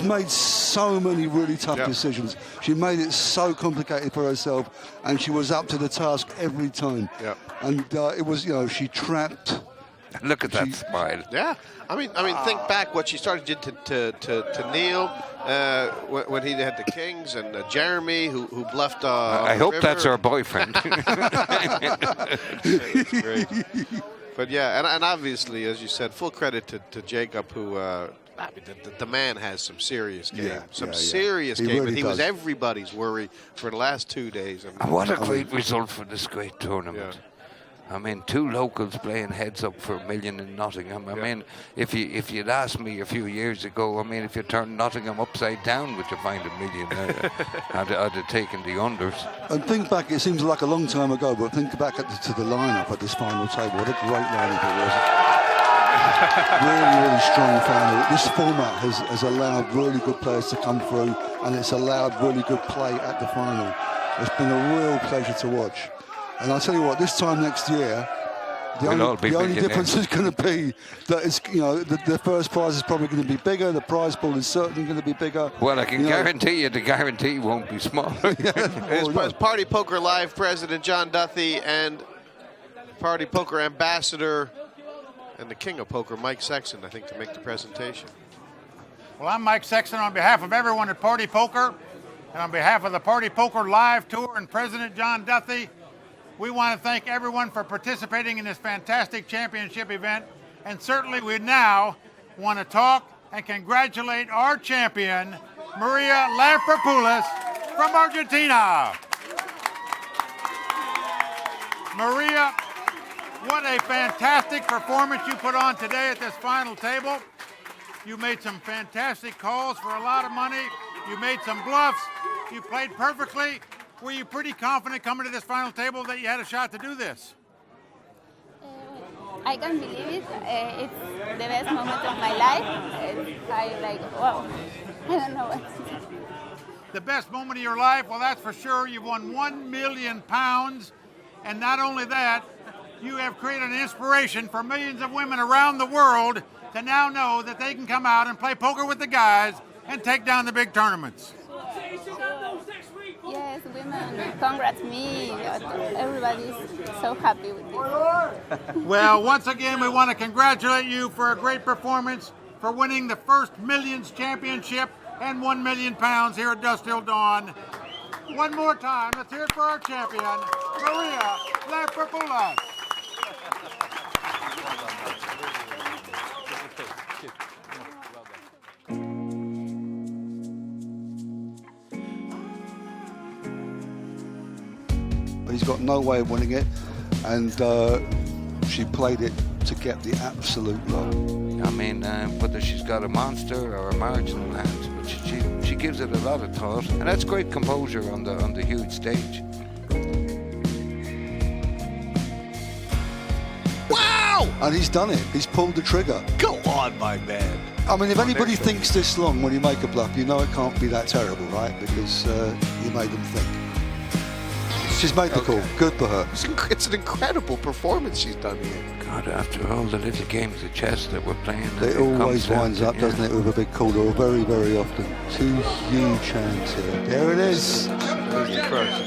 made so many really tough decisions. She made it so complicated for herself, and she was up to the task every time. Yeah. And it was, she trapped. Look at that smile. Yeah. I mean, think back what she started to Neel when he had the Kings and Jeremy who bluffed. I hope that's her boyfriend. Great. But yeah, and obviously, as you said, full credit to Jacob, who the man has some serious game, serious game, really and he does. was everybody's worry for the last 2 days. And what a great result for this great tournament. Yeah. I mean, 2 locals playing heads up for $1 million in Nottingham. I mean, if you'd asked me a few years ago, I mean, if you turned Nottingham upside down, would you find $1 million? I'd have taken the unders. And think back, it seems like a long time ago, but think back to the lineup at this final table. What a great lineup it was. Really, really strong final. This format has allowed really good players to come through, and it's allowed really good play at the final. It's been a real pleasure to watch. And I'll tell you what, this time next year, the only difference is going to be that it's, the first prize is probably going to be bigger. The prize pool is certainly going to be bigger. Well, I can guarantee you the guarantee won't be small. As Party Poker Live President John Duthie and Party Poker Ambassador and the King of Poker, Mike Sexton, I think, to make the presentation. Well, I'm Mike Sexton on behalf of everyone at Party Poker and on behalf of the Party Poker Live Tour and President John Duthie. We want to thank everyone for participating in this fantastic championship event, and certainly we now want to talk and congratulate our champion, Maria Lampropoulous from Argentina. Maria, what a fantastic performance you put on today at this final table. You made some fantastic calls for a lot of money. You made some bluffs. You played perfectly. Were you pretty confident coming to this final table that you had a shot to do this? I can't believe it. It's the best moment of my life. Wow. I don't know what to say. The best moment of your life? Well, that's for sure. You've won £1 million. And not only that, you have created an inspiration for millions of women around the world to now know that they can come out and play poker with the guys and take down the big tournaments. Yes, women, congrats me. Everybody's so happy with this. Well, once again, we want to congratulate you for a great performance, for winning the first Millions Championship and £1 million here at Dusk Till Dawn. One more time, let's hear it for our champion, Maria Lampropoulous. He's got no way of winning it, and she played it to get the absolute low. I mean, whether she's got a monster or a marginal hand, but she gives it a lot of thought, and that's great composure on the huge stage. Wow! And he's done it. He's pulled the trigger. Go on, my man. I mean, if anybody thinks this long when you make a bluff, you know it can't be that terrible, right? Because you made them think. She's made the call. Good for her. It's an incredible performance she's done here. God, after all the little games of chess that we're playing, it always winds up, doesn't it, with a big call, or very, very often. 2 huge hands here. There it is. There's the crush.